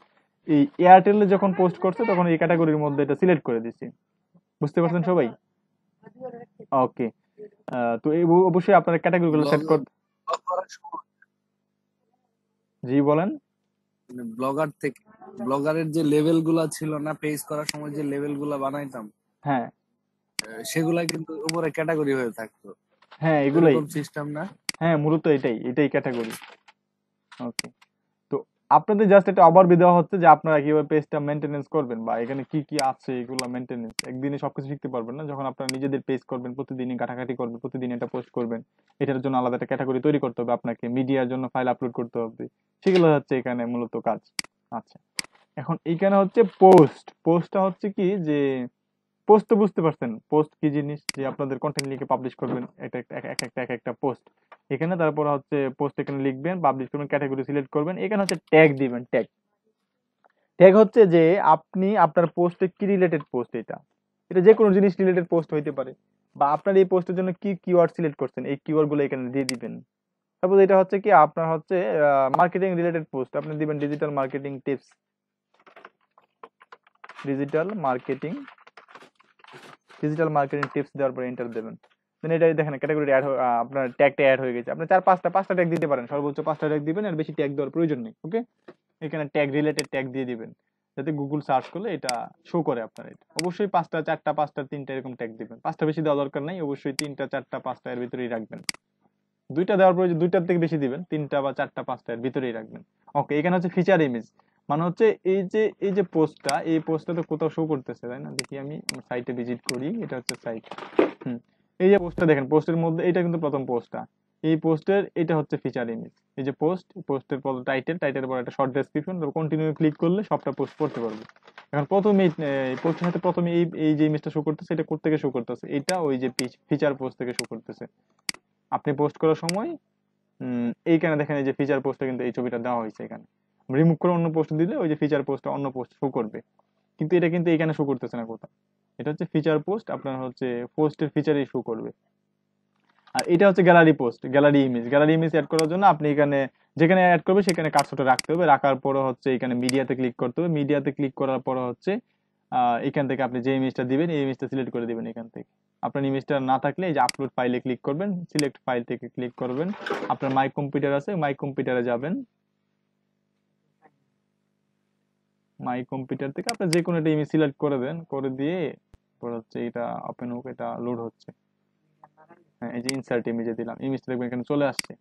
এই এয়ারটেলে যখন পোস্ট করছে তখন এই ক্যাটাগরির মধ্যে এটা সিলেক্ট করে দিছে। বুঝতে পারছেন সবাই? ওকে। তো অবশ্যই আপনারা ক্যাটাগরিগুলো সেট করতে। জি বলেন। ব্লগার থেকে ব্লগারের যে লেভেল গুলা ছিল না, পেজ করার সময় যে লেভেল গুলা বানাইতাম, হ্যাঁ সেগুলা কিন্তু উপরে ক্যাটাগরি হয়ে থাকতো। হ্যাঁ এগুলাই। এরকম সিস্টেম না? হ্যাঁ মূলত এটাই ক্যাটাগরি। ওকে। তো আপনাদের জাস্ট এটা ওভারভিউ দেওয়া হচ্ছে যে আপনারা কিভাবে পেজটা মেইনটেনেন্স করবেন বা এখানে কি কি আছে এগুলো মেইনটেনেন্স। একদিনে সবকিছু শিখতে পারবেন না। যখন আপনারা নিজেদের পেজ করবেন, প্রতিদিনই ঘাটাঘাটি করবেন, প্রতিদিন এটা পোস্ট করবেন, এটার জন্য আলাদা একটা ক্যাটাগরি তৈরি করতে হবে আপনাকে, মিডিয়ার জন্য ফাইল আপলোড করতে হবে, সেগুলো হচ্ছে এখানে মূলত কাজ। আচ্ছা, এখন এইখানে হচ্ছে পোস্টটা হচ্ছে কি যে পোস্ট তো বুঝতে পারছেন পোস্ট কি জিনিস, যে আপনাদের কন্টেন্ট লিখে পাবলিশ করবেন এক একটা পোস্ট এখানে। তারপর হচ্ছে পোস্ট এখানে লিখবেন, পাবলিশ করবেন, ক্যাটাগরি সিলেক্ট করবেন, এখানে হচ্ছে ট্যাগ দিবেন। ট্যাগ হচ্ছে যে আপনি আপনার পোস্টে কি রিলেটেড পোস্ট, এটা যে কোনো জিনিস রিলেটেড পোস্ট হইতে পারে, বা আপনার এই পোস্টের জন্য কি কিওয়ার্ড সিলেক্ট করছেন এই কিওয়ার্ড গুলো এখানে দিয়ে দিবেন। তারপর এটা হচ্ছে কি আপনার হচ্ছে মার্কেটিং রিলেটেড পোস্ট, আপনি দিবেন digital marketing tips, digital marketing tips দেওয়ার পর এন্টার দেবেন। দেন এটা দেখেন ক্যাটাগরি অ্যাড আপনার ট্যাগটা অ্যাড হয়ে গেছে। আপনি পাঁচটা ট্যাগ দিতে পারেন, সর্বোচ্চ 5টা ট্যাগ দিবেন, আর বেশি ট্যাগ দেওয়ার প্রয়োজন নেই। ওকে, এখানে ট্যাগ রিলেটেড ট্যাগ দিয়ে দিবেন যাতে গুগল সার্চ করলে এটা শো করে আপনার। এটা অবশ্যই 5টা 4টা 5টা 3টা এরকম ট্যাগ দিবেন। 5টা বেশি দেওয়া দরকার নাই, অবশ্যই 3টা 4টা 5টা এর ভিতরেই রাখবেন। 2টা দেওয়ার প্রয়োজন, 2টার থেকে বেশি দিবেন, 3টা বা 4টা 5টা এর ভিতরেই রাখবেন। ওকে, এখানে হচ্ছে ফিচার ইমেজ, মানে হচ্ছে এই যে পোস্টটা, এই পোস্টটা তো কোথাও শো করতেছে তাই না? দেখি আমি সাইটে ভিজিট করি, এটা হচ্ছে সাইট। এই যে পোস্টটা দেখেন, পোস্টের মধ্যে এটা কিন্তু প্রথম পোস্টটা, এই পোস্টের এটা হচ্ছে ফিচার ইমেজ। এই যে পোস্টের পর টাইটেলের পর একটা শর্ট ডেসক্রিপশন, তারপর কন্টিনিউ ক্লিক করলে সবটা পোস্ট পড়তে পারবে। এখন প্রথমে পোস্টের সাথে প্রথমে এই যে ইমেজটা শো করতেছে, এটা কোথা থেকে শো করতেছে? এটা ওই যে ফিচার পোস্ট থেকে শো করতেছে। আপনি পোস্ট করার সময় এইখানে দেখেন এই যে ফিচার পোস্টে কিন্তু এই ছবিটা দেওয়া হয়েছে। এখানে রিমুভ করে অন্য পোস্ট দিলে ওই যে ফিচার পোস্টটা অন্য পোস্ট শো করবে, কিন্তু এটা কিন্তু এখানে শো করতেছে না কোথাও। এটা হচ্ছে ফিচার পোস্ট, আপনার হচ্ছে পোস্টের ফিচারই শো করবে। আর এটা হচ্ছে gallery post, gallery image add করার জন্য আপনি এখানে যেখানে অ্যাড করবে সেখানে কার্সরটা রাখতে হবে। রাখার পরে হচ্ছে এখানে মিডিয়াতে ক্লিক করতে হবে। মিডিয়াতে ক্লিক করার পরে হচ্ছে এখান থেকে আপনি যে ইমেজটা দিবেন এই ইমেজটা সিলেক্ট করে দিবেন। এখান থেকে আপনার ইমেজটা না থাকলে এই যে আপলোড ফাইলে ক্লিক করবেন, সিলেক্ট ফাইল থেকে ক্লিক করবেন। আপনার মাই কম্পিউটার আছে, মাই কম্পিউটারে যাবেন। মাই কম্পিউটার থেকে আপনি যে কোনো একটা ইমেজ সিলেক্ট করে দেন, করে দিয়ে পরে হচ্ছে এটা ওপেন হোক, এটা লোড হচ্ছে। হ্যাঁ, এই যে ইনসার্ট ইমেজে দিলাম, ইমেজটা দেখবেন এখানে চলে আসছে।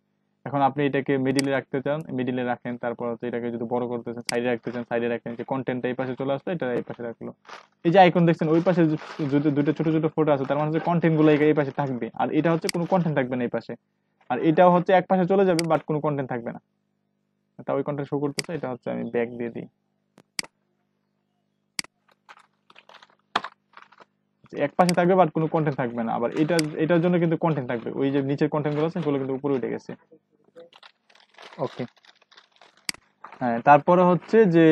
এখন আপনি এটাকে মিডিলে রাখতে চান, মিডিলে রাখেন। তারপর হচ্ছে এটাকে যদি বড় করতে চান, সাইডে রাখতে চান, সাইডে রাখেন। যে কন্টেন্টটা এই পাশে চলে আসলো, এটা এই পাশে রাখলো। এই যে আইকন দেখছেন ওই পাশে যদি দুটো ছোট ছোট ফটো আছে, তার মানে হচ্ছে কন্টেন্ট গুলো এই পাশে থাকবে, আর এটা হচ্ছে কোনো কন্টেন্ট থাকবে না এই পাশে। আর এটাও হচ্ছে এক পাশে চলে যাবে, বাট কোনো কন্টেন্ট থাকবে না। তা ওই কন্টেন্ট শো করতেছে, এটা হচ্ছে আমি ব্যাক দিয়ে দিই। এক পাশে থাকবে বাট কোনো কন্টেন্ট থাকবে না। আবার এটার জন্য কিন্তু কন্টেন্ট থাকবে, ওই যে নিচের কন্টেন্ট গুলো আছে সেগুলো কিন্তু উপরে উঠে গেছে। ওকে, হ্যাঁ। তারপরে হচ্ছে যে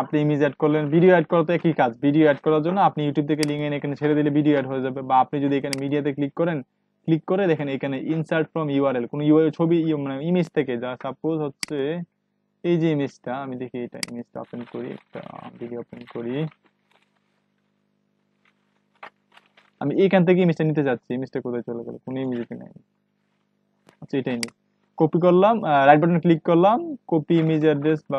আপনি ইমেজ অ্যাড করলেন, ভিডিও অ্যাড করা তো একই কাজ। ভিডিও অ্যাড করার জন্য আপনি ইউটিউব থেকে লিঙ্ক এনে এখানে ছেড়ে দিলে ভিডিও অ্যাড হয়ে যাবে। বা আপনি যদি এখানে মিডিয়াতে ক্লিক করেন, ক্লিক করে দেখেন এখানে ইনসার্ট ফ্রম ইউআরএল, কোনো ছবি মানে ইমেজ থেকে, যা সাপোজ হচ্ছে এই যে ইমেজটা, আমি দেখি এটা ইমেজটা ওপেন করি, একটা ভিডিও ওপেন করি। আমি এইখান থেকে ইমেজটা নিতে যাচ্ছি, ইমেজটা কোথায় চলে গেল? কোনো ইমেজে নাই। আচ্ছা, এটাই নিই। কপি করলাম, রাইট বাটন ক্লিক করলাম, কপি ইমেজ অ্যাড্রেস বা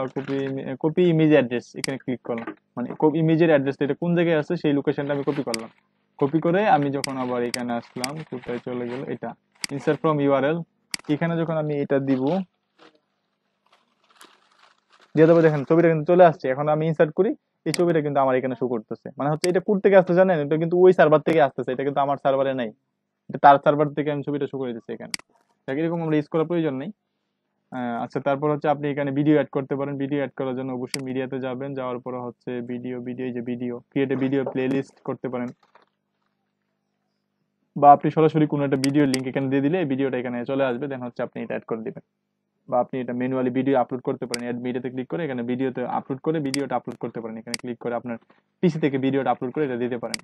কপি ইমেজ অ্যাড্রেস, এখানে ক্লিক করলাম। মানে ইমেজের অ্যাড্রেসটা এটা কোন জায়গায় আছে সেই লোকেশনটা আমি কপি করলাম। কপি করে আমি যখন আবার এখানে আসলাম, কোথায় চলে গেল? এটা ইনসার্ট ফ্রম ইউআরএল, এখানে যখন আমি এটা দিব, দিয়ে দেবো, দেখেন ছবিটা কিন্তু চলে আসছে। এখন আমি ইনসার্ট করি, এই ছবিটা কিন্তু আমার এখানে শো করতেছে। মানে হচ্ছে এটা কোথা থেকে আসছে জানেন? এটা কিন্তু ওই সার্ভার থেকে আসতেছে, এটা কিন্তু আমার সার্ভারে নাই, এটা তার সার্ভার থেকে আমি ছবিটা শো করে দিচ্ছি এখানে। এরকম আমরা ইউজ করার প্রয়োজন নেই। আচ্ছা, তারপর হচ্ছে আপনি এখানে ভিডিও অ্যাড করতে পারেন। ভিডিও অ্যাড করার জন্য অবশ্যই মিডিয়াতে যাবেন, যাওয়ার পরে হচ্ছে ভিডিও এই যে video create a video playlist করতে পারেন, বা আপনি সরাসরি কোনো একটা ভিডিও লিংক এখানে দিয়ে দিলে এই ভিডিওটা এখানে চলে আসবে। দেন হচ্ছে আপনি এটা অ্যাড করে দিবেন, বা আপনি এটা ম্যানুয়ালি ভিডিও আপলোড করতে পারেন। অ্যাড ভিডিওতে ক্লিক করে এখানে ভিডিওতে আপলোড করে ভিডিওটা আপলোড করতে পারেন। এখানে ক্লিক করে আপনার পিসি থেকে ভিডিওটা আপলোড করে এটা দিতে পারেন।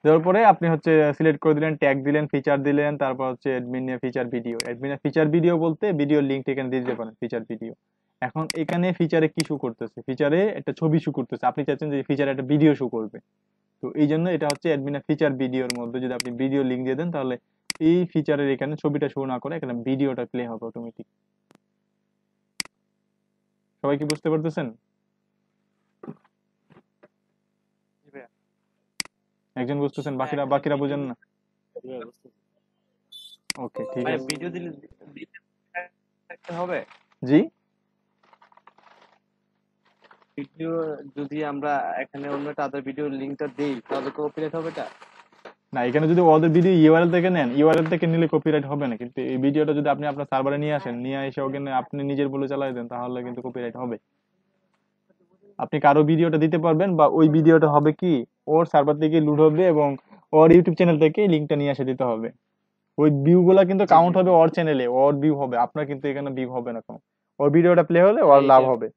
দেওয়ার পরে আপনি হচ্ছে সিলেক্ট করে দিলেন, ট্যাগ দিলেন, ফিচার দিলেন, তারপর হচ্ছে অ্যাডমিনের ফিচার ভিডিও। অ্যাডমিনের ফিচার ভিডিও বলতে ভিডিওর লিঙ্ক এখানে দিয়ে দিতে পারেন, ফিচার ভিডিও। এখন এখানে ফিচারে কি শো করতেছে? ফিচারে একটা ছবি শো করতেছে, আপনি চাচ্ছেন যে ফিচারে একটা ভিডিও শো করবে, তো এই জন্য এটা হচ্ছে অ্যাডমিনের ফিচার ভিডিওর মধ্যে যদি আপনি ভিডিও লিঙ্ক দিয়ে দেন তাহলে এই ফিচারের এখানে ছবিটা শো না করে এখানে ভিডিওটা প্লে হবে অটোমেটিক। সবাই কি বুঝতে পারতেছেন? একজন বুঝতেছেন, বাকিরা বাকিরা বুঝেন না? ওকে, ঠিক ভাই আছে। ভিডিও দিলে হবে? জি, ভিডিও যদি আমরা এখানে অন্য তাদের ভিডিও লিংকটা দেই তাহলে কপিরাইট হবে এটা? না, এখানে যদি ওদের ভিডিও ইউআরএল থেকে নেন, ইউআরএল থেকে নিলে কপিরাইট হবে না, কিন্তু এই ভিডিওটা যদি আপনি আপনার সার্ভারে নিয়ে আসেন, নিয়ে এসে ওখানে আপনি নিজের বলে চালাই দেন তাহলে কিন্তু কপিরাইট হবে। আপনি কারো ভিডিওটা দিতে পারবেন, বা ওই ভিডিওটা হবে কি ওর সার্ভার থেকে লোড হবে এবং ওর ইউটিউব চ্যানেল থেকে লিংকটা নিয়ে এসে দিতে হবে। ওই ভিউ গুলা কিন্তু কাউন্ট হবে ওর চ্যানেলে, ওর ভিউ হবে, আপনার কিন্তু এখানে ভিউ হবে না কোনো। ওর ভিডিওটা প্লে হলে ওর লাভ হবে।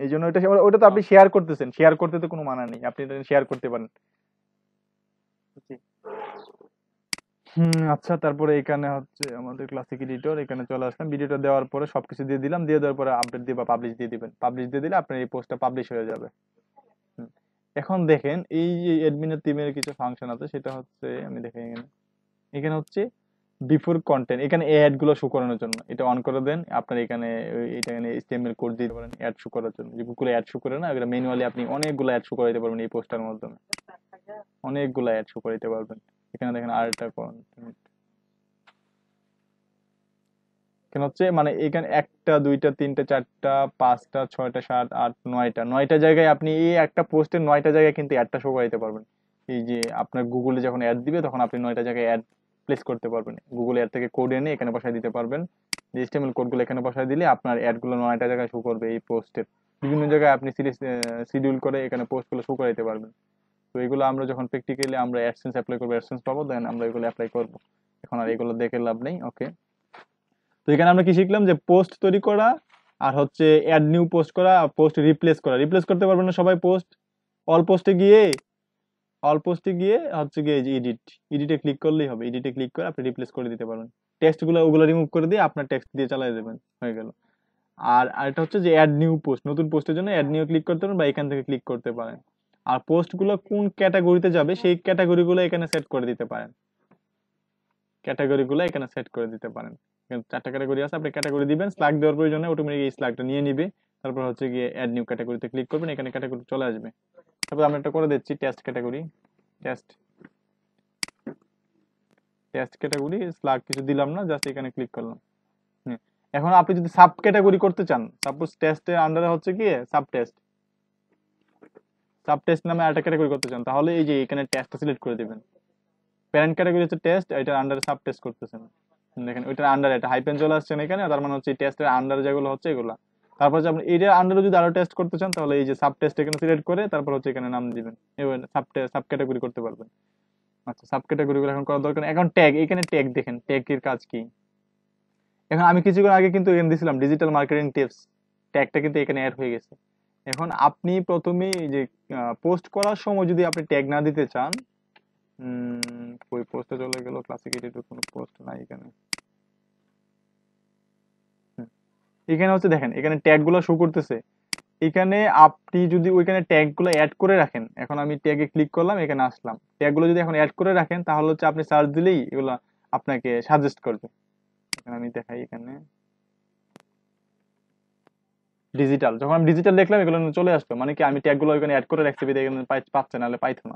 এই জন্য ওটা তো আপনি শেয়ার করতেছেন, শেয়ার করতে তো কোনো মানা নেই, আপনি শেয়ার করতে পারেন। আচ্ছা, তারপরে এখানে হচ্ছে আমাদের ক্লাসিক এডিটর, এখানে চলে আসলাম। ভিডিওটা দেওয়ার পরে সবকিছু দিয়ে দিলাম, দিয়ে দেওয়ার পরে আপডেট দিয়ে বা পাবলিশ দিয়ে দিবেন। পাবলিশ দিয়ে দিলে আপনার এই পোস্টটা পাবলিশ হয়ে যাবে। এখন দেখেন এই যে অ্যাডমিনের টিমের কিছু ফাংশন আছে, সেটা হচ্ছে আমি দেখি এখানে হচ্ছে বিফোর কন্টেন্ট, এখানে অ্যাড গুলো শো করানোর জন্য এটা অন করে দেন। আপনার এখানে এটা এখানে HTML কোড দিতে পারেন অ্যাড শো করার জন্য, যে গুগলে অ্যাড শো করে না, এটা ম্যানুয়ালি আপনি অনেকগুলো অ্যাড শো করাইতে পারবেন এই পোস্টার মাধ্যমে, অনেকগুলো অ্যাড শো করাইতে পারবেন। এখানে দেখেন আরেকটা কন্টেন্ট, কেন হচ্ছে মানে এখানে 1টা 2টা 3টা 4টা 5টা 6টা 7 8 9টা জায়গায় আপনি এই একটা পোস্টের 9টা জায়গায় কিন্তু অ্যাডটা শো করাইতে পারবেন। এই যে আপনার গুগলে যখন অ্যাড দিবে তখন আপনি 9টা জায়গায় অ্যাড প্লেস করতে পারবেন। গুগল অ্যাড থেকে কোড এনে এখানে বসায় দিতে পারবেন। যে HTML কোডগুলো এখানে বসায় দিলে আপনার অ্যাডগুলো 9টা জায়গায় শো করবে। এই পোস্টের বিভিন্ন জায়গায় আপনি শিডিউল করে এখানে পোস্টগুলো শো করাইতে পারবেন। তো এগুলো আমরা যখন প্র্যাকটিক্যালি আমরা অ্যাডসেন্স অ্যাপ্লাই করবো, অ্যাডসেন্স পাবো, দেন আমরা এগুলো অ্যাপ্লাই করবো। এখন আর এগুলো দেখে লাভ নেই। ওকে, তো এখানে আমরা কি শিখলাম? যে পোস্ট তৈরি করা আর হচ্ছে অ্যাড নিউ পোস্ট করা, পোস্ট রিপ্লেস করা। রিপ্লেস করতে পারবেন না সবাই পোস্ট। অল পোস্টে গিয়ে হচ্ছে গিয়ে যে এডিটে ক্লিক করলেই হবে। এডিটে ক্লিক করে আপনি রিপ্লেস করে দিতে পারবেন। টেক্সটগুলো ওগুলো রিমুভ করে দিয়ে আপনার টেক্সট দিয়ে চালাই দেবেন, হয়ে গেল। আর এটা হচ্ছে যে অ্যাড নিউ পোস্ট, নতুন পোস্টের জন্য অ্যাড নিউ ক্লিক করতে পারেন বা এখান থেকে ক্লিক করতে পারেন। আর পোস্টগুলো কোন ক্যাটাগরিতে যাবে সেই ক্যাটাগরিগুলো এখানে সেট করে দিতে পারেন। ক্যাটাগরিগুলো এখানে সেট করে দিতে পারেন। 4টা ক্যাটাগরি আছে, আপনি ক্যাটাগরি দিবেন, স্ল্যাগ দেওয়ার প্রয়োজনে অটোমেটিক এই স্ল্যাগটা নিয়ে নিবে। তারপর হচ্ছে গিয়ে অ্যাড নিউ ক্যাটাগরিতে ক্লিক করবেন, এখানে ক্যাটাগরি চলে আসবে। তারপর আমরা একটা করে দিচ্ছি test category, test category slug কিছু দিলাম না, জাস্ট এখানে ক্লিক করলাম। এখন আপনি যদি সাব ক্যাটাগরি করতে চান, সাপোজ টেস্টের আন্ডারে হচ্ছে কি সাব টেস্ট নামে আরেকটা ক্যাটাগরি করতে চান, তাহলে এই যে এখানে টেস্টটা সিলেক্ট করে দিবেন। প্যারেন্ট ক্যাটাগরি হচ্ছে টেস্ট, এটার আন্ডারে সাব টেস্ট করতেছেন, দেখেন ওইটার আন্ডারে একটা হাইপেন চলে আসছে এখানে, তার মানে হচ্ছে টেস্টের আন্ডারে যেগুলো হচ্ছে এগুলা। তারপর হচ্ছে আপনি এটার আন্ডারে যদি আরো টেস্ট করতে চান তাহলে এই যে সাব টেস্ট এখানে সিলেক্ট করে তারপর হচ্ছে এখানে নাম দিবেন, এবার সাব ক্যাটাগরি করতে পারবেন। আচ্ছা, সাব ক্যাটাগরি এখন করার দরকার। এখন ট্যাগ, এখানে ট্যাগ দেখেন, ট্যাগের কাজ কি। এখন আমি কিছুক্ষণ আগে কিন্তু এখানে দিছিলাম ডিজিটাল মার্কেটিং টিপস, ট্যাগটা কিন্তু এখানে অ্যাড হয়ে গেছে। এখন আপনি প্রথমে যে পোস্ট করার সময় যদি আপনি ট্যাগ না দিতে চান, ওই পোস্টে চলে গেল, ক্লাসিক এডিটর কোনো পোস্ট নাই এখানে। এখানে হচ্ছে দেখেন এখানে ট্যাগ গুলো শো করতেছে। এখানে আপনি যদি ওইখানে ট্যাগ গুলো অ্যাড করে রাখেন, এখন আমি ট্যাগে ক্লিক করলাম, এখানে আসলাম, ট্যাগ গুলো যদি এখন অ্যাড করে রাখেন তাহলে হচ্ছে আপনি সার্চ দিলেই এগুলো আপনাকে সাজেস্ট করবে। এখানে আমি দেখাই, এখানে ডিজিটাল, যখন আমি ডিজিটাল দেখলাম এগুলো চলে আসলো, মানে কি আমি ট্যাগ গুলো ওইখানে অ্যাড করে রাখতে পাচ্ছে, নাহলে পাইতো না।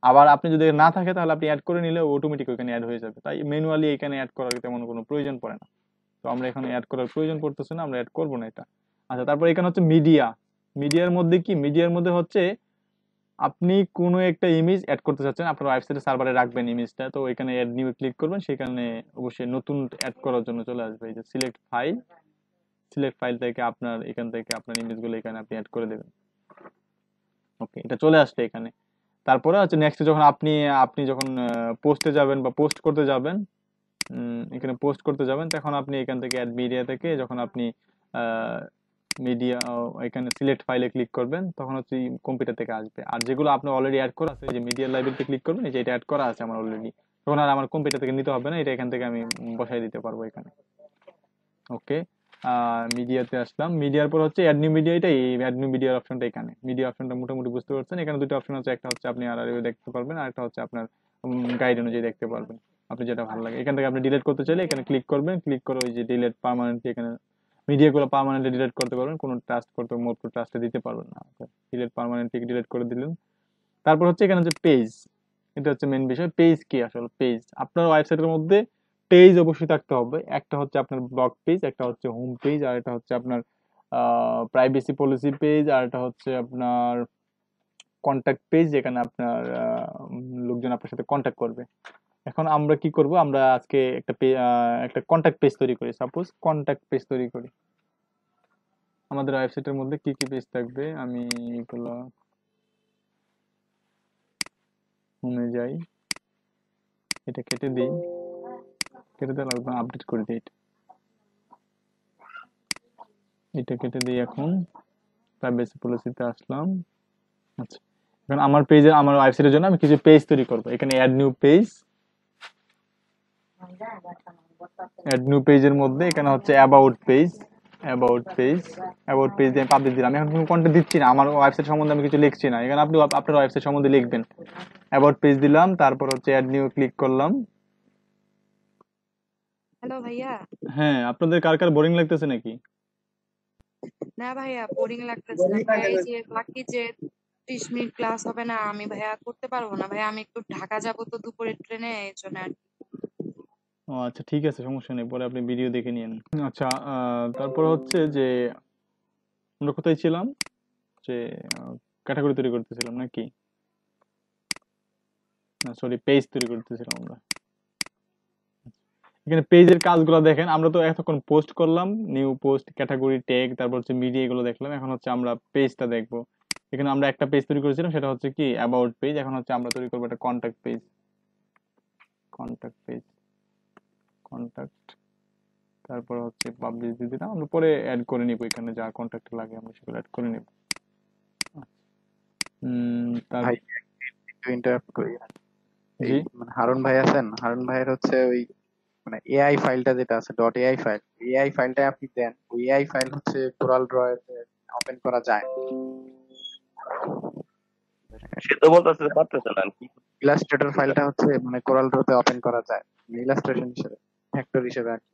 আবার আপনি যদি না থাকে তাহলে আপনি অ্যাড করে নিলে অটোমেটিক ওইখানে অ্যাড হয়ে যাবে, তাই ম্যানুয়ালি এখানে অ্যাড করার তেমন কোনো প্রয়োজন পড়ে না। তো আমরা এখানে অ্যাড করার প্রয়োজন পড়তেছে না, আমরা অ্যাড করবো না এটা। আচ্ছা, তারপর এখানে হচ্ছে মিডিয়ার মধ্যে কি, মিডিয়ার মধ্যে হচ্ছে আপনি কোনো একটা ইমেজ অ্যাড করতে চাচ্ছেন, আপনার ওয়েবসাইটে সার্ভারে রাখবেন ইমেজটা, তো এখানে অ্যাড নিউ ক্লিক করবেন, সেখানে অবশ্যই নতুন অ্যাড করার জন্য চলে আসবে এই যে সিলেক্ট ফাইল থেকে আপনার এখান থেকে আপনার ইমেজগুলো এখানে আপনি অ্যাড করে দেবেন। ওকে, এটা চলে আসছে এখানে। তারপরে হচ্ছে নেক্সট যখন আপনি যখন পোস্টে যাবেন বা পোস্ট করতে যাবেন, এখানে পোস্ট করতে যাবেন, তখন আপনি এখান থেকে অ্যাড মিডিয়া থেকে যখন আপনি মিডিয়া, এখানে সিলেক্ট ফাইলে ক্লিক করবেন, তখন হচ্ছে কম্পিউটার থেকে আসবে। আর যেগুলো আপনার অলরেডি অ্যাড করা আছে, এই যে মিডিয়া লাইব্রেরিতে ক্লিক করবেন, এই যে এটা অ্যাড করা আছে আমার অলরেডি, তখন আর আমার কম্পিউটার থেকে নিতে হবে না, এটা এখান থেকে আমি বসাই দিতে পারবো এখানে। ওকে, মিডিয়াতে আসলাম। মিডিয়ার পর হচ্ছে অ্যাড নিউ মিডিয়া, এটাই অ্যাড নিউ মিডিয়ার অপশনটা এখানে। মিডিয়া অপশনটা মোটামুটি বুঝতে পারছেন। এখানে দুটো অপশন আছে, একটা হচ্ছে আপনি আরআরইউ দেখতে পারবেন, আর একটা হচ্ছে আপনার গাইড অনুযায়ী দেখতে পারবেন, আপনি যেটা ভালো লাগে। এখান থেকে আপনি ডিলিট করতে চাইলে এখানে ক্লিক করবেন, ক্লিক করে ওই যে ডিলিট পার্মানেন্টলি, এখানে মিডিয়াগুলো পার্মানেন্টলি ডিলিট করতে পারবেন, কোনো ট্রাস্ট করতে মোড টু ট্রাস্টে দিতে পারবেন না। ডিলিট পার্মানেন্টলি ডিলিট করে দিলেন। তারপর হচ্ছে এখানে যে পেজ, এটা হচ্ছে মেন বিষয়। পেজ কি আসলে? পেজ আপনার ওয়েবসাইটের মধ্যে পেজ অবশ্যই থাকতে হবে। একটা হচ্ছে আপনার ব্লগ পেজ, একটা হচ্ছে হোম পেজ, আর এটা হচ্ছে আপনার প্রাইভেসি পলিসি পেজ, আর এটা হচ্ছে আপনার কন্ট্যাক্ট পেজ, যেখানে আপনার লোকজন আপনার সাথে কন্ট্যাক্ট করবে। এখন আমরা কি করব, আমরা আজকে একটা কন্ট্যাক্ট পেজ তৈরি করি। সাপোজ কন্ট্যাক্ট পেজ তৈরি করি। আমাদের ওয়েবসাইটের মধ্যে কি কি পেজ থাকবে, আমি এগুলো হোমে যাই, এটা কেটে দিই, কেটে দিয়ে লাগবে আপডেট করে দিই, এটা কেটে দিই। এখন প্রাইভেসি পলিসিতে আসলাম। আচ্ছা, এখন আমার পেজে, আমার ওয়েবসাইটের জন্য আমি কিছু পেজ তৈরি করব। এখানে add new page, add new পেজের মধ্যে এখানে হচ্ছে about page, about page, about page দিয়ে পাবলিক দিলাম। এখন কোনো কন্টেন্ট দিচ্ছি না, আমার ওয়েবসাইট সম্বন্ধে আমি কিছু লিখছি না, এখানে আপনি আপনার ওয়েবসাইট সম্বন্ধে লিখবেন। অ্যাবাউট পেজ দিলাম, তারপর হচ্ছে অ্যাড নিউ ক্লিক করলাম। হ্যালো ভাইয়া। হ্যাঁ, আপনাদের কার কার বোরিং লাগতেছে নাকি? না ভাইয়া, বোরিং লাগতেছে না ভাইয়া। এই যে বাকি যে 30 মিনিট ক্লাস হবে না, আমি ভাইয়া করতে পারবো না ভাইয়া। আমি একটু ঢাকা যাবো তো দুপুরের ট্রেনে, এই জন্য আর কি। ও আচ্ছা, ঠিক আছে, সমস্যা নেই, পরে আপনি ভিডিও দেখে নিন। আচ্ছা, তারপর হচ্ছে যে আমরা কোথায় ছিলাম, যে ক্যাটাগরি তৈরি করতেছিলাম নাকি? না সরি, পেজ তৈরি করতেছিলাম আমরা। এখানে পেজের কাজগুলো দেখেন, আমরা তো এতক্ষণ পোস্ট করলাম, নিউ পোস্ট, ক্যাটাগরি, ট্যাগ, তারপর হচ্ছে মিডিয়া, এগুলো দেখলাম। এখন হচ্ছে আমরা পেজটা দেখবো। এখানে আমরা একটা পেজ তৈরি করেছিলাম, সেটা হচ্ছে কি অ্যাবাউট পেজ। এখন হচ্ছে আমরা তৈরি করবো একটা contact page, contact page, contact, তারপর হচ্ছে পাবলিশ দিয়ে দিলাম। আমরা পরে অ্যাড করে নিব, এখানে যা কন্ট্যাক্ট লাগে আমরা সেগুলো অ্যাড করে নিব। তার ভাই একটু ইন্টারাপ্ট করি। এই জি, মানে হারুন ভাই আছেন, হারুন ভাইয়ের হচ্ছে ওই মানে এআই ফাইলটা যেটা আছে, ডট এআই ফাইল, এআই ফাইলটা আপনি দেন, ওই এআই ফাইল হচ্ছে কোরাল ড্র ওপেন করা যায়। সে তো বলতেছে পারতেছে না কি। ইলাস্ট্রেটর ফাইলটা হচ্ছে মানে কোরাল ড্রতে ওপেন করা যায়, ইলাস্ট্রেশন হিসেবে, ফ্যাক্টর হিসেবে আর কি।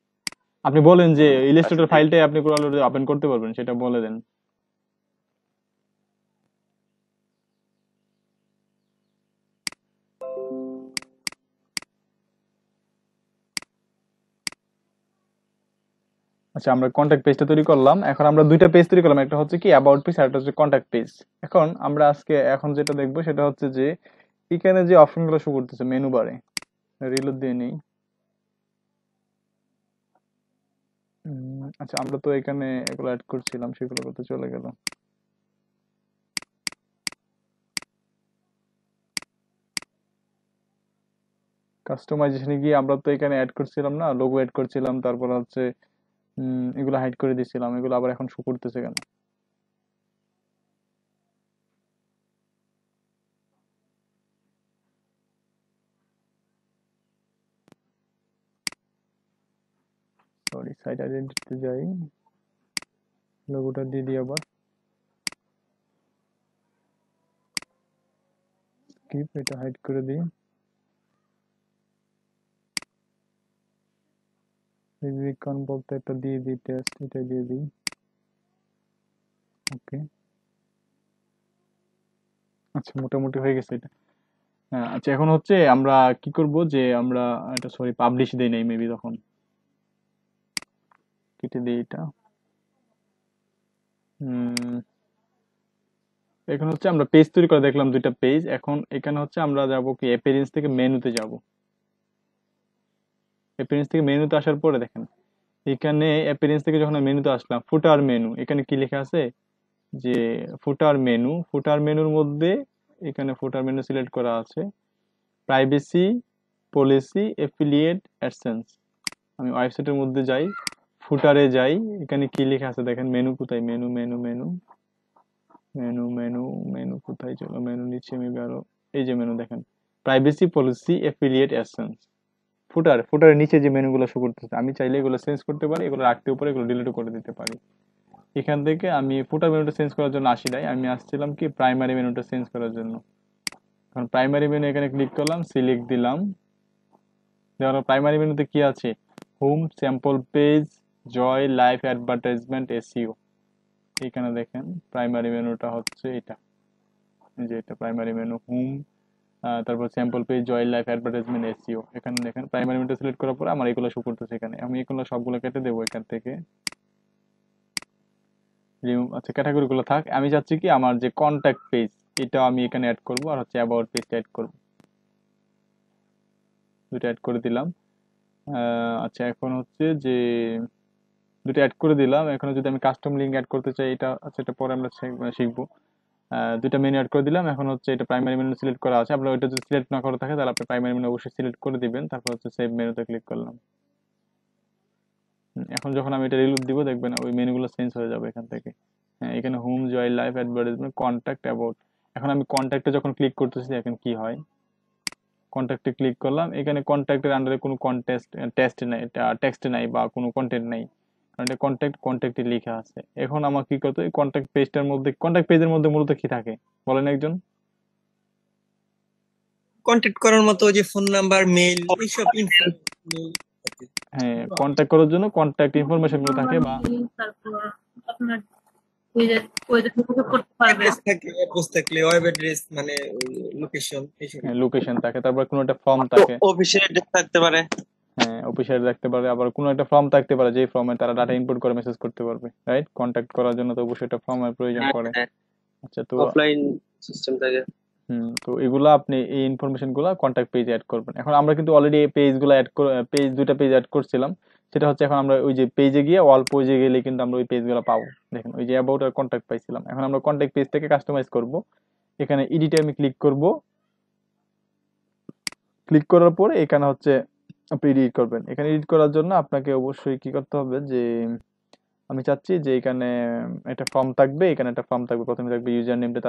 আপনি বলেন যে ইলাস্ট্রেটর আসলে ফাইলটাই আপনি কোরালে ওপেন করতে পারবেন, সেটা বলে দেন। আচ্ছা, আমরা কন্ট্যাক্ট পেজটা তৈরি করলাম। এখন আমরা দুইটা পেজ তৈরি করলাম, একটা হচ্ছে কি অ্যাবাউট পেজ, আর একটা হচ্ছে কন্ট্যাক্ট পেজ। এখন আমরা এখন যেটা দেখবো সেটা হচ্ছে যে এখানে যে অপশনগুলো শো করতেছে মেনু বারে, রিলোড দিয়ে নেই। আচ্ছা, আমরা তো এখানে এগুলো অ্যাড করছিলাম, সেগুলো করতে চলে গেল। কাস্টমাইজেশনে গিয়ে আমরা তো এখানে অ্যাড করছিলাম না, লোগো অ্যাড করছিলাম, তারপর হচ্ছে এগুলো হাইড করে দিছিলাম, এগুলো আবার এখন শো করতেছে কেন? সরি, সাইট আইডেন্টিটিতে যাই, লোগোটা দিয়ে দিই আবার, স্কিপ, এটা হাইড করে দিই। রিকন বলতে একটা দিয়ে দিই, টেস্ট, এটা দিয়ে দিই। ওকে, আচ্ছা, মোটামুটি হয়ে গেছে এটা। আচ্ছা, এখন হচ্ছে আমরা কি করব, যে আমরা এটা সরি পাবলিশ দেই নাই মেবি, তখন কেটে দিই এটা। এখন হচ্ছে আমরা পেজ তৈরি করে দেখলাম দুইটা পেজ। এখন এখানে হচ্ছে আমরা যাব কি অ্যাপিয়ারেন্স থেকে মেনুতে যাব। অ্যাপিয়ারেন্স থেকে মেনুতে আসার পরে দেখেন, এখানে অ্যাপিয়ারেন্স থেকে যখন মেনুতে আসলাম, ফুটার মেনু, এখানে কি লেখা আছে যে ফুটার মেনু, ফুটার মেনুর মধ্যে এখানে ফুটার মেনু সিলেক্ট করা আছে প্রাইভেসি পলিসি, অ্যাফিলিয়েট, অ্যাডসেন্স। আমি ওয়েবসাইটের মধ্যে যাই, ফুটারে যাই, এখানে কি লেখা আছে দেখেন, মেনু কোথায়, menu menu menu menu menu menu কোথায়, চলো মেনু নিচে মেবি আরো, এই যে মেনু দেখেন, প্রাইভেসি পলিসি অ্যাফিলিয়েট এসেন্স। ফুটারের নিচে যে মেনুগুলো শো করতেছে, আমি চাইলে এগুলো চেঞ্জ করতে পারি, এগুলো রাখতে পারি, এগুলো ডিলিটও করে দিতে পারি। এখান থেকে আমি ফুটার মেনুটা চেঞ্জ করার জন্য আসি নাই, আমি আসছিলাম কি প্রাইমারি মেনুটা চেঞ্জ করার জন্য। এখন প্রাইমারি মেনু এখানে ক্লিক করলাম, সিলেক্ট দিলাম, দেওয়ার প্রাইমারি মেনুতে কি আছে, হোম, স্যাম্পল পেজ, জয়, লাইভ অ্যাডভার্টাইজমেন্ট, এসইও। এখানে দেখেন প্রাইমারি মেনুটা হচ্ছে এটা, এই যে এটা প্রাইমারি মেনু, হোম, তারপর স্যাম্পল পেজ, জয়, লাইভ অ্যাডভার্টাইজমেন্ট, এসইও। এখানে দেখেন প্রাইমারি মেনুটা সিলেক্ট করার পর আমার এগুলো শো করতেছে এখানে, আমি এগুলো সবগুলো কেটে দেবো এখান থেকে। আচ্ছা, ক্যাটাগরি গুলো থাক, আমি চাচ্ছি কি আমার যে কন্ট্যাক্ট পেজ এটা আমি এখানে অ্যাড করব, আর হচ্ছে অ্যাবাউট পেজটা অ্যাড করব, দুটো অ্যাড করে দিলাম। আচ্ছা, এখন হচ্ছে যে দুটো অ্যাড করে দিলাম, এখন যদি আমি কাস্টম লিঙ্ক অ্যাড করতে চাই, এটা আচ্ছা এটা পরে আমরা শিখবো। দুইটা মেনু অ্যাড করে দিলাম, এখন হচ্ছে এটা প্রাইমারি মেনু সিলেক্ট করা আছে, আপনার ওইটা যদি সিলেক্ট না করা থাকে তাহলে আপনি প্রাইমারি মেনু অবশ্যই সিলেক্ট করে দিবেন, তারপর হচ্ছে সেভ মেনুতে ক্লিক করলাম। এখন যখন আমি এটা রিলোড দিব দেখবেন ওই মেনুগুলো চেঞ্জ হয়ে যাবে এখান থেকে। হ্যাঁ, এখানে হোম, জয়, লাইভ অ্যাডভার্টাইজমেন্ট, কন্ট্যাক্ট, অ্যাবাউট। এখন আমি কন্ট্যাক্টে যখন ক্লিক করতেছি এখন কি হয়, কন্ট্যাক্টে ক্লিক করলাম, এখানে কন্ট্যাক্টের আন্ডারে কোনো টেক্সট নাই বা কোনো কন্টেন্ট নাই, কারণ এটা কন্ট্যাক্টে লেখা আছে। এখন আমার কি করতে হবে, কন্ট্যাক্ট পেজের মধ্যে মূলত কি থাকে বলেন একজন? কন্ট্যাক্ট করার মতো যে ফোন নাম্বার, মেইল, এইসব ইনফো। হ্যাঁ, কন্ট্যাক্ট করার জন্য কন্ট্যাক্ট ইনফরমেশন গুলো থাকে, বা তারপর আপনার ওই যে যোগাযোগ করতে পারবে। অ্যাড্রেস থাকে, অ্যাড্রেস থাকলে ওয়েব অ্যাড্রেস মানে লোকেশন, এইসব। লোকেশন থাকে, তারপর কোনো একটা ফর্ম থাকে, অফিসের অ্যাড্রেস থাকতে পারে। হ্যাঁ অফিসিয়াল রাখতে পারে, আবার কোনো একটা ফর্ম থাকতে পারে যে ফর্মে তারা ডাটা ইনপুট করে মেসেজ করতে পারবে, রাইট? কন্ট্যাক্ট করার জন্য তো অবশ্যই একটা ফর্মের প্রয়োজন পড়ে। আচ্ছা, তো অফলাইন সিস্টেম থাকে। তো এগুলা আপনি এই ইনফরমেশন গুলা কন্ট্যাক্ট পেজে অ্যাড করবেন। এখন আমরা কিন্তু অলরেডি এই পেজগুলো দুইটা পেজ অ্যাড করছিলাম, সেটা হচ্ছে এখন আমরা ওই যে পেজে গিয়ে অল পেজে গেলে কিন্তু আমরা ওই পেজগুলো পাবো। দেখেন ওই যে অ্যাবাউট আর কন্ট্যাক্ট পাইছিলাম, এখন আমরা কন্ট্যাক্ট পেজটাকে কাস্টমাইজ করব। এখানে এডিটে আমি ক্লিক করব, ক্লিক করার পরে এখানে হচ্ছে আপনি এডিট করবেন। এখানে এডিট করার জন্য আপনাকে অবশ্যই কি করতে হবে, যে আমি চাচ্ছি যে এখানে একটা ফর্ম থাকবে, এখানে একটা ফর্ম থাকবে, প্রথমে থাকবে ইউজার নেমটা,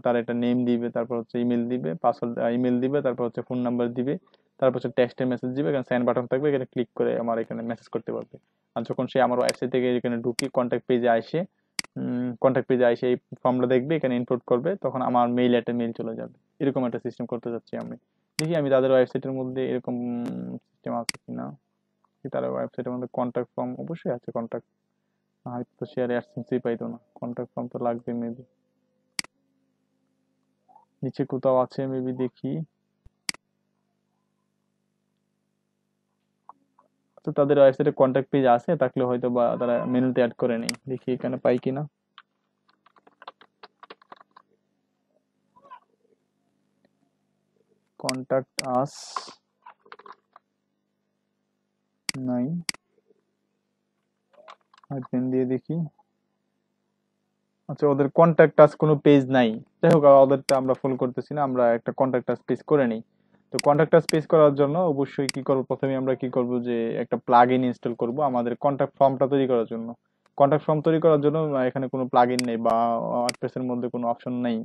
তার একটা নেম দিবে, তারপর হচ্ছে ইমেল দিবে, পাসওয়ার্ড ইমেল দিবে, তারপর হচ্ছে ফোন নাম্বার দিবে, তারপর হচ্ছে টেক্সটে মেসেজ দিবে, এখানে সেন্ড বাটন থাকবে, এখানে ক্লিক করে আমার এখানে মেসেজ করতে পারবে। আর যখন সে আমার ওয়েবসাইট থেকে এখানে ঢুকি কন্ট্যাক্ট পেজে আসে এই ফর্মটা দেখবে, এখানে ইনপুট করবে, তখন আমার একটা মেইল চলে যাবে। এরকম একটা সিস্টেম করতে যাচ্ছি আমি। দেখি আমি তাদের ওয়েবসাইটের মধ্যে এরকম সিস্টেম আছে কিনা, তাদের ওয়েবসাইটের মধ্যে কন্ট্যাক্ট ফর্ম অবশ্যই আছে, কন্ট্যাক্ট হয়তো তো শেয়ারে অ্যাডসেন্সই পাইতো না, কন্ট্যাক্ট ফর্ম তো লাগবে মেবি, নিচে কোথাও আছে মেবি, দেখি। তো তাদের ওয়েবসাইটে কন্ট্যাক্ট পেজ আছে, থাকলে হয়তো বা তারা মেনুতে অ্যাড করে নেই, দেখি এখানে পাই কিনা। কন্ট্যাক্ট আস নাই, পেন দিয়ে দেখি। আচ্ছা, ওদের কন্ট্যাক্ট আস কোনো পেজ নাই, যাই হোক ওদেরটা আমরা ফলো করতেছি না, আমরা একটা কন্ট্যাক্ট আস পেজ করে নিই। তো কন্ট্যাক্ট আস পেজ করার জন্য অবশ্যই কি করব, প্রথমে আমরা কি করব, যে একটা প্লাগইন ইনস্টল করব আমাদের কন্ট্যাক্ট ফর্মটা তৈরি করার জন্য। কন্ট্যাক্ট ফর্ম তৈরি করার জন্য এখানে কোনো প্লাগইন নেই বা ওয়ার্ডপ্রেসের মধ্যে কোনো অপশন নেই,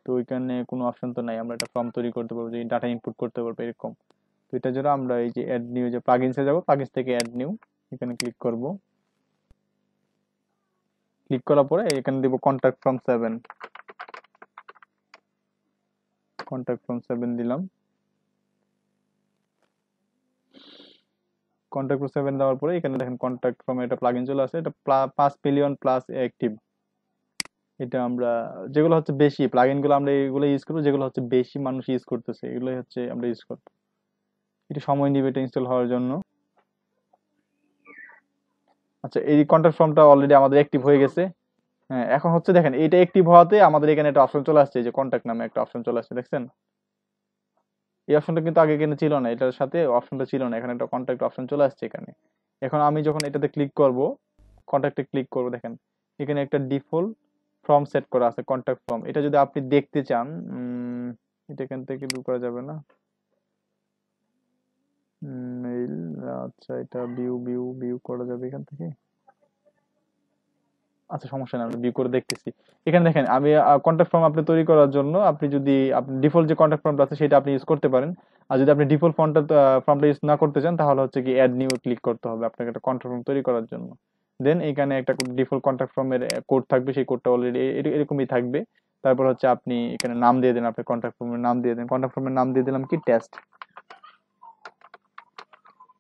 তো ওইখানে কোনো অপশন তো নাই, আমরা একটা ফর্ম তৈরি করতে পারবো, যে ডাটা ইনপুট করতে পারবো এরকম। তো এটার জন্য আমরা এই যে অ্যাড নিউ, যে প্লাগইনসে যাব, প্লাগইনস থেকে অ্যাড নিউ, এখানে ক্লিক করব। ক্লিক করার পরে এখানে দিব কন্ট্যাক্ট ফর্ম 7, কন্ট্যাক্ট ফর্ম 7 দিলাম। কন্ট্যাক্ট ফর্ম 7 দেওয়ার পরে এখানে দেখেন কন্ট্যাক্ট ফর্ম একটা প্লাগইন চলে আসে, এটা 5 মিলিয়ন প্লাস অ্যাক্টিভ। এটা আমরা যেগুলো হচ্ছে বেশি প্লাগইন গুলো আমরা এগুলো ইউজ করবো, যেগুলো হচ্ছে বেশি মানুষ ইউজ করতেছে এগুলোই হচ্ছে আমরা ইউজ করবো। এটা সময় নিবে এটা ইনস্টল হওয়ার জন্য। আচ্ছা, এই কন্ট্যাক্ট ফর্মটা অলরেডি আমাদের অ্যাক্টিভ হয়ে গেছে। হ্যাঁ, এখন হচ্ছে দেখেন এটা অ্যাক্টিভ হওয়াতে আমাদের এখানে একটা অপশন চলে আসছে, যে কন্ট্যাক্ট নামে একটা অপশন চলে আসছে, দেখছেন? এই অপশনটা কিন্তু আগে এখানে ছিল না, এটার সাথে অপশনটা ছিল না, এখানে একটা কন্ট্যাক্ট অপশন চলে আসছে এখানে। এখন আমি যখন এটাতে ক্লিক করব, কন্ট্যাক্টে ক্লিক করব, দেখেন এখানে একটা ডিফল্ট ফর্ম সেট করা আছে, কন্ট্যাক্ট ফর্ম। এটা যদি আপনি দেখতে চান, এটা এখান থেকে দূর করা যাবে না, মেইল, আচ্ছা এটা ভিউ করা যাবে এখান থেকে। আচ্ছা সমস্যা নাই, আমরা ভিউ করে দেখতেছি। এখানে দেখেন আমি কন্ট্যাক্ট ফর্ম আপনি তৈরি করার জন্য আপনি যদি আপনি ডিফল্ট যে কন্ট্যাক্ট ফর্মটা আছে সেটা আপনি ইউজ করতে পারেন। আর যদি আপনি ডিফল্ট ফর্মটা ইউজ না করতে চান তাহলে হচ্ছে কি অ্যাড নিউ ক্লিক করতে হবে আপনাকে একটা কন্ট্যাক্ট ফর্ম তৈরি করার জন্য। দেন এখানে একটা ডিফল্ট কন্ট্যাক্ট ফর্মের কোড থাকবে, সেই কোডটা অলরেডি এরকমই থাকবে। তারপর হচ্ছে আপনি এখানে নাম দিয়ে দেন, আপনার কন্ট্যাক্ট ফর্মের নাম দিয়ে দেন। কন্ট্যাক্ট ফর্মের নাম দিয়ে দিলাম কি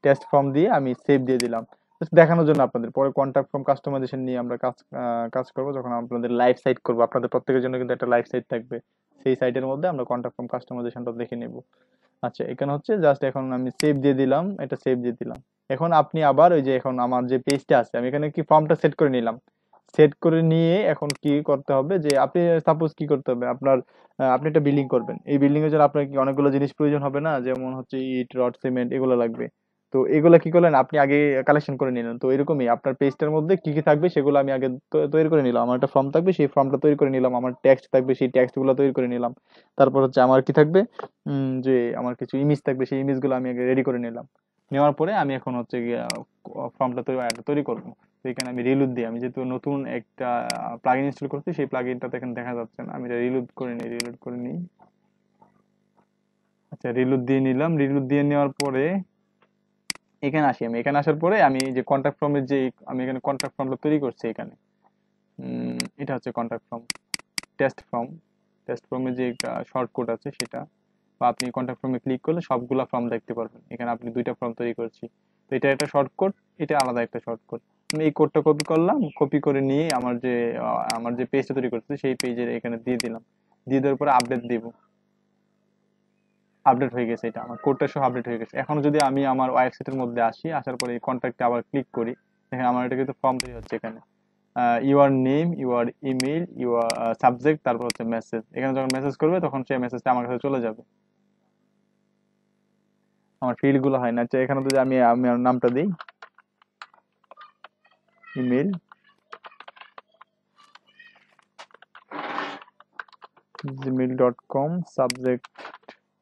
টেস্ট ফর্ম দিয়ে আমি সেভ দিয়ে দিলাম জাস্ট দেখানোর জন্য আপনাদের। পরে কন্ট্যাক্ট ফর্ম কাস্টমাইজেশন নিয়ে আমরা কাজ করব যখন আপনাদের লাইভ সাইট করব। আপনাদের প্রত্যেকের জন্য কিন্তু একটা লাইভ সাইট থাকবে, সেই সাইটের মধ্যে আমরা কন্ট্যাক্ট ফর্ম কাস্টমাইজেশনটা দেখে নেব। আচ্ছা এখানে হচ্ছে জাস্ট এখন আমি সেভ দিয়ে দিলাম, এটা সেভ দিয়ে দিলাম। এখন আপনি আবার ওই যে এখন আমার যে পেজটা আছে আমি এখানে কি ফর্মটা সেট করে নিলাম। সেট করে নিয়ে এখন কি করতে হবে যে আপনি সাপোজ কি করতে হবে আপনার আপনি একটা বিল্ডিং করবেন। এই বিল্ডিং এর জন্য আপনার কি অনেকগুলো জিনিস প্রয়োজন হবে না, যেমন হচ্ছে ইট রড সিমেন্ট এগুলো লাগবে। তো এগুলা কি করলেন আপনি আগে কালেকশন করে নিলেন। তো এরকমই আপনার পেজটার মধ্যে কি কি থাকবে সেগুলো আমি আগে তৈরি করে নিলাম। আমার একটা ফর্ম থাকবে, সেই ফর্মটা তৈরি করে নিলাম। আমার টেক্সট থাকবে, সেই টেক্সট গুলো তৈরি করে নিলাম। তারপর হচ্ছে আমার কি থাকবে যে আমার কিছু ইমেজ থাকবে, সেই ইমেজগুলো আমি আগে রেডি করে নিলাম। নেওয়ার পরে আমি এখন হচ্ছে ফর্মটা তৈরি করবো। তো এখানে আমি রিলোড দিই, আমি যেহেতু নতুন একটা প্লাগইন ইনস্টল করছি সেই প্লাগইনটা এখানে দেখা যাচ্ছে না, আমি এটা রিলোড করে নিই। আচ্ছা রিলোড দিয়ে নিলাম। রিলোড দিয়ে নেওয়ার পরে এখানে আসি। আমি এখানে আসার পরে আমি যে কন্ট্যাক্ট ফর্মের যে আমি এখানে কন্ট্যাক্ট ফর্মটা তৈরি করছি এখানে এটা হচ্ছে কন্ট্যাক্ট ফর্ম টেস্ট ফর্মের যে শর্টকাট আছে সেটা, বা আপনি কন্ট্যাক্ট ফর্মে ক্লিক করলে সবগুলা ফর্ম দেখতে পারবেন। এখানে আপনি দুইটা ফর্ম তৈরি করছি, তো এটা একটা শর্টকাট, এটা আলাদা একটা শর্টকাট। আমি এই কোডটা কপি করলাম, কপি করে নিয়ে আমার যে পেজটা তৈরি করছি সেই পেজের এখানে দিয়ে দিলাম। দিয়ে দেওয়ার পরে আপডেট দিব। আপডেট হয়ে গেছে, এটা আমার কোডটা সহ আপডেট হয়ে গেছে। এখন যদি আমি আমার ওয়েবসাইটের মধ্যে আসি, আসার পরে এই কন্ট্যাক্টে আবার ক্লিক করি, দেখেন আমার এটা কিন্তু ফর্ম তৈরি হচ্ছে এখানে। Your name, your email, your subject, তারপর হচ্ছে মেসেজ। এখানে যখন মেসেজ করবে তখন সেই মেসেজটা আমার কাছে চলে যাবে। আমার ফিল্ড গুলো হয় না। আচ্ছা এখানে যদি আমি আমার নামটা দিই ইমেল, gmail.com, সাবজেক্ট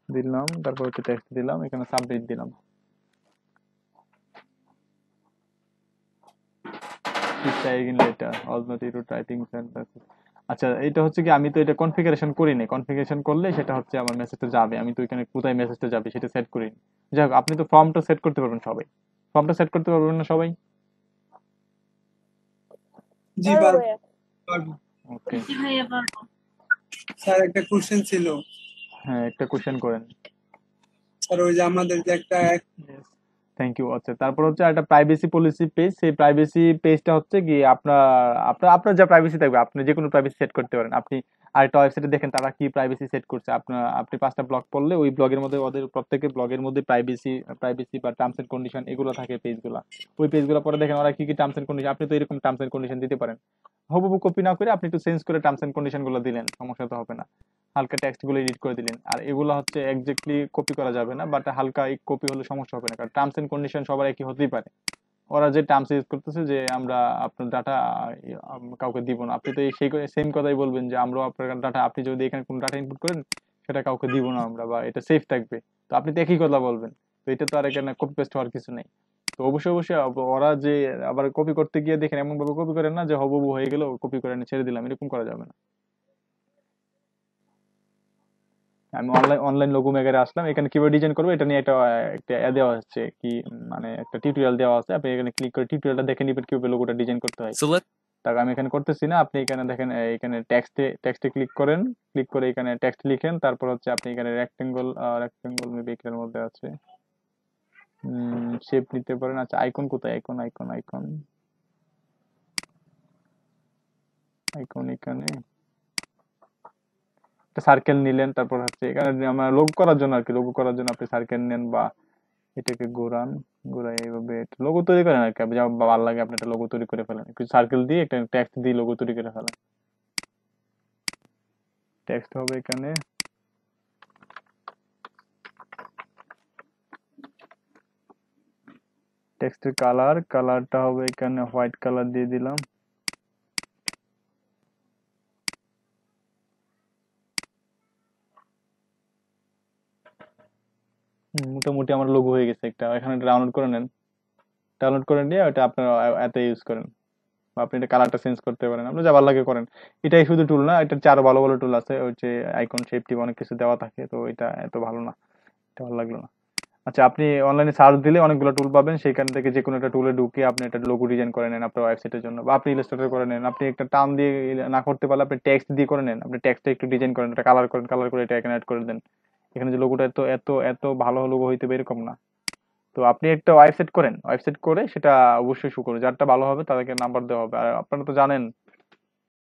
দিলাম, তারপর হচ্ছে টেক্সট দিলাম, এখানে সাবমিট দিলাম। আচ্ছা এটা হচ্ছে কি আমি তো এটা কনফিগারেশন করিনি। কনফিগারেশন করলে সেটা হচ্ছে আমার মেসেজটা যাবে, আমি তো এখানে কোথায় মেসেজটা যাবে সেটা সেট করিনি। যাই হোক আপনি তো ফর্মটা সেট করতে পারবেন সবাই, ফর্মটা সেট করতে পারবেন না সবাই? জি পারবো পারবো ভাইয়া। পারবো। ওকে জি ভাইয়া পারবো। স্যার একটা কোশ্চেন ছিল। হ্যাঁ একটা কোশ্চেন করেন। স্যার ওই যে আমাদের যে একটা থ্যাংক ইউ। আচ্ছা তারপর হচ্ছে একটা প্রাইভেসি পলিসি পেজ। সেই প্রাইভেসি পেজটা হচ্ছে কি আপনার আপনার আপনার যা প্রাইভেসি থাকবে আপনি যে কোনো প্রাইভেসি সেট করতে পারেন। আপনি আরেকটা ওয়েবসাইটে দেখেন তারা কি প্রাইভেসি সেট করছে। আপনি 5টা ব্লগ পড়লে ওই ব্লগের মধ্যে ওদের প্রত্যেকের ব্লগের মধ্যে প্রাইভেসি বা টার্মস এন্ড কন্ডিশন এগুলো থাকে পেজগুলো। ওই পেজগুলো পরে দেখেন ওরা কি কি টার্মস এন্ড কন্ডিশন, আপনি তো এরকম টার্মস এন্ড কন্ডিশন দিতে পারেন। হুবহু কপি না করে আপনি একটু চেঞ্জ করে টার্মস এন্ড কন্ডিশন গুলো দিলেন, সমস্যা তো হবে না। হালকা টেক্সট গুলো এডিট করে দিলেন। আর এগুলো হচ্ছে এক্স্যাক্টলি কপি করা যাবে না, বাট হালকা কপি হলে সমস্যা হবে না, কারণ টার্মস এন্ড কন্ডিশন সবার একই হতেই পারে। ওরা যে টার্মস ইউজ করতেছে যে আমরা আপনার ডাটা কাউকে দিব না, আপনি তো সেই সেম কথাই বলবেন যে আমরাও আপনার ডাটা, আপনি যদি এখানে কোনো ডাটা ইনপুট করেন সেটা কাউকে দিব না আমরা, বা এটা সেফ থাকবে। তো আপনি তো একই কথা বলবেন। তো এটা তো আর এখানে কপি পেস্ট হওয়ার কিছু নেই। তো অবশ্যই ওরা যে আবার কপি করতে গিয়ে দেখেন এমন ভাবে কপি করেন না যে হবু হয়ে গেল কপি করে ছেড়ে দিলাম, এরকম করা যাবে না। আমি অনলাইন লোগো মেকারে আসলাম। এখানে কিভাবে ডিজাইন করবো এটা নিয়ে একটা দেওয়া হচ্ছে কি, মানে একটা টিউটোরিয়াল দেওয়া আছে। আপনি এখানে ক্লিক করে টিউটোরিয়ালটা দেখে নেবেন কিভাবে লোগোটা ডিজাইন করতে হয়। তার আমি এখানে করতেছি না, আপনি এখানে দেখেন এখানে টেক্সটে ক্লিক করেন। ক্লিক করে এখানে টেক্সট লিখেন, তারপর হচ্ছে আপনি এখানে রেক্টেঙ্গল মেবি এটার মধ্যে আছে, শেপ নিতে পারেন। আচ্ছা আইকন কোথায়, আইকন আইকন আইকন আইকন এখানে সার্কেল নিলেন। তারপর হচ্ছে এখানে আমার লোগো করার জন্য আর কি, লোগো করার জন্য আপনি সার্কেল নেন বা এটাকে ঘোরাই এইভাবে লোগো তৈরি করেন আর কি। যা ভালো লাগে আপনি একটা লোগো তৈরি করে ফেলেন, একটু সার্কেল দিয়ে একটা টেক্সট দিয়ে লোগো তৈরি করে ফেলেন। টেক্সট হবে এখানে টেক্সটের কালারটা হবে এখানে হোয়াইট কালার দিয়ে দিলাম। মোটামুটি আমার লোগো হয়ে গেছে একটা, এখানে ডাউনলোড করে নেন, ডাউনলোড করে নিয়ে ওটা আপনার এতে ইউজ করেন, বা আপনি এটা কালারটা চেঞ্জ করতে পারেন, আপনার যা ভালো লাগে করেন। এটাই শুধু টুল না, এটার চেয়ে আরো ভালো ভালো টুল আছে, ওই যে আইকন শেপ টিপ অনেক কিছু দেওয়া থাকে, তো এটা এত ভালো না, এটা ভালো লাগলো না। আচ্ছা, আপনি অনলাইনে সার্চ দিলে অনেকগুলো টুল পাবেন, সেখান থেকে যে কোনো একটা টুলে ঢুকে আপনি একটা লোগো ডিজাইন করে নেন আপনার ওয়েবসাইটের জন্য, বা আপনি ইলাস্ট্রেটর করে নেন, আপনি একটা টার্ম দিয়ে না করতে পারলে আপনি টেক্সট দিয়ে করে নেন, আপনি টেক্সটটা একটু ডিজাইন করেন, এটা কালার করেন, কালার করে এটা এখানে অ্যাড করে দেন। এখানে যে লোগোটা এত এত এত ভালো লোগো হইতে হবে এরকম না। তো আপনি একটা ওয়েবসাইট করেন, ওয়েবসাইট করে সেটা অবশ্যই শো করুন, যারটা ভালো হবে তাদেরকে নাম্বার দেওয়া হবে। আর আপনারা তো জানেন